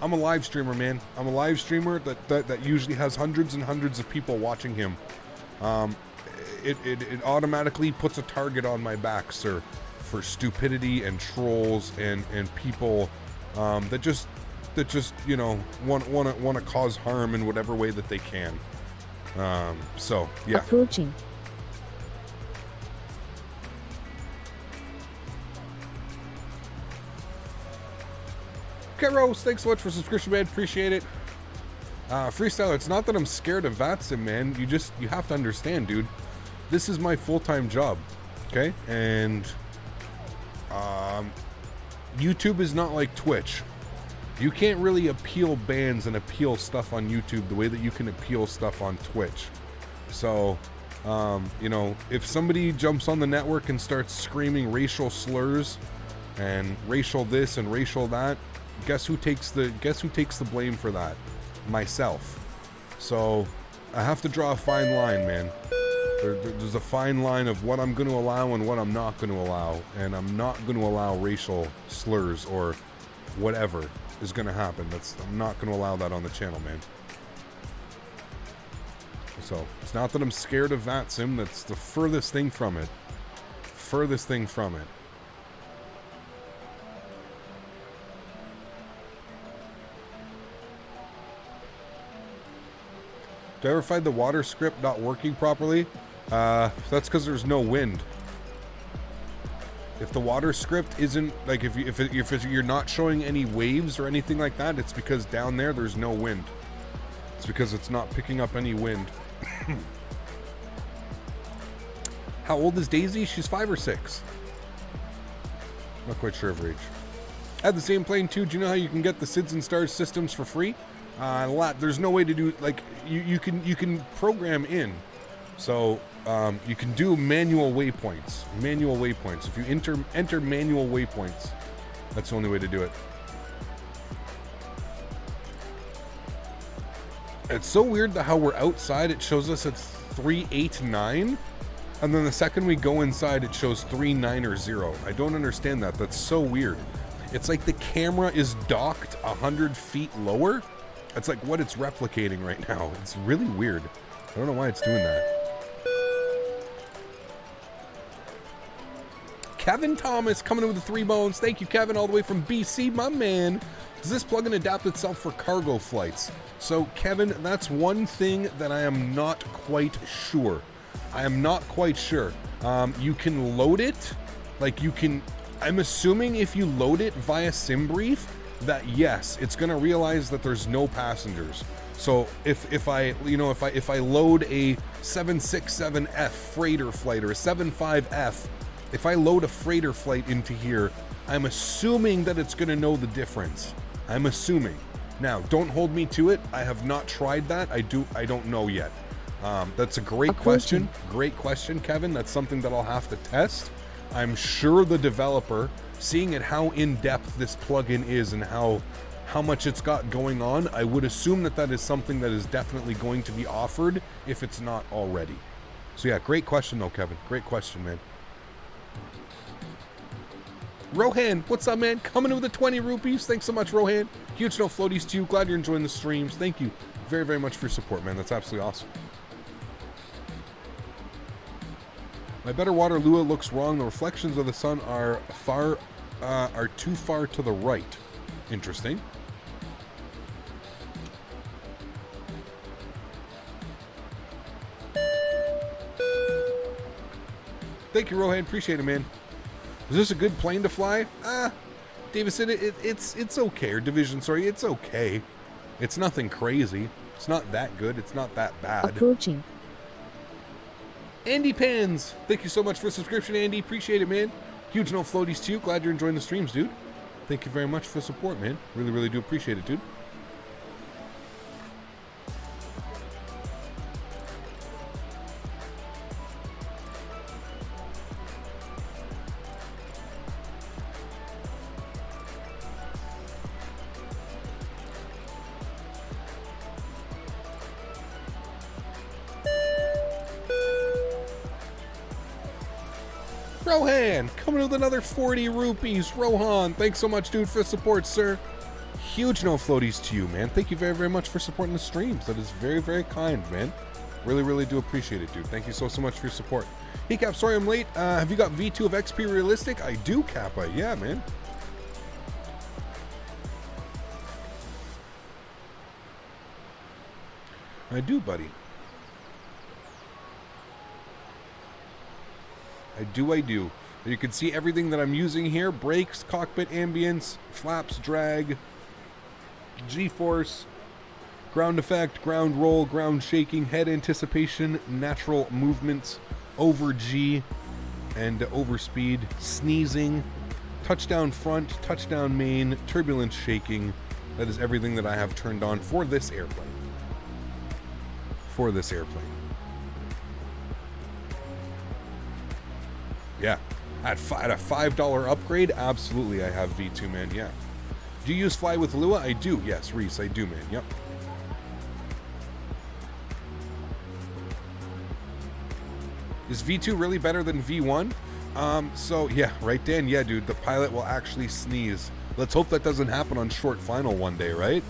I'm a live streamer, man. I'm a live streamer that usually has hundreds and hundreds of people watching him. It automatically puts a target on my back, sir, for stupidity and trolls and people that just you know want to cause harm in whatever way that they can. So yeah. Approaching. Okay, Rose, thanks so much for subscription, man. Appreciate it. Freestyler, it's not that I'm scared of Vatsim, man. You have to understand, dude. This is my full-time job, okay? And YouTube is not like Twitch. You can't really appeal bans and appeal stuff on YouTube the way that you can appeal stuff on Twitch. So, you know, if somebody jumps on the network and starts screaming racial slurs and racial this and racial that, guess who takes the blame for that? Myself. So I have to draw a fine line, man. There's a fine line of what I'm going to allow and what I'm not going to allow, and I'm not going to allow racial slurs or whatever is going to happen. I'm not going to allow that on the channel, man. So it's not that I'm scared of Vatsim. That's the furthest thing from it. Furthest thing from it. Do I ever find the water script not working properly? That's because there's no wind. If the water script isn't, like, if you're not showing any waves or anything like that, it's because down there's no wind. It's because it's not picking up any wind. How old is Daisy? She's 5 or 6. Not quite sure of her age. I had the same plane too. Do you know how you can get the SIDS and STARS systems for free? There's no way to do, like, you can program in, so you can do manual waypoints. If you enter manual waypoints, that's the only way to do it. It's so weird that how we're outside, it shows us it's 389, and then the second we go inside, it shows 390. I don't understand that. That's so weird. It's like the camera is docked 100 feet lower. It's like what it's replicating right now. It's really weird. I don't know why it's doing that. Kevin Thomas coming in with the 3 bones. Thank you, Kevin, all the way from BC, my man. Does this plugin adapt itself for cargo flights? So, Kevin, that's one thing that I am not quite sure. You can load it. Like, you can... I'm assuming if you load it via SimBrief, that yes, it's going to realize that there's no passengers. So if I load a 767F freighter flight or a 75F, if I load a freighter flight into here, I'm assuming that it's going to know the difference. I'm assuming. Now, don't hold me to it. I have not tried that. I don't know yet. That's a great question. Great question, Kevin. That's something that I'll have to test. I'm sure the developer, seeing at how in-depth this plugin is and how much it's got going on, I would assume that is something that is definitely going to be offered if it's not already. So yeah, great question though, Kevin. Great question, man. Rohan, what's up, man? Coming in with the 20 rupees. Thanks so much, Rohan. Huge no floaties to you. Glad you're enjoying the streams. Thank you very, very much for your support, man. That's absolutely awesome. My better water lua looks wrong. The reflections of the sun are too far to the right. Interesting. Thank you, Rohan. Appreciate it, man. Is this a good plane to fly? Davis said it's okay. Or Division, sorry, it's okay. It's nothing crazy. It's not that good. It's not that bad. Approaching. Andy Pans, thank you so much for the subscription, Andy. Appreciate it, man. Huge no floaties to you. Glad you're enjoying the streams, dude. Thank you very much for the support, man. Really, really do appreciate it, dude. Rohan, coming with another 40 rupees. Rohan, thanks so much, dude, for the support, sir. Huge no floaties to you, man. Thank you very, very much for supporting the streams. That is very, very kind, man. Really, really do appreciate it, dude. Thank you so much for your support. Hey, Cap, sorry I'm late. Have you got V2 of XPRealistic? I do, Kappa. Yeah, man. I do, buddy. I do. You can see everything that I'm using here. Brakes, cockpit ambience, flaps, drag, G-force, ground effect, ground roll, ground shaking, head anticipation, natural movements, over G and over speed, sneezing, touchdown front, touchdown main, turbulence shaking. That is everything that I have turned on for this airplane. Yeah, at a $5 upgrade, absolutely I have V2, man, yeah. Do you use Fly with Lua? I do, yes, Reese, I do, man, yep. Is V2 really better than V1? So, yeah, right, Dan? Yeah, dude, the pilot will actually sneeze. Let's hope that doesn't happen on short final one day, right?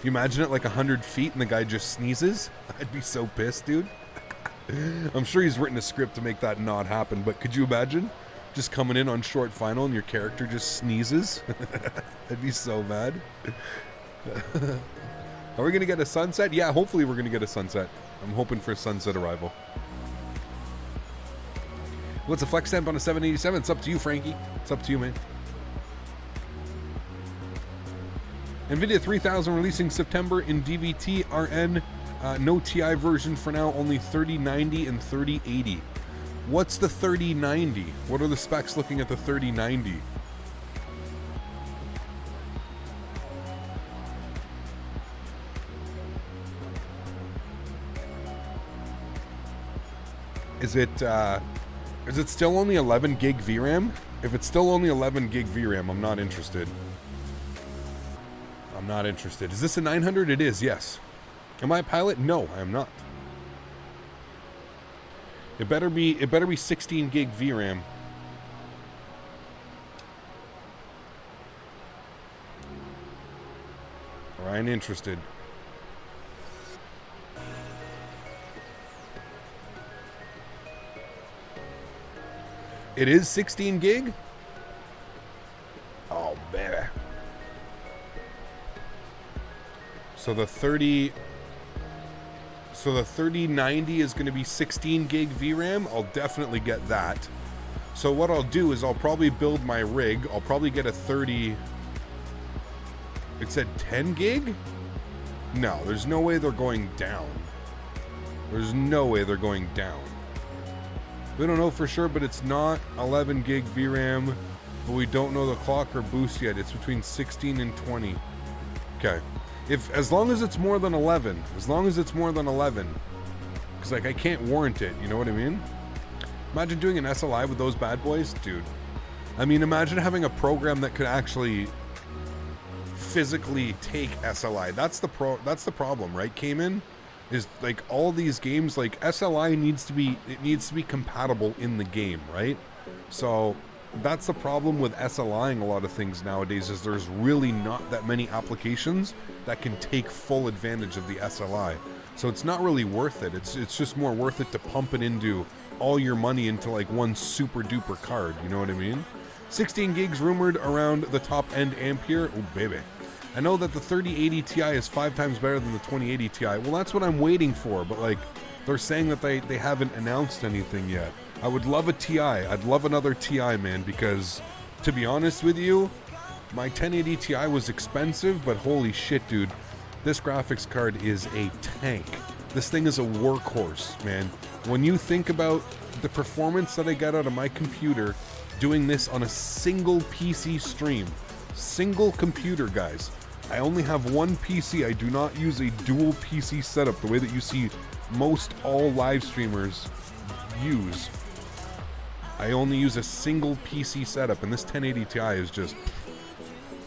You imagine it like 100 feet and the guy just sneezes? I'd be so pissed, dude. I'm sure he's written a script to make that not happen, but could you imagine just coming in on short final and your character just sneezes? I'd be so mad. Are we going to get a sunset? Yeah, hopefully we're going to get a sunset. I'm hoping for a sunset arrival. What's a flex stamp on a 787? It's up to you, Frankie. It's up to you, man. NVIDIA 3000 releasing September in DVT RN. No TI version for now, only 3090 and 3080. What's the 3090? What are the specs looking at the 3090? Is it still only 11 gig VRAM? If it's still only 11 gig VRAM, I'm not interested. I'm not interested. Is this a 900? It is, yes. Am I a pilot? No, I am not. It better be 16 gig VRAM. Or I ain't interested. It is 16 gig? Oh, baby. So the 3090 is going to be 16 gig VRAM. I'll definitely get that. So what I'll do is I'll probably build my rig. I'll probably get a 30... It said 10 gig? No, there's no way they're going down. There's no way they're going down. We don't know for sure, but it's not 11 gig VRAM. But we don't know the clock or boost yet. It's between 16 and 20. Okay. As long as it's more than 11. As long as it's more than 11. Because, like, I can't warrant it. You know what I mean? Imagine doing an SLI with those bad boys. Dude. I mean, imagine having a program that could actually physically take SLI. That's the problem, right, Cayman? Is like all these games, like SLI needs to be compatible in the game, right? So that's the problem with SLIing a lot of things nowadays, is there's really not that many applications that can take full advantage of the SLI. So it's not really worth it. It's just more worth it to pump it into all your money into like one super duper card, you know what I mean? 16 gigs rumored around the top end Ampere. Oh baby. I know that the 3080 Ti is 5 times better than the 2080 Ti. Well, that's what I'm waiting for, but like they're saying that they haven't announced anything yet. I would love a Ti. I'd love another Ti, man, because to be honest with you, my 1080 Ti was expensive, but holy shit, dude. This graphics card is a tank. This thing is a workhorse, man. When you think about the performance that I got out of my computer doing this on a single PC stream, single computer, guys. I only have one PC. I do not use a dual PC setup the way that you see most all live streamers use. I only use a single PC setup, and this 1080 Ti is just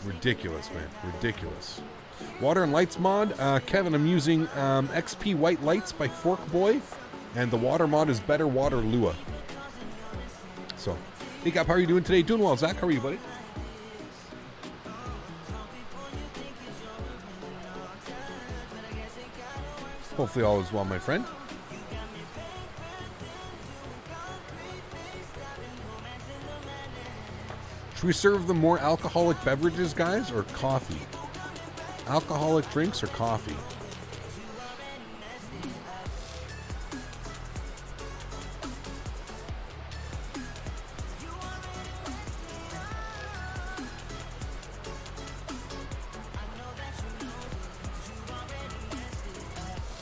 ridiculous, man. Ridiculous. Water and lights mod. Kevin, I'm using XP White Lights by Fork Boy, and the water mod is Better Water Lua. So, Hey, Cap, how are you doing today? Doing well, Zach. How are you, buddy? Hopefully all is well, my friend. Should we serve them more alcoholic beverages, guys, or coffee? Alcoholic drinks or coffee?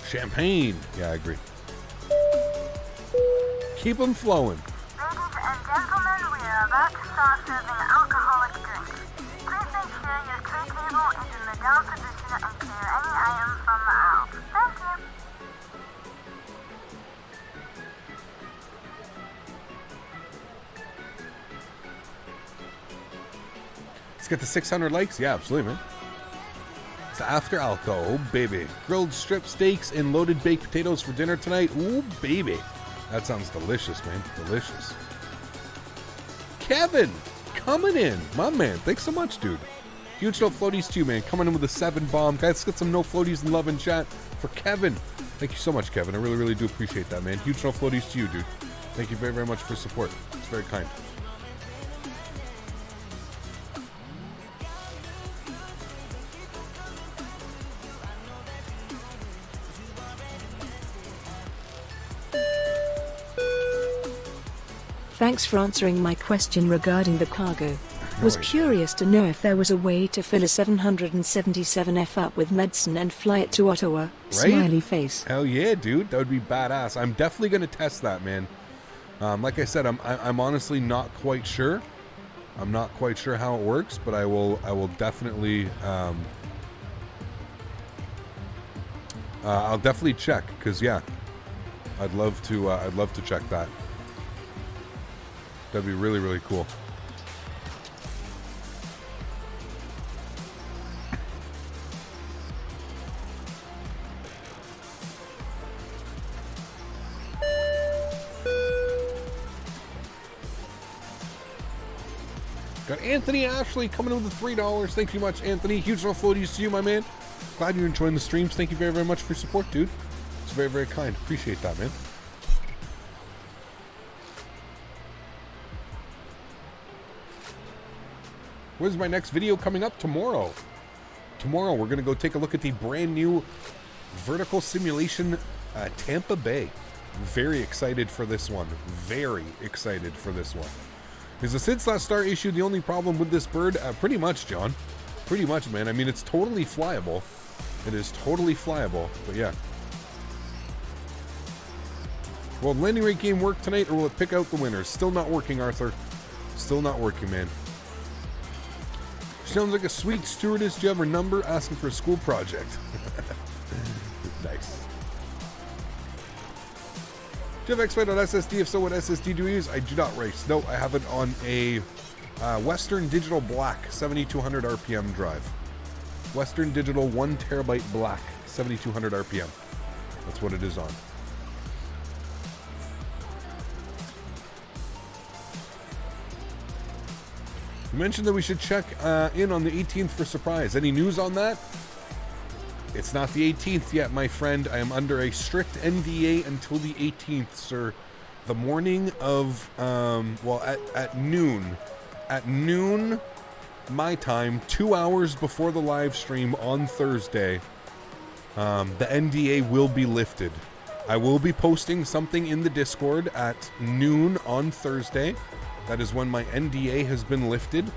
Champagne. Yeah, I agree. Keep them flowing. Ladies and gentlemen, we are about to start serving alcoholic drinks. Please make sure your tray table is in the down position and clear any items from the aisle. Thank you. Let's get to 600 likes. Yeah, absolutely, man. It's after alco. Oh, baby. Grilled strip steaks and loaded baked potatoes for dinner tonight. Ooh, baby. That sounds delicious, man. Delicious. Kevin, coming in. My man. Thanks so much, dude. Huge no floaties too, man. Coming in with a 7 bomb. Guys, let's get some no floaties and love in chat for Kevin. Thank you so much, Kevin. I really, really do appreciate that, man. Huge no floaties to you, dude. Thank you very, very much for support. It's very kind. Thanks for answering my question regarding the cargo. Was curious to know if there was a way to fill a 777F up with medicine and fly it to Ottawa. Right? Smiley face. Hell yeah, dude. That would be badass. I'm definitely going to test that, man. Like I said, I'm honestly not quite sure. I'm not quite sure how it works, but I will definitely I'll definitely check, because yeah, I'd love to check that. That'd be really, really cool. Got Anthony Ashley coming in with the $3. Thank you much, Anthony. Huge no floaties to you, my man. Glad you're enjoying the streams. Thank you very, very much for your support, dude. It's very, very kind. Appreciate that, man. Where's my next video coming up? Tomorrow. Tomorrow we're going to go take a look at the brand new vertical simulation Tampa Bay. Very excited for this one. Very excited for this one. Is the Sid Slash Star issue the only problem with this bird? Pretty much, John. Pretty much, man. I mean, it's totally flyable. It is totally flyable, but yeah. Will landing rate game work tonight, or will it pick out the winners? Still not working, Arthur. Still not working, man. Sounds like a sweet stewardess. Do you have her number? Asking for a school project. Nice. Do you have X-Ray on SSD? If so, what SSD do you use? I do not race. No, I have it on a Western Digital Black 7200 RPM drive. Western Digital 1 terabyte black 7200 RPM. That's what it is on. You mentioned that we should check in on the 18th for surprise. Any news on that? It's not the 18th yet, my friend. I am under a strict NDA until the 18th, sir. The morning of, well, at noon. At noon, my time, 2 hours before the live stream on Thursday, the NDA will be lifted. I will be posting something in the Discord at noon on Thursday. That is when my NDA has been lifted.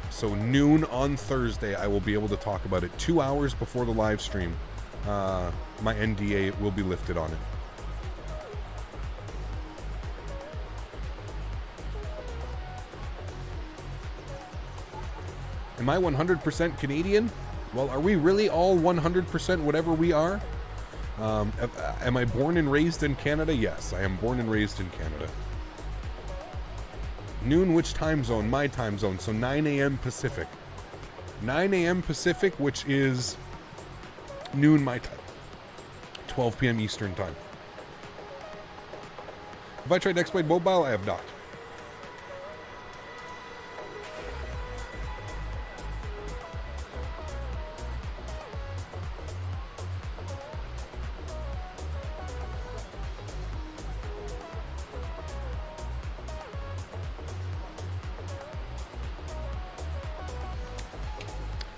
So noon on Thursday, I will be able to talk about it. 2 hours before the live stream, my NDA will be lifted on it. Am I 100% Canadian? Well, are we really all 100% whatever we are? Am I born and raised in Canada? Yes, I am born and raised in Canada. Noon, which time zone? My time zone, so 9 a.m. Pacific. 9 a.m. Pacific, which is noon my time. 12 p.m. Eastern time. Have I tried X-Blade Mobile? I have not.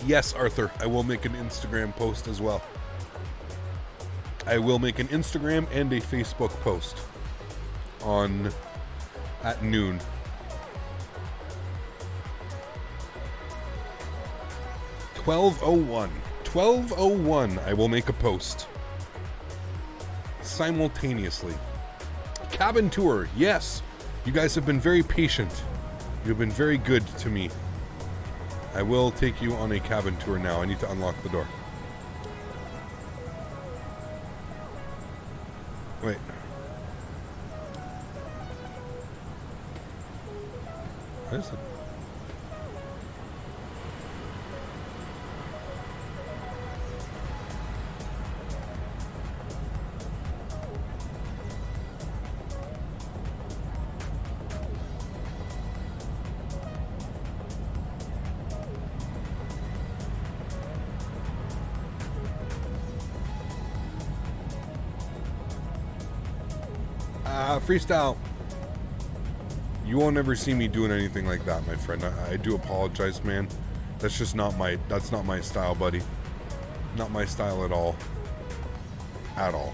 Yes, Arthur, I will make an Instagram post as well. I will make an Instagram and a Facebook post at noon. $12:01 I will make a post simultaneously. Cabin tour, yes, you guys have been very patient. You've been very good to me. I will take you on a cabin tour now. I need to unlock the door. Wait. What is it? Freestyle. You won't ever see me doing anything like that, my friend. I do apologize, man. That's just not my style, buddy. Not my style at all. At all.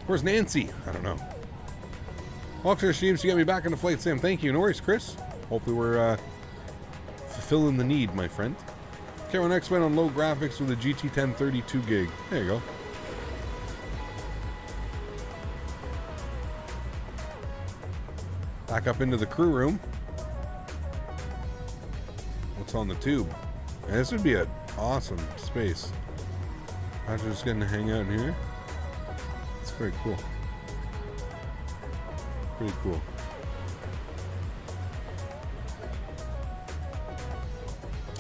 Where's Nancy? I don't know. Walker streams to get me back in the flight, Sam. Thank you. No worries, Chris. Hopefully we're fulfilling the need, my friend. K1 X went on low graphics with a GT10 32 gig. There you go. Back up into the crew room. What's on the tube? Man, this would be an awesome space. I'm just gonna hang out here. It's very cool. Pretty cool.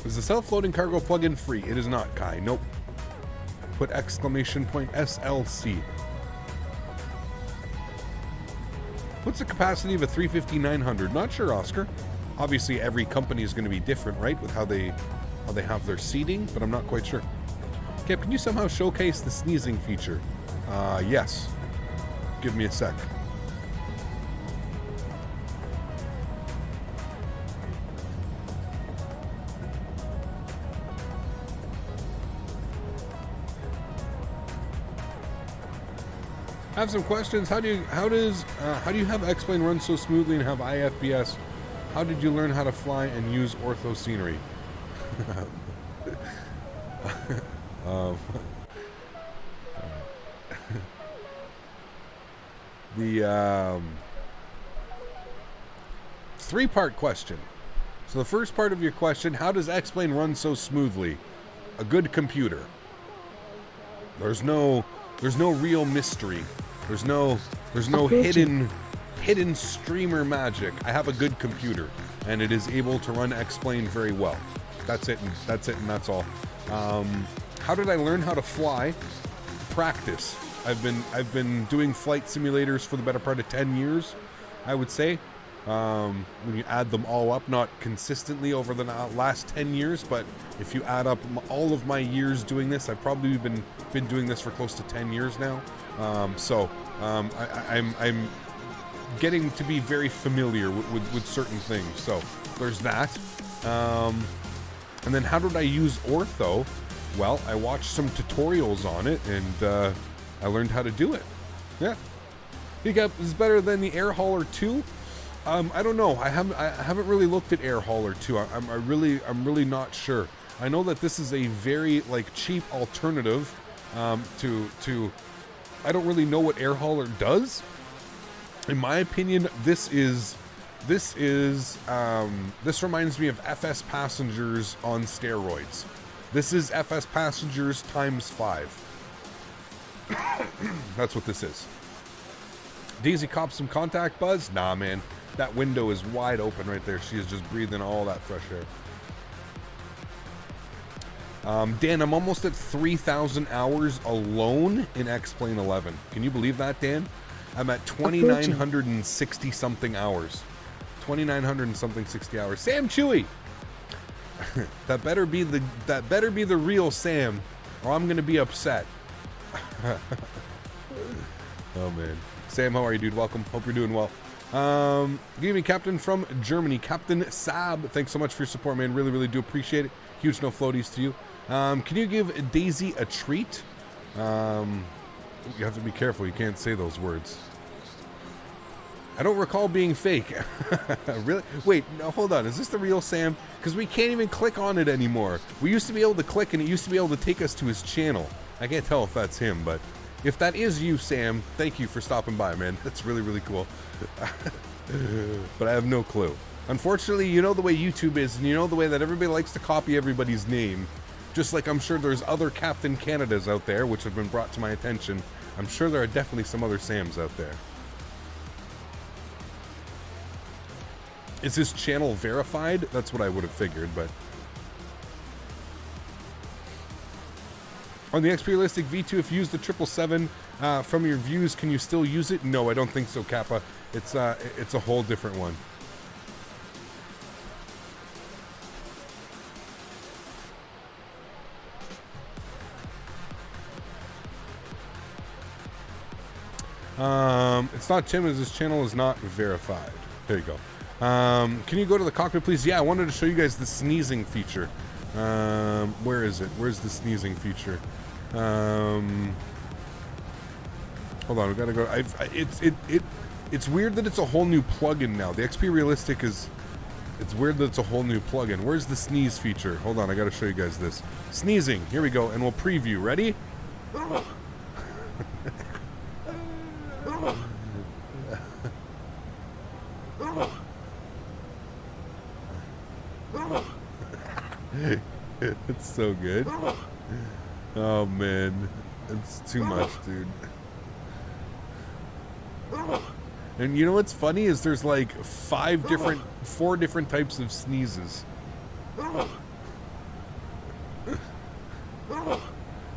Is the self-loading cargo plugin free? It is not, Kai. Nope. Put exclamation point SLC. What's the capacity of a 350-900? Not sure, Oscar. Obviously, every company is going to be different, right, with how they have their seating, but I'm not quite sure. Cap, can you somehow showcase the sneezing feature? Yes. Give me a sec. I have some questions. How do you have X-Plane run so smoothly and have IFBS? How did you learn how to fly and use ortho scenery? The three-part question. So the first part of your question: how does X-Plane run so smoothly? A good computer. There's no real mystery. There's no hidden streamer magic. I have a good computer, and it is able to run X-Plane very well. That's it, and that's all. How did I learn how to fly? Practice. I've been doing flight simulators for the better part of 10 years, I would say. When you add them all up, not consistently over the last 10 years, but if you add up all of my years doing this, I've probably been doing this for close to 10 years now. I'm getting to be very familiar with certain things. So there's that. And then how did I use ortho? Well, I watched some tutorials on it, and I learned how to do it. Yeah. Pickup is better than the Air Hauler 2. I don't know. I haven't really looked at Air Hauler 2. I'm really not sure. I know that this is a very cheap alternative to. I don't really know what Air Hauler does. In my opinion, this reminds me of FS Passengers on steroids. This is FS Passengers times 5. That's what this is. Daisy cops some contact buzz? Nah, man. That window is wide open right there. She is just breathing all that fresh air. Dan, I'm almost at 3,000 hours alone in X-Plane 11. Can you believe that, Dan? I'm at 2,960 something hours. 2,900 and something 60 hours. Sam Chewy. that better be the real Sam, or I'm gonna be upset. Oh man. Sam, how are you, dude? Welcome. Hope you're doing well. Good evening, Captain from Germany. Captain Sab, thanks so much for your support, man. Really, really do appreciate it. Huge no floaties to you. Can you give Daisy a treat? You have to be careful. You can't say those words. I don't recall being fake. Really? Wait, no, hold on. Is this the real Sam? Because we can't even click on it anymore. We used to be able to click, and it used to be able to take us to his channel. I can't tell if that's him, but if that is you, Sam, thank you for stopping by, man. That's really, really cool. But I have no clue. Unfortunately, you know the way YouTube is, and you know the way that everybody likes to copy everybody's name. Just like I'm sure there's other Captain Canadas out there, which have been brought to my attention. I'm sure there are definitely some other Sams out there. Is his channel verified? That's what I would have figured, but... On the XPRealistic V2, if you use the 777 from your views, can you still use it? No, I don't think so, Kappa. It's a whole different one. It's not Tim, as his channel is not verified. There you go. Can you go to the cockpit, please? Yeah, I wanted to show you guys the sneezing feature. Where is it? Where's the sneezing feature? Hold on, we gotta go. It's weird that it's a whole new plugin now. The XPRealistic is. It's weird that it's a whole new plugin. Where's the sneeze feature? Hold on, I gotta show you guys this. Sneezing. Here we go, and we'll preview. Ready? It's so good. Oh man, it's too much, dude. And you know what's funny is there's like 4 different types of sneezes.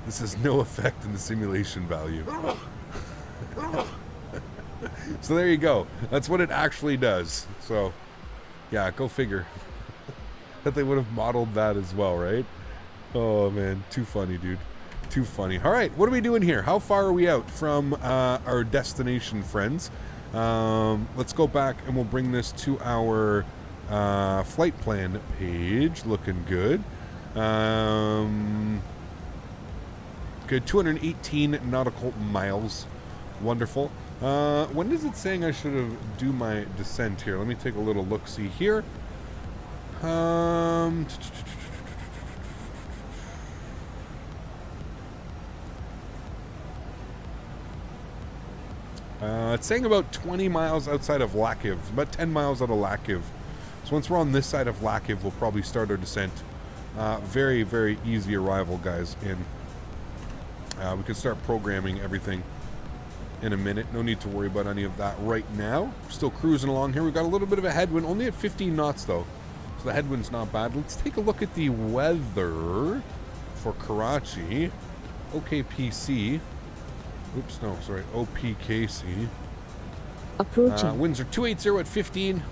This has no effect in the simulation value. So there you go. That's what it actually does. So, yeah, go figure. That they would have modeled that as well, right? Oh man, too funny, dude. Too funny. All right, what are we doing here? How far are we out from our destination, friends? Let's go back and we'll bring this to our flight plan page. Looking good. Good, 218 nautical miles. Wonderful. When is it saying I should have do my descent here? Let me take a little look-see here. It's saying about 20 miles outside of Lacasse, about 10 miles out of Lacasse. So once we're on this side of Lacasse, we'll probably start our descent. Very, very easy arrival, guys. And we can start programming everything in a minute. No need to worry about any of that right now. We're still cruising along here. We've got a little bit of a headwind, only at 15 knots though. So the headwind's not bad. Let's take a look at the weather for Karachi. OKPC. Oops, no, sorry. OPKC. Approaching. Winds are 280 at 15.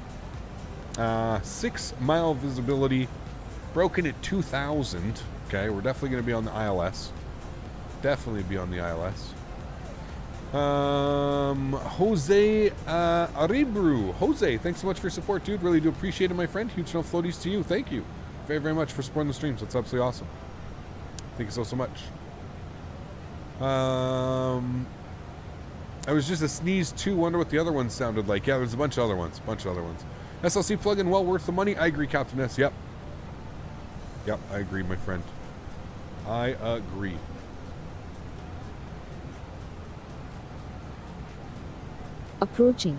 6 mile visibility. Broken at 2,000. Okay, we're definitely going to be on the ILS. Definitely be on the ILS. Jose Aribru. Jose, thanks so much for your support, dude. Really do appreciate it, my friend. Huge no floaties to you. Thank you very, very much for supporting the streams. That's absolutely awesome. Thank you so much. I was just a sneeze too. Wonder what the other ones sounded like. Yeah, there's a bunch of other ones. SLC plugin, well worth the money. I agree, Captain S. Yep, I agree, my friend. I agree. Approaching.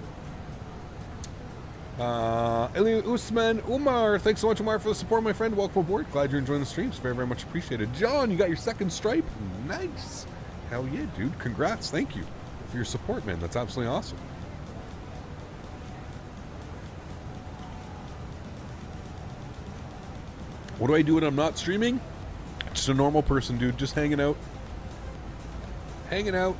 Eli Usman Umar, thanks so much, Umar, for the support, my friend. Welcome aboard. Glad you're enjoying the streams. Very, very much appreciated. John, you got your second stripe. Nice. Hell yeah, dude. Congrats. Thank you for your support, man. That's absolutely awesome. What do I do when I'm not streaming? Just a normal person, dude. Just hanging out. Hanging out.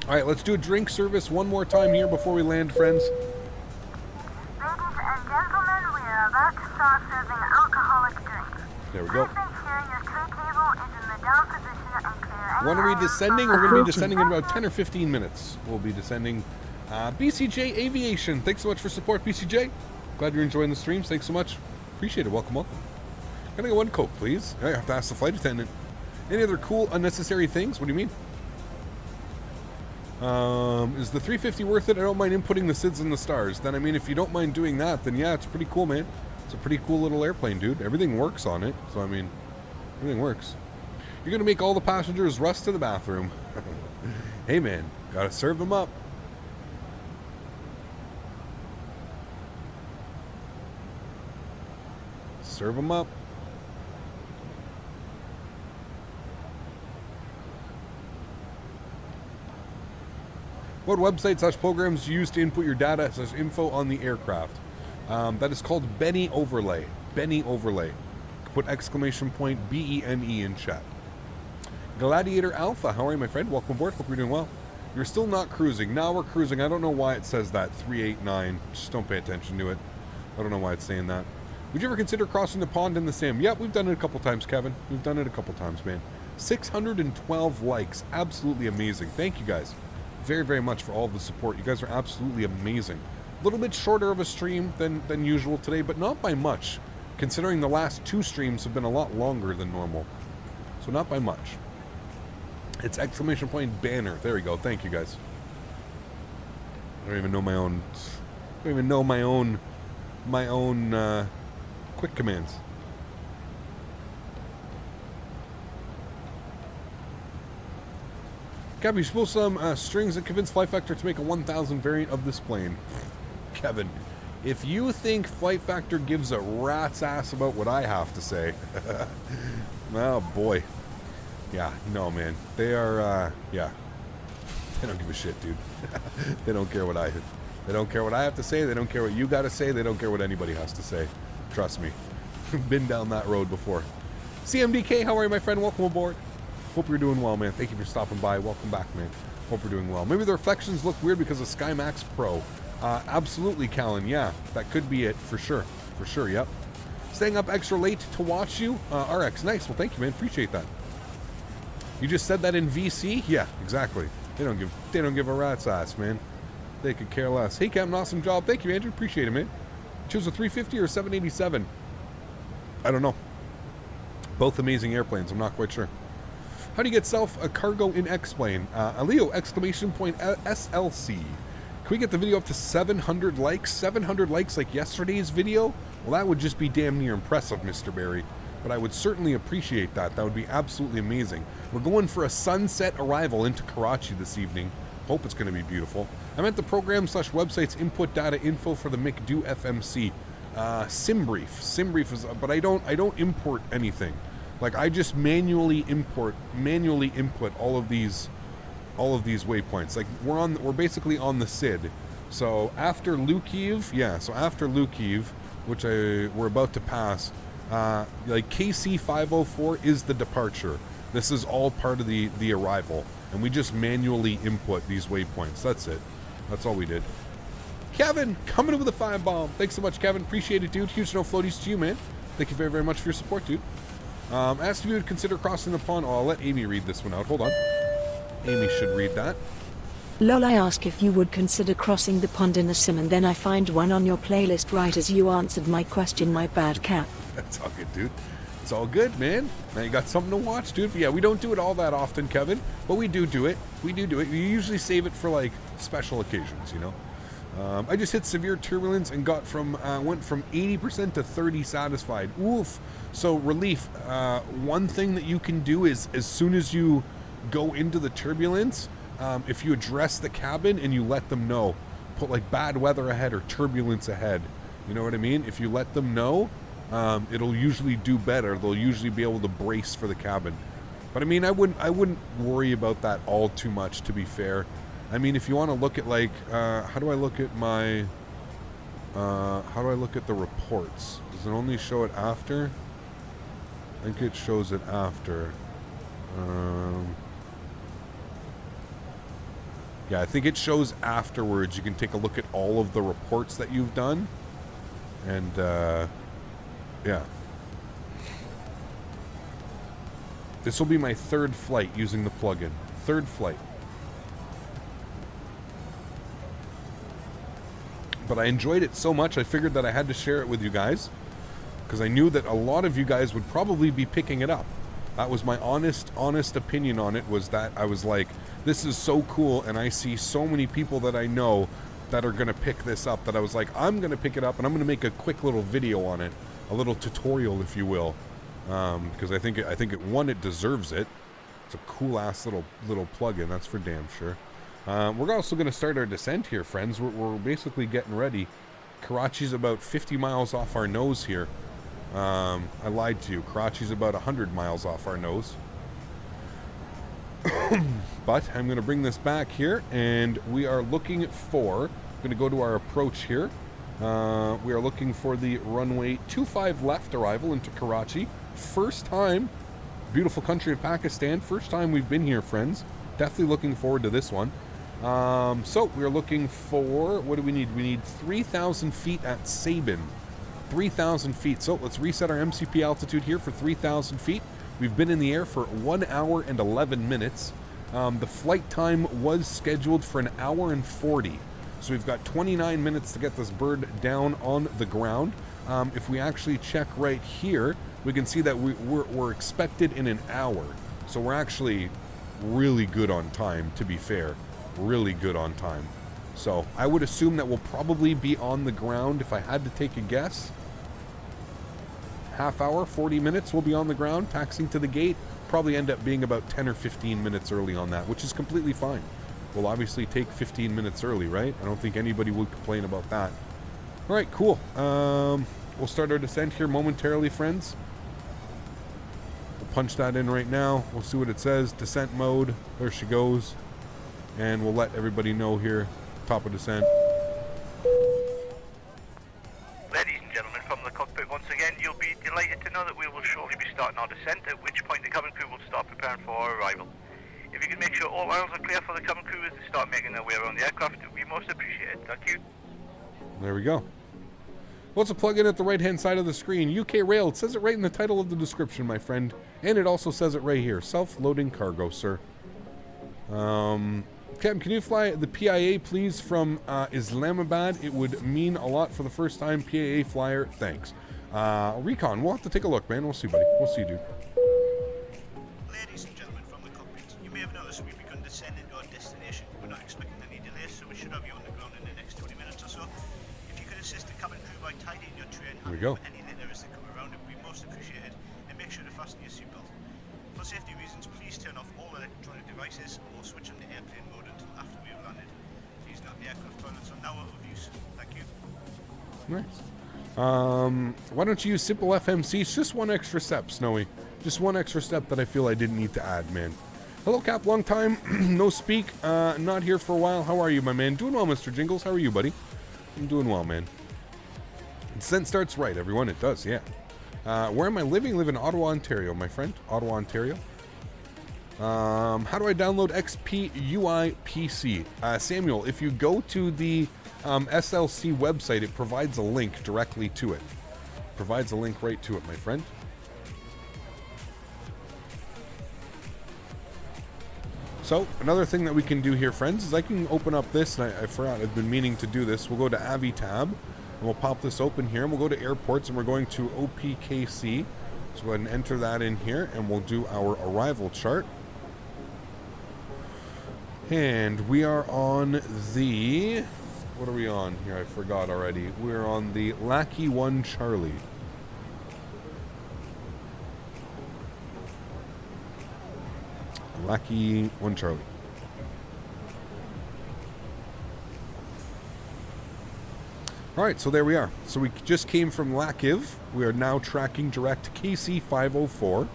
All right, let's do a drink service one more time here before we land, friends. Ladies and gentlemen, we are about to start serving alcoholic drinks. There we go. Please make sure your tray table is in the down position and clear When are we descending? We're going to be descending in about 10 or 15 minutes. We'll be descending. BCJ Aviation, thanks so much for support, BCJ. Glad you're enjoying the streams. Thanks so much. Appreciate it. Welcome, welcome. Can I get one Coke, please? I have to ask the flight attendant. Any other cool, unnecessary things? What do you mean? Is the 350 worth it? I don't mind inputting the SIDS and the stars. Then, I mean, if you don't mind doing that, then yeah, it's pretty cool, man. It's a pretty cool little airplane, dude. Everything works on it. So, I mean, everything works. You're going to make all the passengers rush to the bathroom. Hey, man, gotta serve them up. Serve them up. What website/programs you use to input your data/info on the aircraft? That is called Benny Overlay. Benny Overlay. Put exclamation point BENE in chat. Gladiator Alpha, how are you, my friend? Welcome aboard. Hope you're doing well. You're still not cruising. Now we're cruising. I don't know why it says that. 389. Just don't pay attention to it. I don't know why it's saying that. Would you ever consider crossing the pond in the sim? Yep, we've done it a couple times, Kevin. We've done it a couple times, man. 612 likes. Absolutely amazing. Thank you guys very, very much for all the support. You guys are absolutely amazing. A little bit shorter of a stream than usual today, but not by much, considering the last two streams have been a lot longer than normal. So not by much. It's exclamation point banner. There we go. Thank you guys. I don't even know my own. I don't even know my own quick commands. Kevin, you should pull some strings and convince Flight Factor to make a 1000 variant of this plane. Kevin, if you think Flight Factor gives a rat's ass about what I have to say, oh boy. Yeah, no, man. They are, yeah. They don't give a shit, dude. They don't care what I have to say. They don't care what you got to say. They don't care what anybody has to say. Trust me. Been down that road before. CMDK, how are you, my friend? Welcome aboard. Hope you're doing well, man. Thank you for stopping by. Welcome back, man. Hope you're doing well. Maybe the reflections look weird because of SkyMax Pro. Absolutely, Callan. Yeah, that could be it for sure. For sure, yep. Staying up extra late to watch you. RX, nice. Well, thank you, man. Appreciate that. You just said that in VC? Yeah, exactly. They don't give a rat's ass, man. They could care less. Hey, Captain, awesome job. Thank you, Andrew. Appreciate it, man. Choose a 350 or 787. I don't know. Both amazing airplanes. I'm not quite sure. How do you get self a cargo in X-Plane? Leo, exclamation point SLC. Can we get the video up to 700 likes? 700 likes like yesterday's video? Well, that would just be damn near impressive, Mr. Barry. But I would certainly appreciate that. That would be absolutely amazing. We're going for a sunset arrival into Karachi this evening. Hope it's going to be beautiful. I meant the program/website's input data info for the McDo FMC. Simbrief. Simbrief is, but I don't import anything. Like I just manually input all of these waypoints. Like we're basically on the SID. So after Lukiv, yeah. So after Lukiv, which we're about to pass. Like KC 504 is the departure. This is all part of the arrival, and we just manually input these waypoints. That's it. That's all we did. Kevin, coming in with a 5-bomb. Thanks so much, Kevin. Appreciate it, dude. Huge no floaties to you, man. Thank you very, very much for your support, dude. Asked if you would consider crossing the pond. Oh, I'll let Amy read this one out. Hold on. Amy should read that. Lol, I ask if you would consider crossing the pond in the sim, and then I find one on your playlist right as you answered my question. My bad, cat. That's all good, dude. It's all good, man. Now you got something to watch, dude. But yeah, we don't do it all that often, Kevin, but we do it. We do it. We usually save it for like special occasions, you know. I just hit severe turbulence and went from 80% to 30 satisfied. Oof. So relief. One thing that you can do is as soon as you go into the turbulence, if you address the cabin and you let them know, put like bad weather ahead or turbulence ahead. You know what I mean? If you let them know, it'll usually do better. They'll usually be able to brace for the cabin. But I mean, I wouldn't worry about that all too much, to be fair. I mean, if you want to look at like, how do I look at the reports? Does it only show it after? I think it shows it after. Yeah, I think it shows afterwards. You can take a look at all of the reports that you've done. And, yeah. This will be my third flight using the plugin. Third flight. But I enjoyed it so much, I figured that I had to share it with you guys, because I knew that a lot of you guys would probably be picking it up. That was my honest opinion on it, was that I was like, this is so cool, and I see so many people that I know that are going to pick this up, that I was like, I'm going to pick it up, and I'm going to make a quick little video on it, a little tutorial, if you will, because I think it deserves it. It's a cool-ass little plug-in, that's for damn sure. We're also going to start our descent here, friends. We're basically getting ready. Karachi's about 50 miles off our nose here. I lied to you. Karachi's about 100 miles off our nose. But I'm going to bring this back here, and we are looking for... I'm going to go to our approach here. We are looking for the runway 25 left arrival into Karachi. First time, beautiful country of Pakistan. First time we've been here, friends. Definitely looking forward to this one. So we're looking for, what do we need? We need 3,000 feet at Sabin. 3,000 feet. So let's reset our MCP altitude here for 3,000 feet. We've been in the air for 1 hour and 11 minutes. The flight time was scheduled for 1 hour and 40. So we've got 29 minutes to get this bird down on the ground. If we actually check right here, we can see that we're expected in 1 hour. So we're actually really good on time, to be fair. Really good on time. So I would assume that we'll probably be on the ground, if I had to take a guess. Half hour, 40 minutes we'll be on the ground, taxiing to the gate. Probably end up being about 10 or 15 minutes early on that, which is completely fine. We'll obviously take 15 minutes early, right? I don't think anybody would complain about that. All right, cool. We'll start our descent here momentarily, friends. We'll punch that in right now. We'll see what it says. Descent mode. There she goes. And we'll let everybody know here. Top of descent. Ladies and gentlemen, from the cockpit once again, you'll be delighted to know that we will shortly be starting our descent, at which point the cabin crew will start preparing for our arrival. If you can make sure all aisles are clear for the cabin crew as they start making their way around the aircraft, it would be most appreciated. Thank you. There we go. What's a plug-in at the right-hand side of the screen? UK Rail. It says it right in the title of the description, my friend. And it also says it right here. Self-loading cargo, sir. Captain, can you fly the PIA, please, from Islamabad? It would mean a lot for the first time PIA flyer. Thanks. Recon, we'll have to take a look, man. We'll see, buddy. We'll see, dude. Ladies and gentlemen from the cockpit, you may have noticed we've begun descending to our destination. We're not expecting any delays, so we should have you on the ground in the next 20 minutes or so. If you could assist the cabin crew by tidying your tray and Here we go. any litter as they come around, it would be most appreciated. And make sure to fasten your seatbelt. For safety reasons, please turn off all electronic devices or switch them to airplane mode until after we have landed. Please note the aircraft toilets are now out of use. Thank you. Nice. Why don't you use simple FMC? It's just one extra step, Snowy. Just one extra step that I feel I didn't need to add, man. Hello, Cap. Long time. No speak. Not here for a while. How are you, my man? Doing well, Mr. Jingles. How are you, buddy? I'm doing well, man. Descent starts right, everyone. It does, yeah. Where am I living? I live in Ottawa, Ontario, my friend. Ottawa, Ontario. How do I download XPUI PC? Samuel, if you go to the SLC website, it provides a link directly to it. Provides a link right to it, my friend. So, another thing that we can do here, friends, is I can open up this, and I forgot, I've been meaning to do this. We'll go to Avi tab, and we'll pop this open here, and we'll go to airports, and we're going to OPKC. So go ahead and enter that in here, and we'll do our arrival chart. And we are on the... What are we on here? I forgot already. We're on the Lackey 1 Charlie. Lackey 1 Charlie. Alright, so there we are. So we just came from Lakiv. We are now tracking direct to KC504.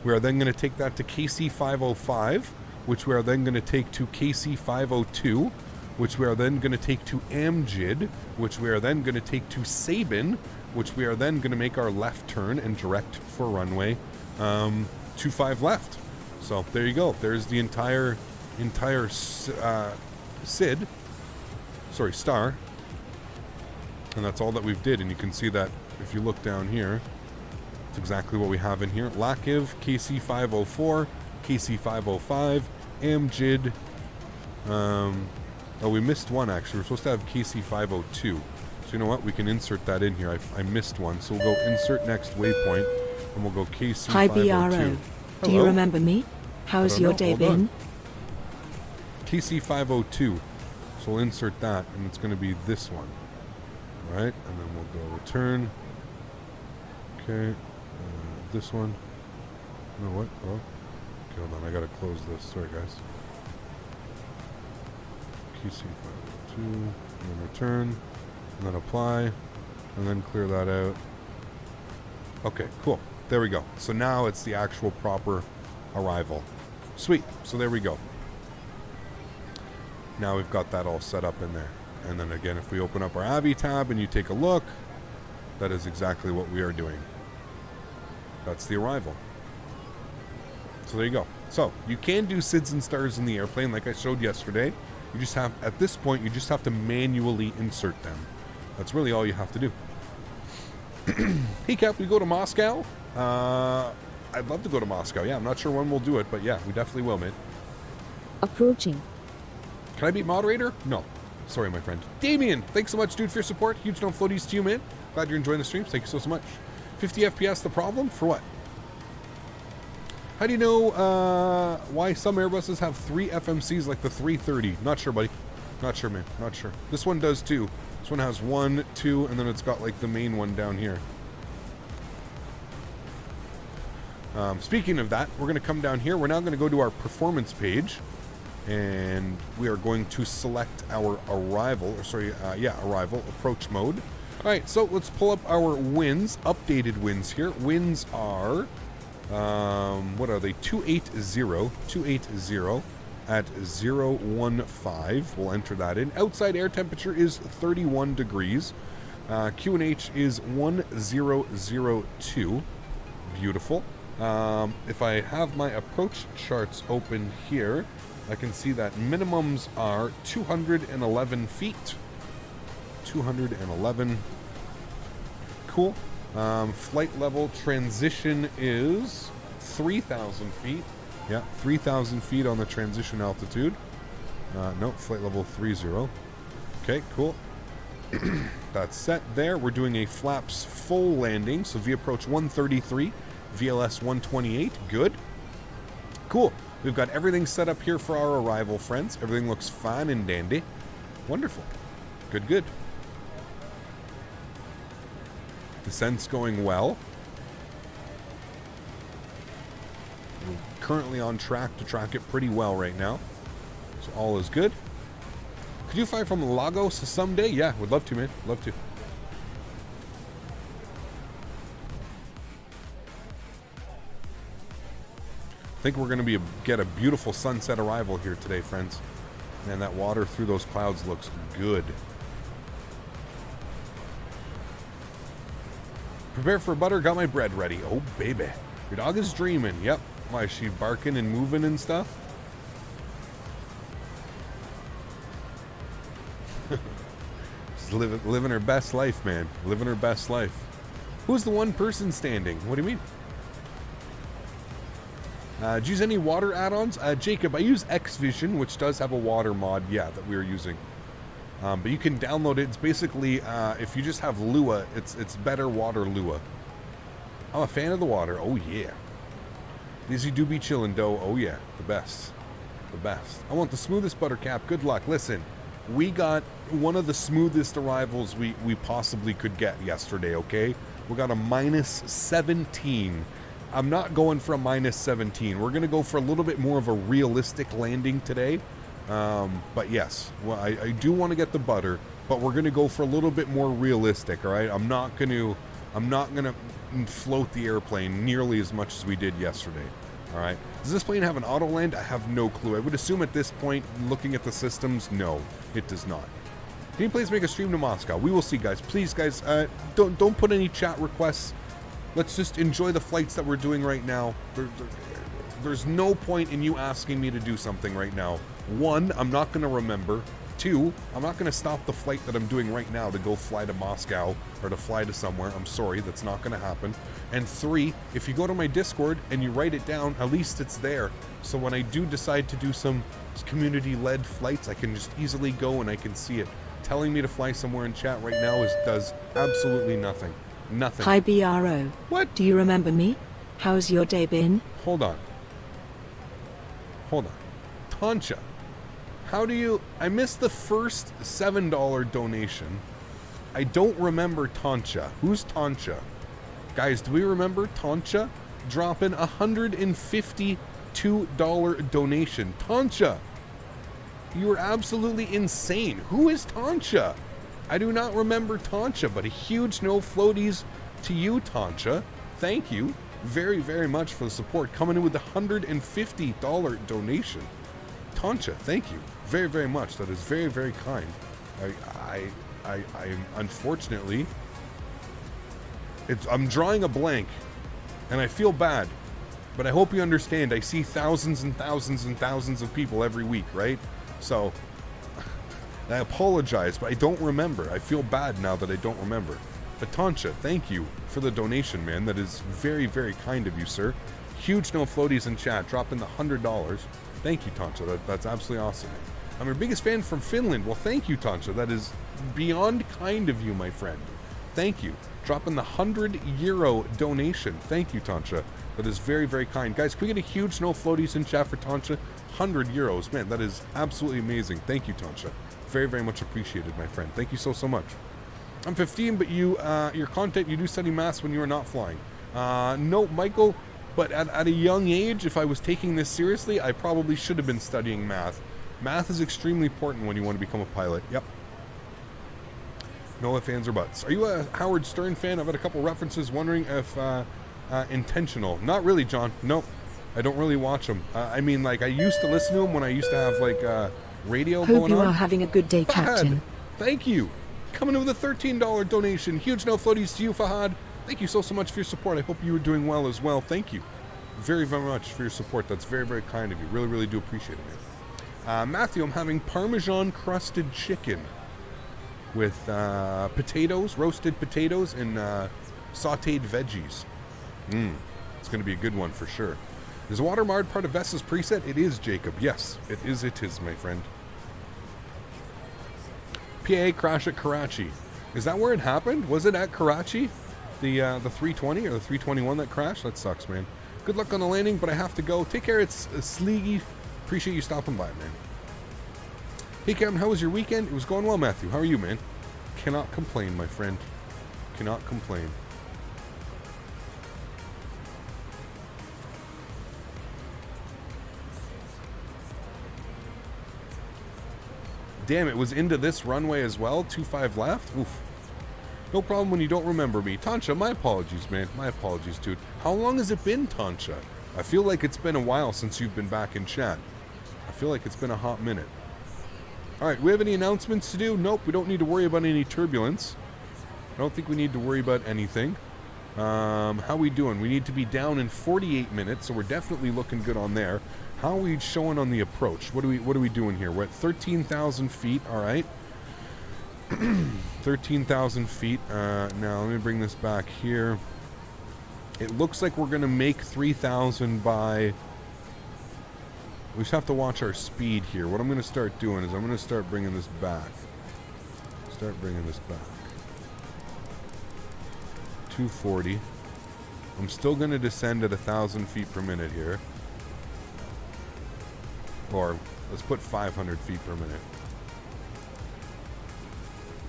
We are then going to take that to KC505, which we are then going to take to KC502, which we are then going to take to Amjid, which we are then going to take to Sabin, which we are then going to make our left turn and direct for runway 25 left. So there you go. There's the entire star. And that's all that we've did. And you can see that if you look down here, It's exactly what we have in here. Lacasse, KC504, KC505, Amjid. Oh, we missed one actually. We're supposed to have KC502. So you know what? We can insert that in here. I missed one. So we'll go insert next waypoint, and we'll go KC502. Hi BRO. Do you remember me? How's your day been? KC502. So we'll insert that, and it's going to be this one. All right, and then we'll go return. Okay, this one. You know what? Oh, okay, hold on. I got to close this. Sorry, guys. KC502, and then return, and then apply, and then clear that out. Okay, cool. There we go. So now it's the actual proper arrival. Sweet. So there we go. Now we've got that all set up in there. And then again, if we open up our Avi tab and you take a look, that is exactly what we are doing. That's the arrival. So there you go. So you can do SIDS and stars in the airplane like I showed yesterday. You just have, at this point, you just have to manually insert them. That's really all you have to do. Hey Cap, we go to Moscow? I'd love to go to Moscow. Yeah, I'm not sure when we'll do it, but yeah, we definitely will, mate. Approaching. Can I beat moderator? No. Sorry, my friend. Damien, thanks so much, dude, for your support. Huge no floaties to you, man. Glad you're enjoying the streams. Thank you so much. 50 FPS, the problem? For what? How do you know why some Airbuses have 3 FMCs like the 330? Not sure, buddy. Not sure, man. Not sure. This one does too. This one has 1, 2, and then it's got like the main one down here. Speaking of that, we're going to come down here. We're now going to go to our performance page. And we are going to select our arrival, arrival, approach mode. All right, so let's pull up our winds, updated winds here. Winds are, what are they? 280 at 015. We'll enter that in. Outside air temperature is 31 degrees. QNH is 1002. Beautiful. If I have my approach charts open here, I can see that minimums are 211 feet. 211. Cool. Flight level transition is 3,000 feet. Yeah, 3,000 feet on the transition altitude. No, flight level 30. Okay, cool. That's set there. We're doing a flaps full landing. So V approach 133, VLS 128. Good. Cool. We've got everything set up here for our arrival, friends. Everything looks fine and dandy. Wonderful. Good, good. Descent's going well. We're currently on track to track it pretty well right now. So all is good. Could you fly from Lagos someday? Yeah, would love to, man. Love to. I think we're going to get a beautiful sunset arrival here today, friends. Man, that water through those clouds looks good. Prepare for butter, got my bread ready. Oh, baby. Your dog is dreaming. Yep. Why, is she barking and moving and stuff? She's living her best life, man. Living her best life. Who's the one person standing? What do you mean? Do you use any water add-ons? Jacob, I use XPRealistic, which does have a water mod, yeah, that we are using. But you can download it. It's basically, if you just have Lua, it's better water Lua. I'm a fan of the water. Oh, yeah. These you do be chillin', dough. Oh, yeah. The best. The best. I want the smoothest buttercap. Good luck. Listen, we got one of the smoothest arrivals we possibly could get yesterday, okay? We got a minus 17. I'm not going for a minus 17. We're going to go for a little bit more of a realistic landing today. But yes, well, I do want to get the butter, but we're going to go for a little bit more realistic, all right? I'm not going to float the airplane nearly as much as we did yesterday, all right? Does this plane have an auto land? I have no clue. I would assume at this point, looking at the systems, no, it does not. Can you please make a stream to Moscow? We will see, guys. Please, guys, don't put any chat requests. Let's just enjoy the flights that we're doing right now. There's no point in you asking me to do something right now. One, I'm not going to remember. 2, I'm not going to stop the flight that I'm doing right now to go fly to Moscow or to fly to somewhere. I'm sorry, that's not going to happen. And 3, if you go to my Discord and you write it down, at least it's there. So when I do decide to do some community-led flights, I can just easily go and I can see it. Telling me to fly somewhere in chat right now does absolutely nothing. Nothing. Hi BRO. What? Do you remember me? How's your day been? Hold on. Tancha. How do you... I missed the first $7 donation. I don't remember Tancha. Who's Tancha? Guys, do we remember Tancha dropping a $152 donation? Tancha! You are absolutely insane. Who is Tancha? I do not remember Tancha, but a huge no floaties to you, Tancha. Thank you very, very much for the support. Coming in with a $150 donation. Tancha, thank you very, very much. That is very, very kind. I unfortunately, I'm drawing a blank, and I feel bad, but I hope you understand. I see thousands and thousands and thousands of people every week, right? So I apologize, but I don't remember. I feel bad now that I don't remember. But Tancha, thank you for the donation, man. That is very, very kind of you, sir. Huge no floaties in chat, dropping the $100. Thank you, Tancha. That's absolutely awesome. I'm your biggest fan from Finland. Well, thank you, Tancha. That is beyond kind of you, my friend. Thank you. Dropping the €100 donation. Thank you, Tancha. That is very, very kind. Guys, can we get a huge no floaties in chat for Tancha? €100. Man, that is absolutely amazing. Thank you, Tancha. Very, very much appreciated, my friend. Thank you so, so much. I'm 15, but your content, you do study maths when you are not flying. No, Michael, but at a young age, if I was taking this seriously, I probably should have been studying math. Math is extremely important when you want to become a pilot. Yep. No ifs, ands, or buts. Are you a Howard Stern fan? I've had a couple references wondering if intentional. Not really, John. Nope. I don't really watch them. I mean, like, I used to listen to them when I used to have, like, radio going on. Hope you are having a good day, Captain. Thank you. Coming in with a $13 donation. Huge no floaties to you, Fahad. Thank you so, so much for your support. I hope you are doing well as well. Thank you very, very much for your support. That's very, very kind of you. Really, really do appreciate it, man. Matthew, I'm having Parmesan crusted chicken with potatoes, roasted potatoes, and sauteed veggies. It's going to be a good one for sure. Is Watermarred part of Vesta's preset? It is, Jacob. Yes, it is, my friend. PA crash at Karachi. Is that where it happened? Was it at Karachi? The 320 or the 321 that crashed? That sucks, man. Good luck on the landing, but I have to go. Take care. It's Sleegy. Appreciate you stopping by, man. Hey, Kevin, how was your weekend? It was going well, Matthew. How are you, man? Cannot complain, my friend. Cannot complain. Damn, it was into this runway as well. 25 left. Oof. No problem when you don't remember me. Tancha, my apologies, man. My apologies, dude. How long has it been, Tancha? I feel like it's been a while since you've been back in chat. I feel like it's been a hot minute. Alright, we have any announcements to do? Nope, we don't need to worry about any turbulence. I don't think we need to worry about anything. How we doing? We need to be down in 48 minutes, so we're definitely looking good on there. How are we showing on the approach? What are we doing here? We're at 13,000 feet, alright. 13,000 feet. Now, let me bring this back here. It looks like we're going to make 3,000 by... We just have to watch our speed here. What I'm going to start doing is I'm going to start bringing this back. 240. I'm still going to descend at 1,000 feet per minute here. Or let's put 500 feet per minute.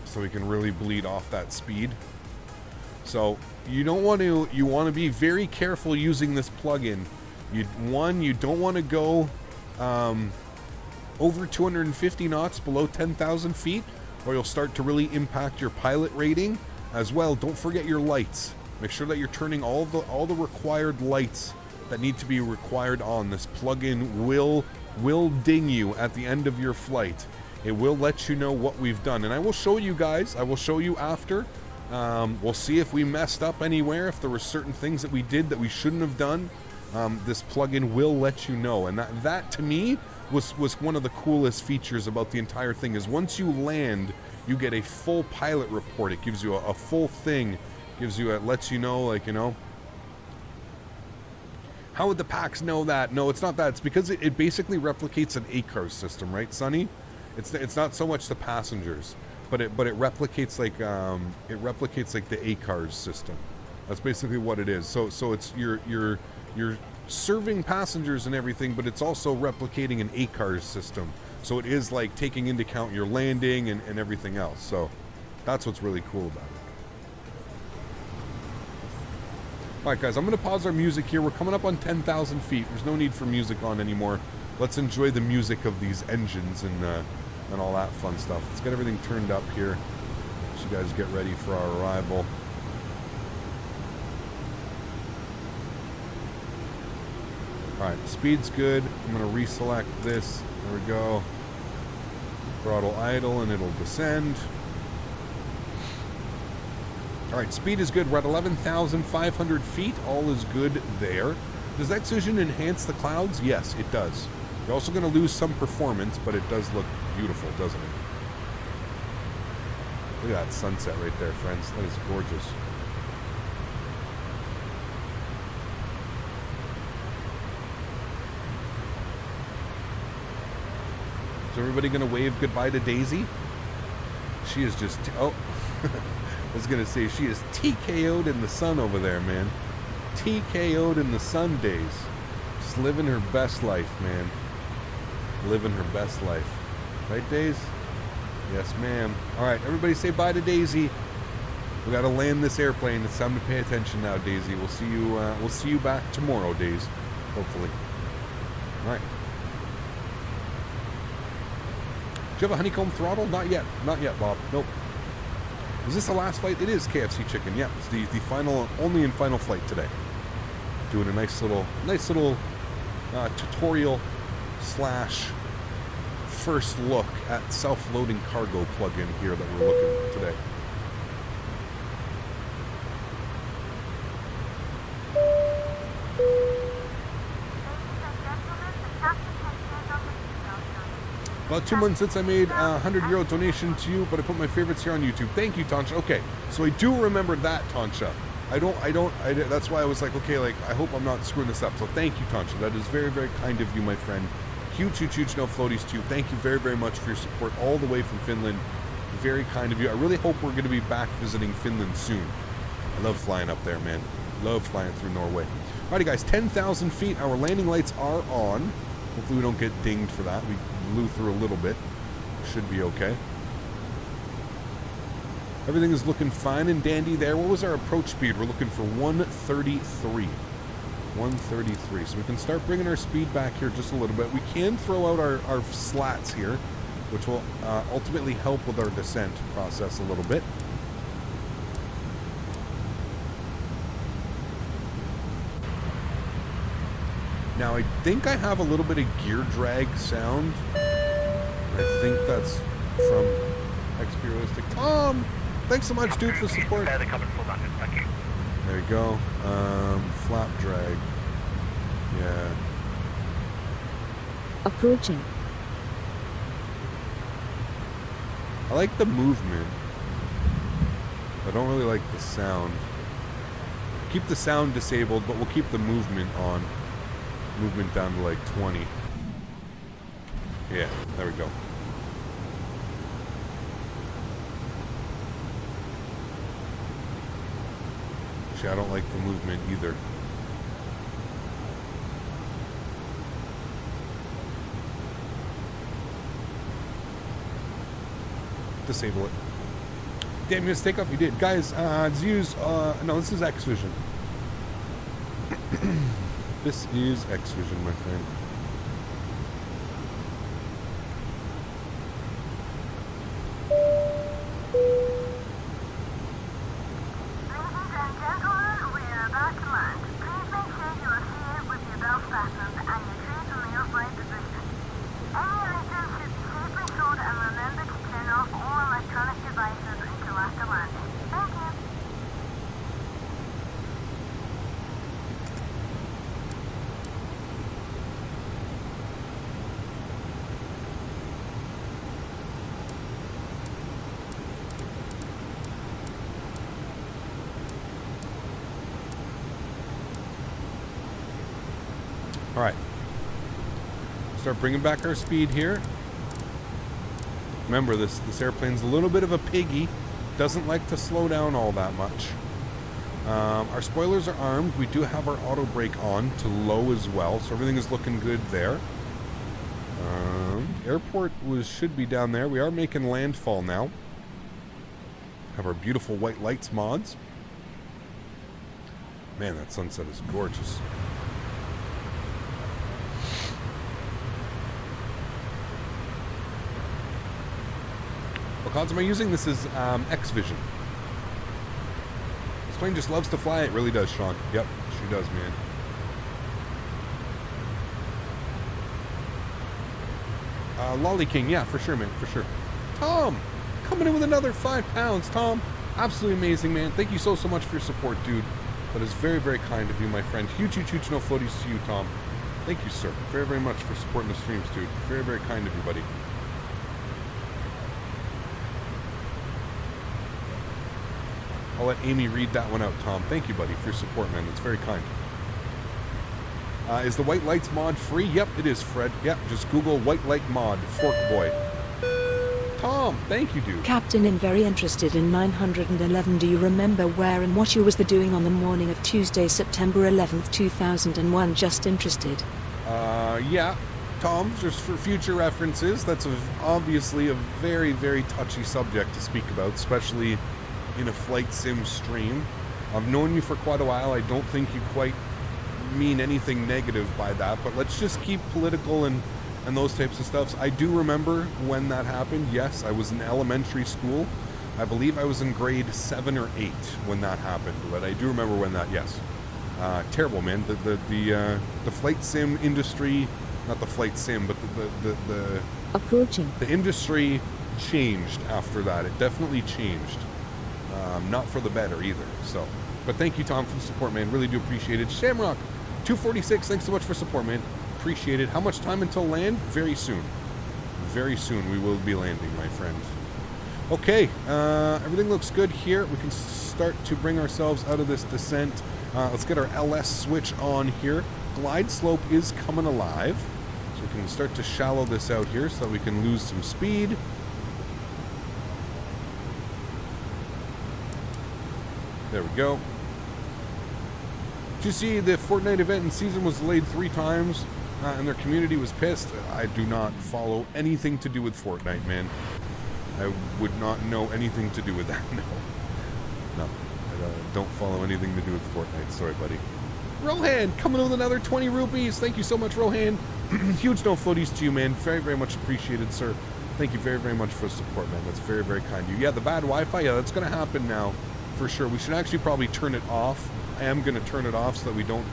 So we can really bleed off that speed. So you want to be very careful using this plugin. You don't want to go over 250 knots below 10,000 feet, or you'll start to really impact your pilot rating as well. Don't forget your lights. Make sure that you're turning all the required lights that need to be required on. This plugin will ding you at the end of your flight. It will let you know what we've done, and I will show you guys. I will show you after. We'll see if we messed up anywhere, if there were certain things that we did that we shouldn't have done. this plugin will let you know. And that to me was one of the coolest features about the entire thing, is once you land, you get a full pilot report. It gives you a full thing, it lets you know, like, you know, how would the packs know that? No, it's not that. It's because it basically replicates an ACARS system, right, Sonny? It's not so much the passengers, but it replicates like the ACARS system. That's basically what it is. So it's you're serving passengers and everything, but it's also replicating an ACARS system. So it is like taking into account your landing and everything else. So that's what's really cool about it. Alright guys, I'm going to pause our music here. We're coming up on 10,000 feet. There's no need for music on anymore. Let's enjoy the music of these engines and all that fun stuff. Let's get everything turned up here so you guys get ready for our arrival. Alright, speed's good. I'm going to reselect this. There we go. Throttle idle and it'll descend. Alright, speed is good. We're at 11,500 feet. All is good there. Does XPRealistic enhance the clouds? Yes, it does. You're also going to lose some performance, but it does look beautiful, doesn't it? Look at that sunset right there, friends. That is gorgeous. Is everybody going to wave goodbye to Daisy? She is just... oh. I was going to say, she is TKO'd in the sun over there, man. TKO'd in the sun days. Just living her best life, man. Living her best life. Right, Daisy? Yes, ma'am. Alright, everybody say bye to Daisy. We got to land this airplane. It's time to pay attention now, Daisy. We'll see you back tomorrow, Daisy. Hopefully. Alright. Do you have a honeycomb throttle? Not yet. Not yet, Bob. Nope. Is this the last flight? It is KFC chicken. Yeah, it's the final, only in final flight today. Doing a nice little tutorial / first look at self-loading cargo plugin here that we're looking at today. About 2 months since I made a €100 donation to you, but I put my favorites here on YouTube. Thank you, Tansha. Okay, so I do remember that, Tansha. That's why I was like, okay, like, I hope I'm not screwing this up. So thank you, Tansha. That is very, very kind of you, my friend. Huge no floaties to you. Thank you very, very much for your support all the way from Finland. Very kind of you. I really hope we're going to be back visiting Finland soon. I love flying up there, man. Love flying through Norway. Alrighty, guys, 10,000 feet. Our landing lights are on. Hopefully we don't get dinged for that. We blew through a little bit. Should be okay. Everything is looking fine and dandy there. What was our approach speed? We're looking for 133. 133. So we can start bringing our speed back here just a little bit. We can throw out our slats here, which will ultimately help with our descent process a little bit. Now, I think I have a little bit of gear drag sound. I think that's from XPRealistic. Tom! Thanks so much, dude, for support. They're coming full landing, thank you. There you go. Flap drag. Yeah. Approaching. I like the movement. I don't really like the sound. Keep the sound disabled, but we'll keep the movement on. Movement down to like 20. Yeah, there we go. Actually, I don't like the movement either. Disable it. Damn, you missed takeoff? You did. Guys, Ziu's, no, this is XPRealistic. This is XPRealistic, my friend. Ladies and gentlemen, we are about to land. Please make sure you are seated with your belt fastened and your trays in the upright position. Any items should be safely stored, and remember to turn off all electronic devices until after landing. Thank you. All right. Start bringing back our speed here. Remember, this airplane's a little bit of a piggy. Doesn't like to slow down all that much. Our spoilers are armed. We do have our auto brake on to low as well, so everything is looking good there. Airport should be down there. We are making landfall now. Have our beautiful white lights mods. Man, that sunset is gorgeous. What cards am I using? This is XPRealistic. This plane just loves to fly. It really does, Sean. Yep, she does, man. Lolly King, yeah, for sure, man, for sure. Tom, coming in with another £5. Tom, absolutely amazing, man. Thank you so much for your support, dude. That is very, very kind of you, my friend. Huge no floaties to you, Tom. Thank you, sir. Very, very much for supporting the streams, dude. Very, very kind of you, buddy. I'll let Amy read that one out, Tom. Thank you, buddy, for your support, man. That's very kind. Is the white lights mod free? Yep, it is, Fred. Yep, just Google white light mod, Fork Boy. Tom, thank you, dude. Captain in very interested in 911. Do you remember where and what you was doing on the morning of Tuesday, September 11th, 2001? Just interested. Yeah. Tom, just for future references, that's obviously a very, very touchy subject to speak about, especially in a flight sim stream. I've known you for quite a while. I don't think you quite mean anything negative by that, but let's just keep political and those types of stuffs. I do remember when that happened. Yes, I was in elementary school. I believe I was in grade 7 or 8 when that happened, but I do remember when that, yes. Terrible, man. The flight sim industry, not the flight sim, but the Approaching. The industry changed after that. It definitely changed. Not for the better either. So, but thank you, Tom, for the support, man. Really do appreciate it. Shamrock 246, thanks so much for support, man. Appreciate it. How much time until land? Very soon. Very soon we will be landing, my friend. Okay, everything looks good here. We can start to bring ourselves out of this descent. Let's get our LS switch on here. Glide slope is coming alive. So we can start to shallow this out here so that we can lose some speed. There we go. Did you see the Fortnite event in season was delayed 3 times and their community was pissed? I do not follow anything to do with Fortnite, man. I would not know anything to do with that, no. No, I don't follow anything to do with Fortnite. Sorry, buddy. Rohan, coming in with another 20 rupees. Thank you so much, Rohan. Huge no floaties to you, man. Very, very much appreciated, sir. Thank you very, very much for the support, man. That's very, very kind of you. Yeah, the bad Wi-Fi, yeah, that's going to happen now. For sure. We should actually probably turn it off. I am going to turn it off so that we don't...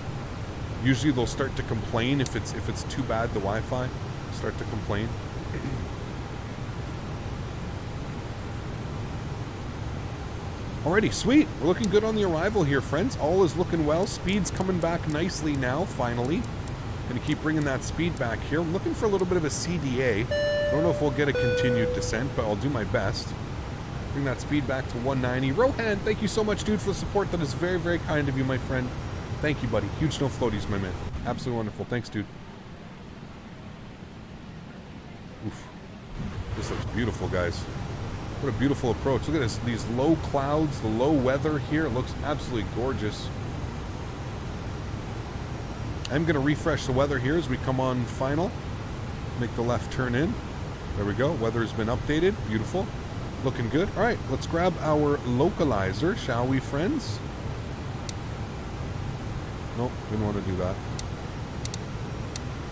Usually they'll start to complain if it's too bad, the Wi-Fi. Start to complain. Alrighty, sweet. We're looking good on the arrival here, friends. All is looking well. Speed's coming back nicely now, finally. Going to keep bringing that speed back here. I'm looking for a little bit of a CDA. I don't know if we'll get a continued descent, but I'll do my best. Bring that speed back to 190. Rohan, thank you so much, dude, for the support. That is very, very kind of you, my friend. Thank you, buddy. Huge no floaties, my man. Absolutely wonderful. Thanks, dude. Oof. This looks beautiful, guys. What a beautiful approach. Look at this. These low clouds, the low weather here. It looks absolutely gorgeous. I'm going to refresh the weather here as we come on final. Make the left turn in. There we go. Weather's been updated. Beautiful. Looking good. All right, let's grab our localizer, shall we, friends? Nope, didn't want to do that.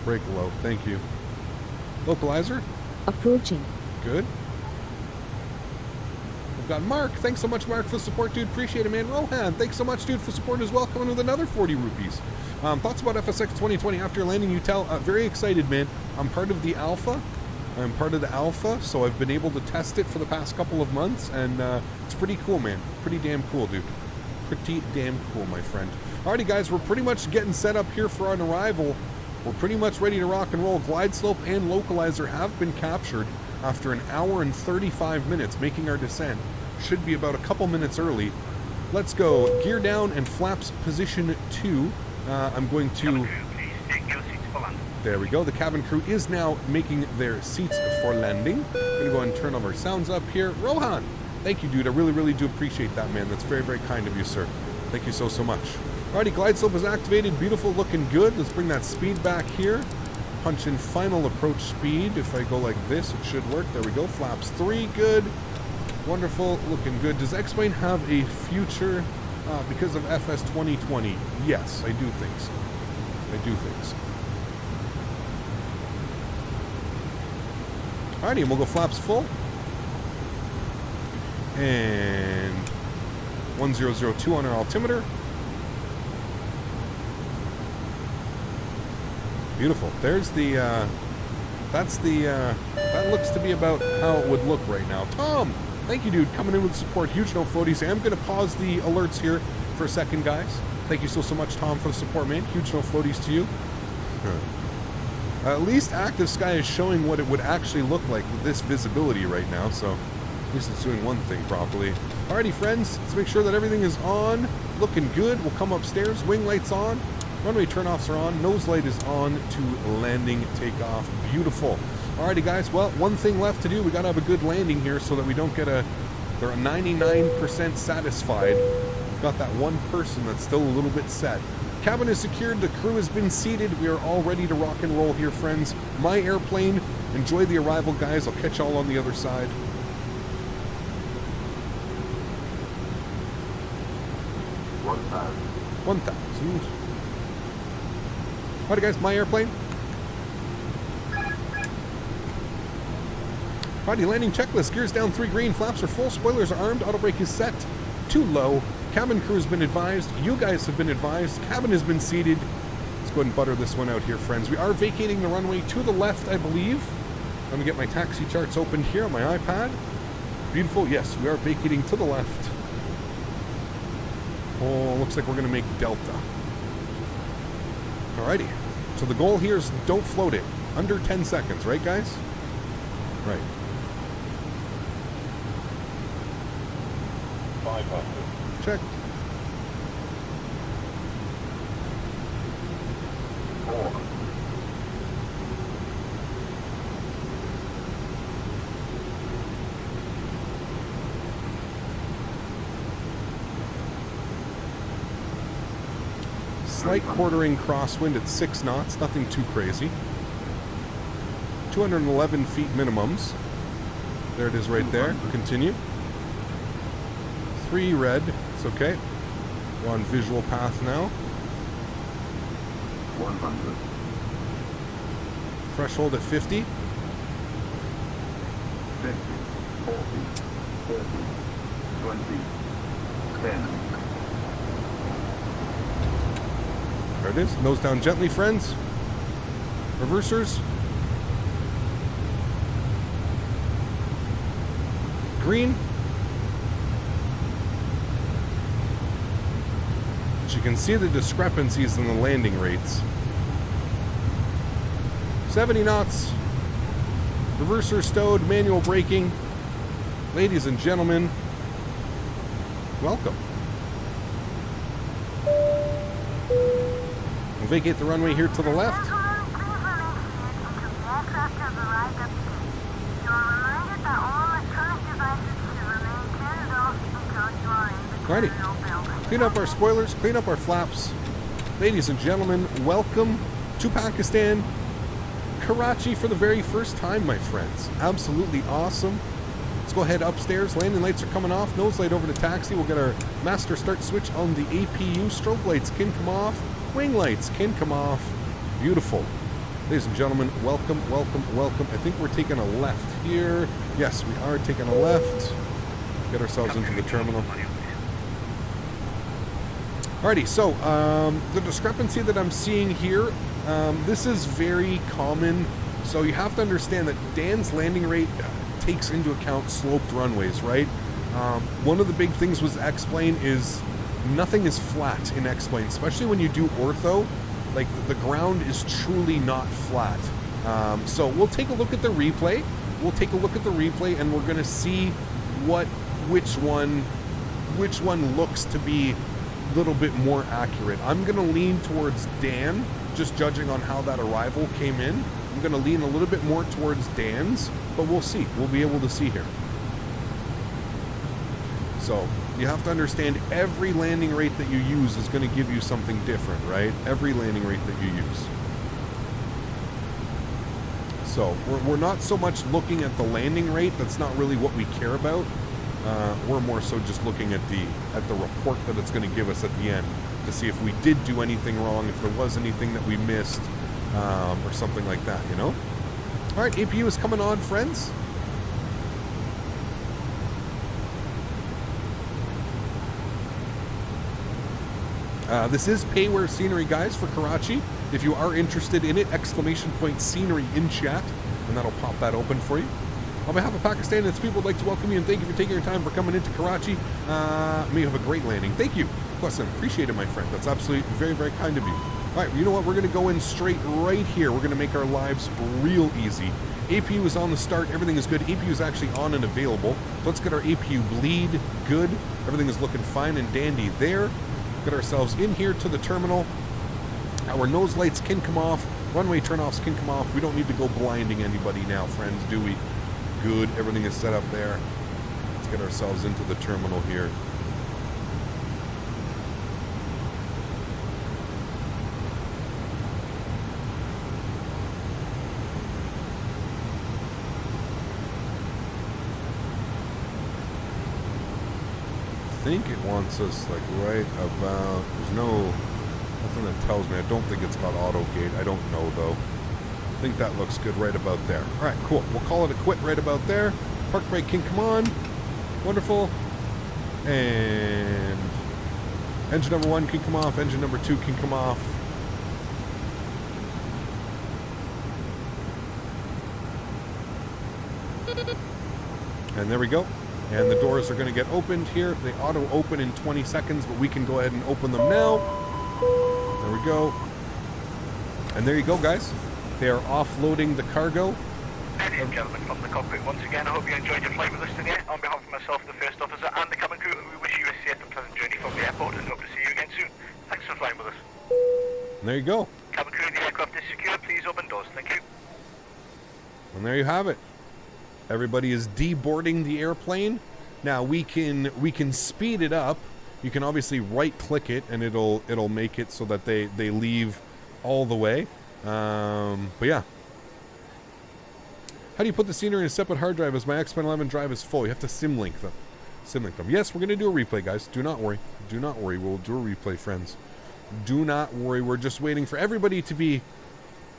Brake low, thank you. Localizer. Approaching. Good. We've got Mark. Thanks so much, Mark, for the support, dude. Appreciate it, man. Rohan, thanks so much, dude, for support as well. Coming with another 40 rupees. Thoughts about FSX 2020 after landing, you tell? Very excited, man. I'm part of the alpha. I'm part of the alpha, so I've been able to test it for the past couple of months, and it's pretty cool, man. Pretty damn cool, dude. Pretty damn cool, my friend. Alrighty, guys, we're pretty much getting set up here for an arrival. We're pretty much ready to rock and roll. Glide slope and localizer have been captured after 1 hour and 35 minutes, making our descent. Should be about a couple minutes early. Let's go. Gear down and flaps position 2. I'm going to... Please take your seats There we go. The cabin crew is now making their seats for landing. Gonna go and turn all our sounds up here. Rohan, thank you, dude. I really, really do appreciate that, man. That's very, very kind of you, sir. Thank you so, so much. Alrighty, glide slope is activated. Beautiful, looking good. Let's bring that speed back here. Punch in final approach speed. If I go like this, it should work. There we go. Flaps 3, good. Wonderful, looking good. Does X-Plane have a future because of FS 2020? Yes, I do think so. I do think so. Alrighty, and we'll go flaps full. And 1002 on our altimeter. Beautiful. There's the, that looks to be about how it would look right now. Tom, thank you, dude, coming in with support. Huge no floaties. I'm going to pause the alerts here for a second, guys. Thank you so much, Tom, for the support, man. Huge no floaties to you. At least Active Sky is showing what it would actually look like with this visibility right now, so at least it's doing one thing properly. Alrighty, friends, let's make sure that everything is on. Looking good. We'll come upstairs. Wing lights on. Runway turnoffs are on. Nose light is on to landing, takeoff. Beautiful. Alrighty, guys. Well, one thing left to do. We got to have a good landing here so that we don't get they're 99% satisfied. We've got that one person that's still a little bit set. Cabin is secured. The crew has been seated. We are all ready to rock and roll here, friends. My airplane. Enjoy the arrival, guys. I'll catch y'all on the other side. 1,000. Alright, guys. My airplane. Alrighty, landing checklist. Gears down 3 green. Flaps are full. Spoilers are armed. Auto brake is set. Too low. Cabin crew has been advised. You guys have been advised. Cabin has been seated. Let's go ahead and butter this one out here, friends. We are vacating the runway to the left, I believe. Let me get my taxi charts opened here on my iPad. Beautiful. Yes, we are vacating to the left. Oh, looks like we're going to make Delta. Alrighty. So the goal here is don't float it. Under 10 seconds, right, guys? Right. 500. Checked. 4. Slight quartering crosswind at 6 knots, nothing too crazy. 211 feet minimums. There it is right there. Continue. 3 red. It's okay. We're on visual path now. 100. Threshold at 50. 50. 40. 30. 20. 10. There it is. Nose down gently, friends. Reversers. Green. As you can see the discrepancies in the landing rates. 70 knots. Reverser stowed, manual braking. Ladies and gentlemen, welcome. We'll vacate the runway here to the left. Alrighty. Clean up our spoilers, clean up our flaps. Ladies and gentlemen, welcome to Pakistan. Karachi for the very first time, my friends. Absolutely awesome. Let's go ahead upstairs. Landing lights are coming off. Nose light over to taxi. We'll get our master start switch on the APU. Strobe lights can come off. Wing lights can come off. Beautiful. Ladies and gentlemen, welcome, welcome, welcome. I think we're taking a left here. Yes, we are taking a left. Get ourselves into the terminal. Alrighty, so the discrepancy that I'm seeing here, this is very common. So you have to understand that Dan's landing rate takes into account sloped runways, right? One of the big things with X-Plane is nothing is flat in X-Plane, especially when you do ortho. Like, the ground is truly not flat. So we'll take a look at the replay. We'll take a look at the replay, and we're going to see which one looks to be a little bit more accurate. I'm going to lean towards Dan just judging on how that arrival came in. I'm going to lean a little bit more towards Dan's, but we'll see. We'll be able to see here. So you have to understand every landing rate that you use is going to give you something different, right? Every landing rate that you use. So we're not so much looking at the landing rate. That's not really what we care about. We're more so just looking at the report that it's going to give us at the end to see if we did do anything wrong, if there was anything that we missed, or something like that, you know? All right, APU is coming on, friends. This is payware scenery, guys, for Karachi. If you are interested in it, ! Scenery in chat, and that'll pop that open for you. On behalf of Pakistan and its people, I'd like to welcome you and thank you for taking your time for coming into Karachi. May you have a great landing. Thank you. Plus, I appreciate it, my friend. That's absolutely very, very kind of you. All right, you know what? We're going to go in straight right here. We're going to make our lives real easy. APU is on the start. Everything is good. APU is actually on and available. So let's get our APU bleed good. Everything is looking fine and dandy there. Get ourselves in here to the terminal. Our nose lights can come off. Runway turnoffs can come off. We don't need to go blinding anybody now, friends, do we? Good. Everything is set up there. Let's get ourselves into the terminal here. I think it wants us like right about, there's nothing that tells me. I don't think it's got auto gate. I don't know though. I think that looks good right about there. All right, cool. We'll call it a quit right about there. Park brake can come on. Wonderful. And engine number 1 can come off. Engine number 2 can come off. And there we go. And the doors are going to get opened here. They auto open in 20 seconds, but we can go ahead and open them now. There we go. And there you go, guys. They are offloading the cargo. Ladies and gentlemen from the cockpit, once again, I hope you enjoyed your flight with us today. On behalf of myself, the first officer, and the cabin crew, we wish you a safe and pleasant journey from the airport and hope to see you again soon. Thanks for flying with us. And there you go. Cabin crew, the aircraft is secure. Please open doors. Thank you. And there you have it. Everybody is deboarding the airplane. Now we can speed it up. You can obviously right click it and it'll make it so that they leave all the way. But yeah. How do you put the scenery in a separate hard drive as my X-11 drive is full? You have to symlink them. Symlink them. Yes, we're going to do a replay, guys. Do not worry. Do not worry. We'll do a replay, friends. Do not worry. We're just waiting for everybody to be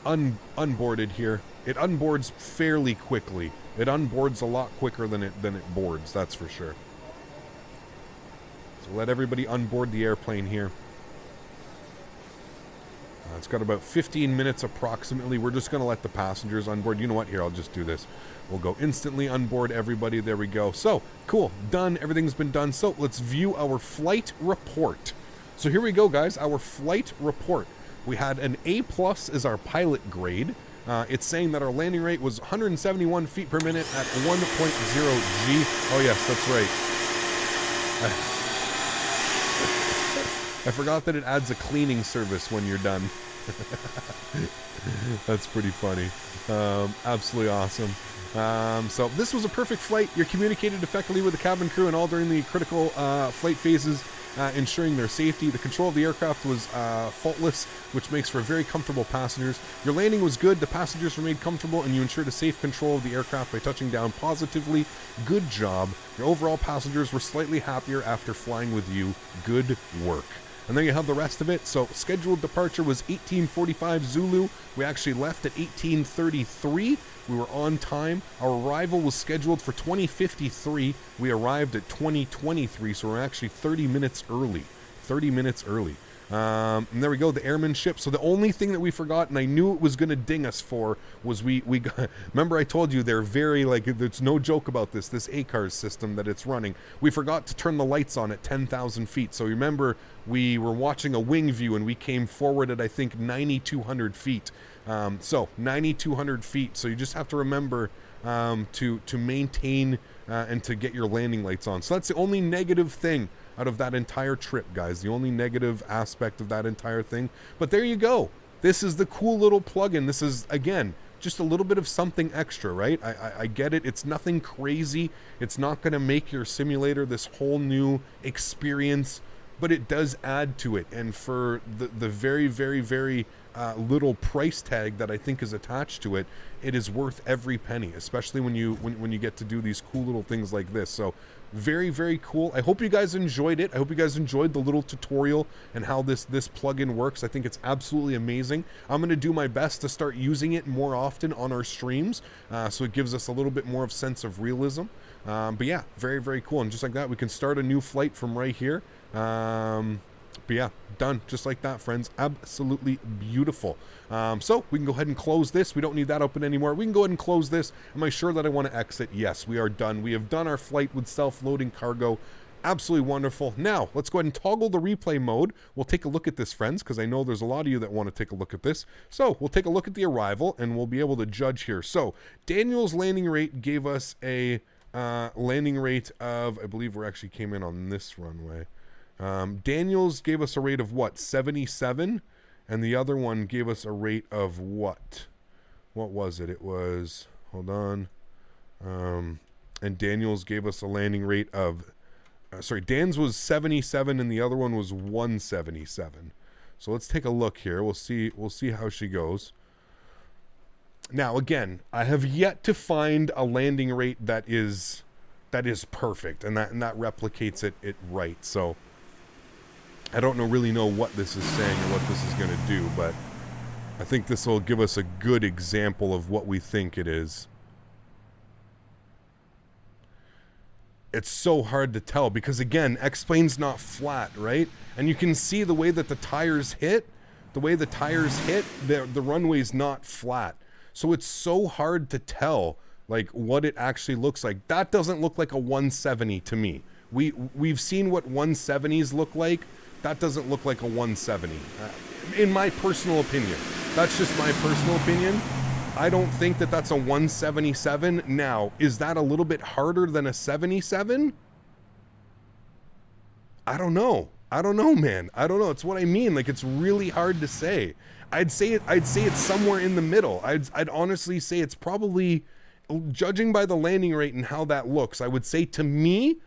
unboarded here. It unboards fairly quickly. It unboards a lot quicker than it boards, that's for sure. So let everybody unboard the airplane here. It's got about 15 minutes approximately. We're just going to let the passengers onboard. You know what? Here, I'll just do this. We'll go instantly onboard everybody. There we go. So, cool. Done. Everything's been done. So, let's view our flight report. So, here we go, guys. Our flight report. We had an A+ as our pilot grade. It's saying that our landing rate was 171 feet per minute at 1.0 G. Oh, yes, that's right. I forgot that it adds a cleaning service when you're done. That's pretty funny. Absolutely awesome. So this was a perfect flight. You're communicated effectively with the cabin crew and all during the critical flight phases, ensuring their safety. The control of the aircraft was faultless, which makes for very comfortable passengers. Your landing was good. The passengers were made comfortable, and you ensured a safe control of the aircraft by touching down positively. Good job. Your overall passengers were slightly happier after flying with you. Good work. And there you have the rest of it. So scheduled departure was 18:45 Zulu. We actually left at 18:33. We were on time. Our arrival was scheduled for 20:53. We arrived at 20:23, so we're actually 30 minutes early. 30 minutes early. And there we go, the airmanship. So the only thing that we forgot, and I knew it was going to ding us for, was we got, remember I told you they're very, like, there's no joke about this ACARS system that it's running. We forgot to turn the lights on at 10,000 feet. So remember, we were watching a wing view and we came forward at, I think, 9,200 feet. So 9,200 feet. So you just have to remember to maintain and to get your landing lights on. So that's the only negative thing out of that entire trip, guys. The only negative aspect of that entire thing. But there you go. This is the cool little plugin. This is, again, just a little bit of something extra, right? I get it. It's nothing crazy. It's not going to make your simulator this whole new experience, but it does add to it. And for the very, very, very little price tag that I think is attached to it, it is worth every penny, especially when you get to do these cool little things like this. So very, very cool. I hope you guys enjoyed it. I hope you guys enjoyed the little tutorial and how this plugin works. I think it's absolutely amazing. I'm going to do my best to start using it more often on our streams, so it gives us a little bit more of sense of realism. But yeah, very, very cool. And just like that, we can start a new flight from right here. But yeah, done just like that, friends. Absolutely beautiful. So we can go ahead and close this. We don't need that open anymore. We can go ahead and close this. Am I sure that I want to exit? Yes, we are done. We have done our flight with self-loading cargo. Absolutely wonderful. Now, let's go ahead and toggle the replay mode. We'll take a look at this, friends, because I know there's a lot of you that want to take a look at this. So we'll take a look at the arrival, and we'll be able to judge here. So Daniel's landing rate gave us a landing rate of, I believe we actually came in on this runway. Daniels gave us a rate of what, 77, and the other one gave us a rate of what was it? It was, hold on, and Daniels gave us a landing rate of Dan's was 77 and the other one was 177. So let's take a look here. We'll see how she goes. Now again, I have yet to find a landing rate that is perfect and that replicates it right. So I don't really know what this is saying or what this is going to do, but I think this will give us a good example of what we think it is. It's so hard to tell because, again, X-Plane's not flat, right? And you can see the way that the tires hit. The way the tires hit, the runway's not flat. So it's so hard to tell, like, what it actually looks like. That doesn't look like a 170 to me. We've seen what 170s look like. That doesn't look like a 170, in my personal opinion. That's just my personal opinion. I don't think that that's a 177. Now, is that a little bit harder than a 77? I don't know. I don't know, man. I don't know. It's what I mean. Like, it's really hard to say. I'd say it's somewhere in the middle. I'd honestly say it's probably, judging by the landing rate and how that looks, I would say to me,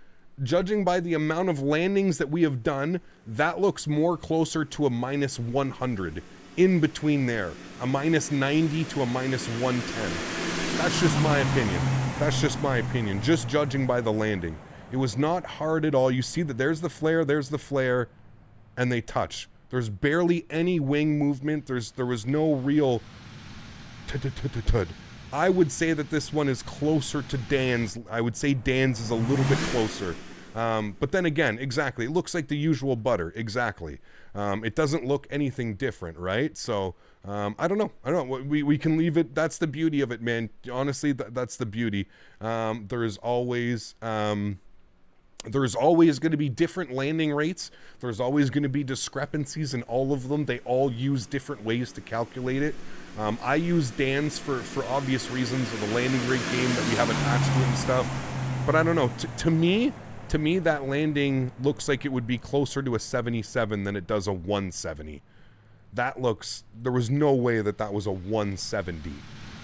judging by the amount of landings that we have done, that looks more closer to a minus 100, in between there, a minus 90 to a minus 110. That's just my opinion. That's just my opinion, just judging by the landing. It was not hard at all. You see that there's the flare, and they touch. There's barely any wing movement. There was no real I would say that this one is closer to Dan's. I would say Dan's is a little bit closer. But then again, exactly, it looks like the usual butter. Exactly. It doesn't look anything different, right? So, I don't know. We can leave it. That's the beauty of it, man. Honestly, that's the beauty. There's always going to be different landing rates. There's always going to be discrepancies in all of them. They all use different ways to calculate it. I use Dan's for obvious reasons of the landing rate game that we have attached to it and stuff. But I don't know. To me, that landing looks like it would be closer to a 77 than it does a 170. There was no way that was a 170.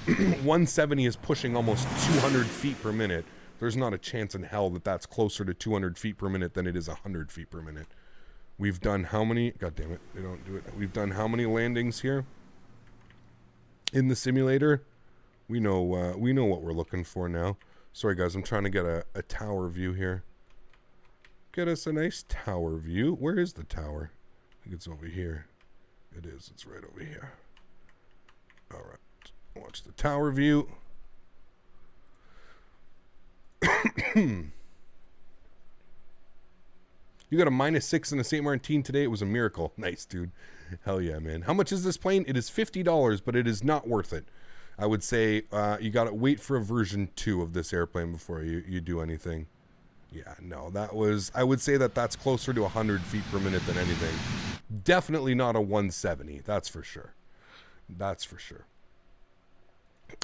170 is pushing almost 200 feet per minute. There's not a chance in hell that that's closer to 200 feet per minute than it is 100 feet per minute. We've done how many? God damn it, they don't do it. We've done how many landings here in the simulator? We know what we're looking for now. Sorry guys, I'm trying to get a tower view here. Get us a nice tower view. Where is the tower? I think it's over here. It is. It's right over here. All right. Watch the tower view. You got a -6 in a St. Martin today. It was a miracle. Nice, dude. Hell yeah, man. How much is this plane? It is $50, but it is not worth it. I would say you got to wait for a version 2 of this airplane before you do anything. Yeah, no, I would say that's closer to 100 feet per minute than anything. Definitely not a 170. That's for sure. That's for sure.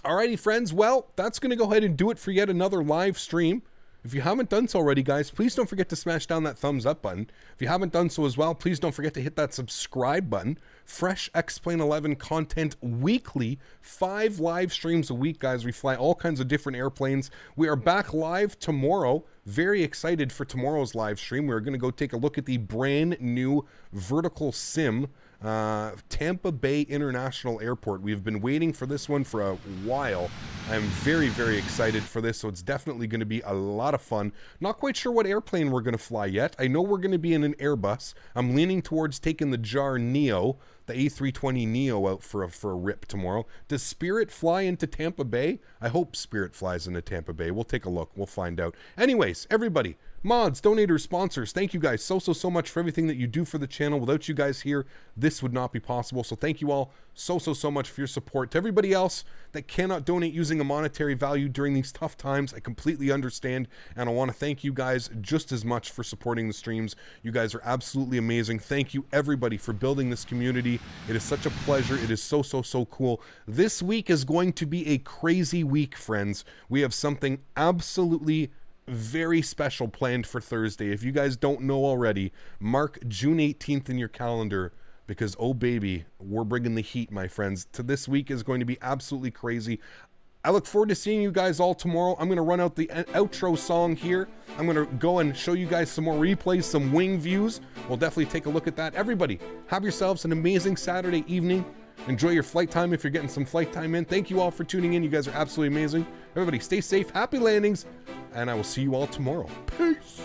Alrighty, friends. Well, that's going to go ahead and do it for yet another live stream. If you haven't done so already, guys, please don't forget to smash down that thumbs up button. If you haven't done so as well, please don't forget to hit that subscribe button. Fresh X-Plane 11 content weekly, 5 live streams a week, guys. We fly all kinds of different airplanes. We are back live tomorrow. Very excited for tomorrow's live stream. We're going to go take a look at the brand new vertical sim, Tampa Bay International Airport. We've been waiting for this one for a while. I'm very, very excited for this, so it's definitely going to be a lot of fun. Not quite sure what airplane we're going to fly yet. I know we're going to be in an Airbus. I'm leaning towards taking the JAR Neo, the A320 Neo, out for a rip tomorrow. Does Spirit fly into Tampa Bay? I hope Spirit flies into Tampa Bay. We'll take a look. We'll find out. Anyways, everybody, mods, donators, sponsors, thank you guys so much for everything that you do for the channel. Without you guys here, this would not be possible. So thank you all so much for your support. To everybody else that cannot donate using a monetary value during these tough times, I completely understand, and I want to thank you guys just as much for supporting the streams. You guys are absolutely amazing. Thank you everybody for building this community. It is such a pleasure. It is so cool. This week is going to be a crazy week, friends. We have something absolutely very special planned for Thursday. If you guys don't know already, mark June 18th in your calendar, because oh baby, we're bringing the heat, my friends. This week is going to be absolutely crazy. I look forward to seeing you guys all tomorrow. I'm going to run out the outro song here. I'm going to go and show you guys some more replays, some wing views. We'll definitely take a look at that. Everybody, have yourselves an amazing Saturday evening. Enjoy your flight time if you're getting some flight time in. Thank you all for tuning in. You guys are absolutely amazing. Everybody, stay safe, happy landings, and I will see you all tomorrow. Peace.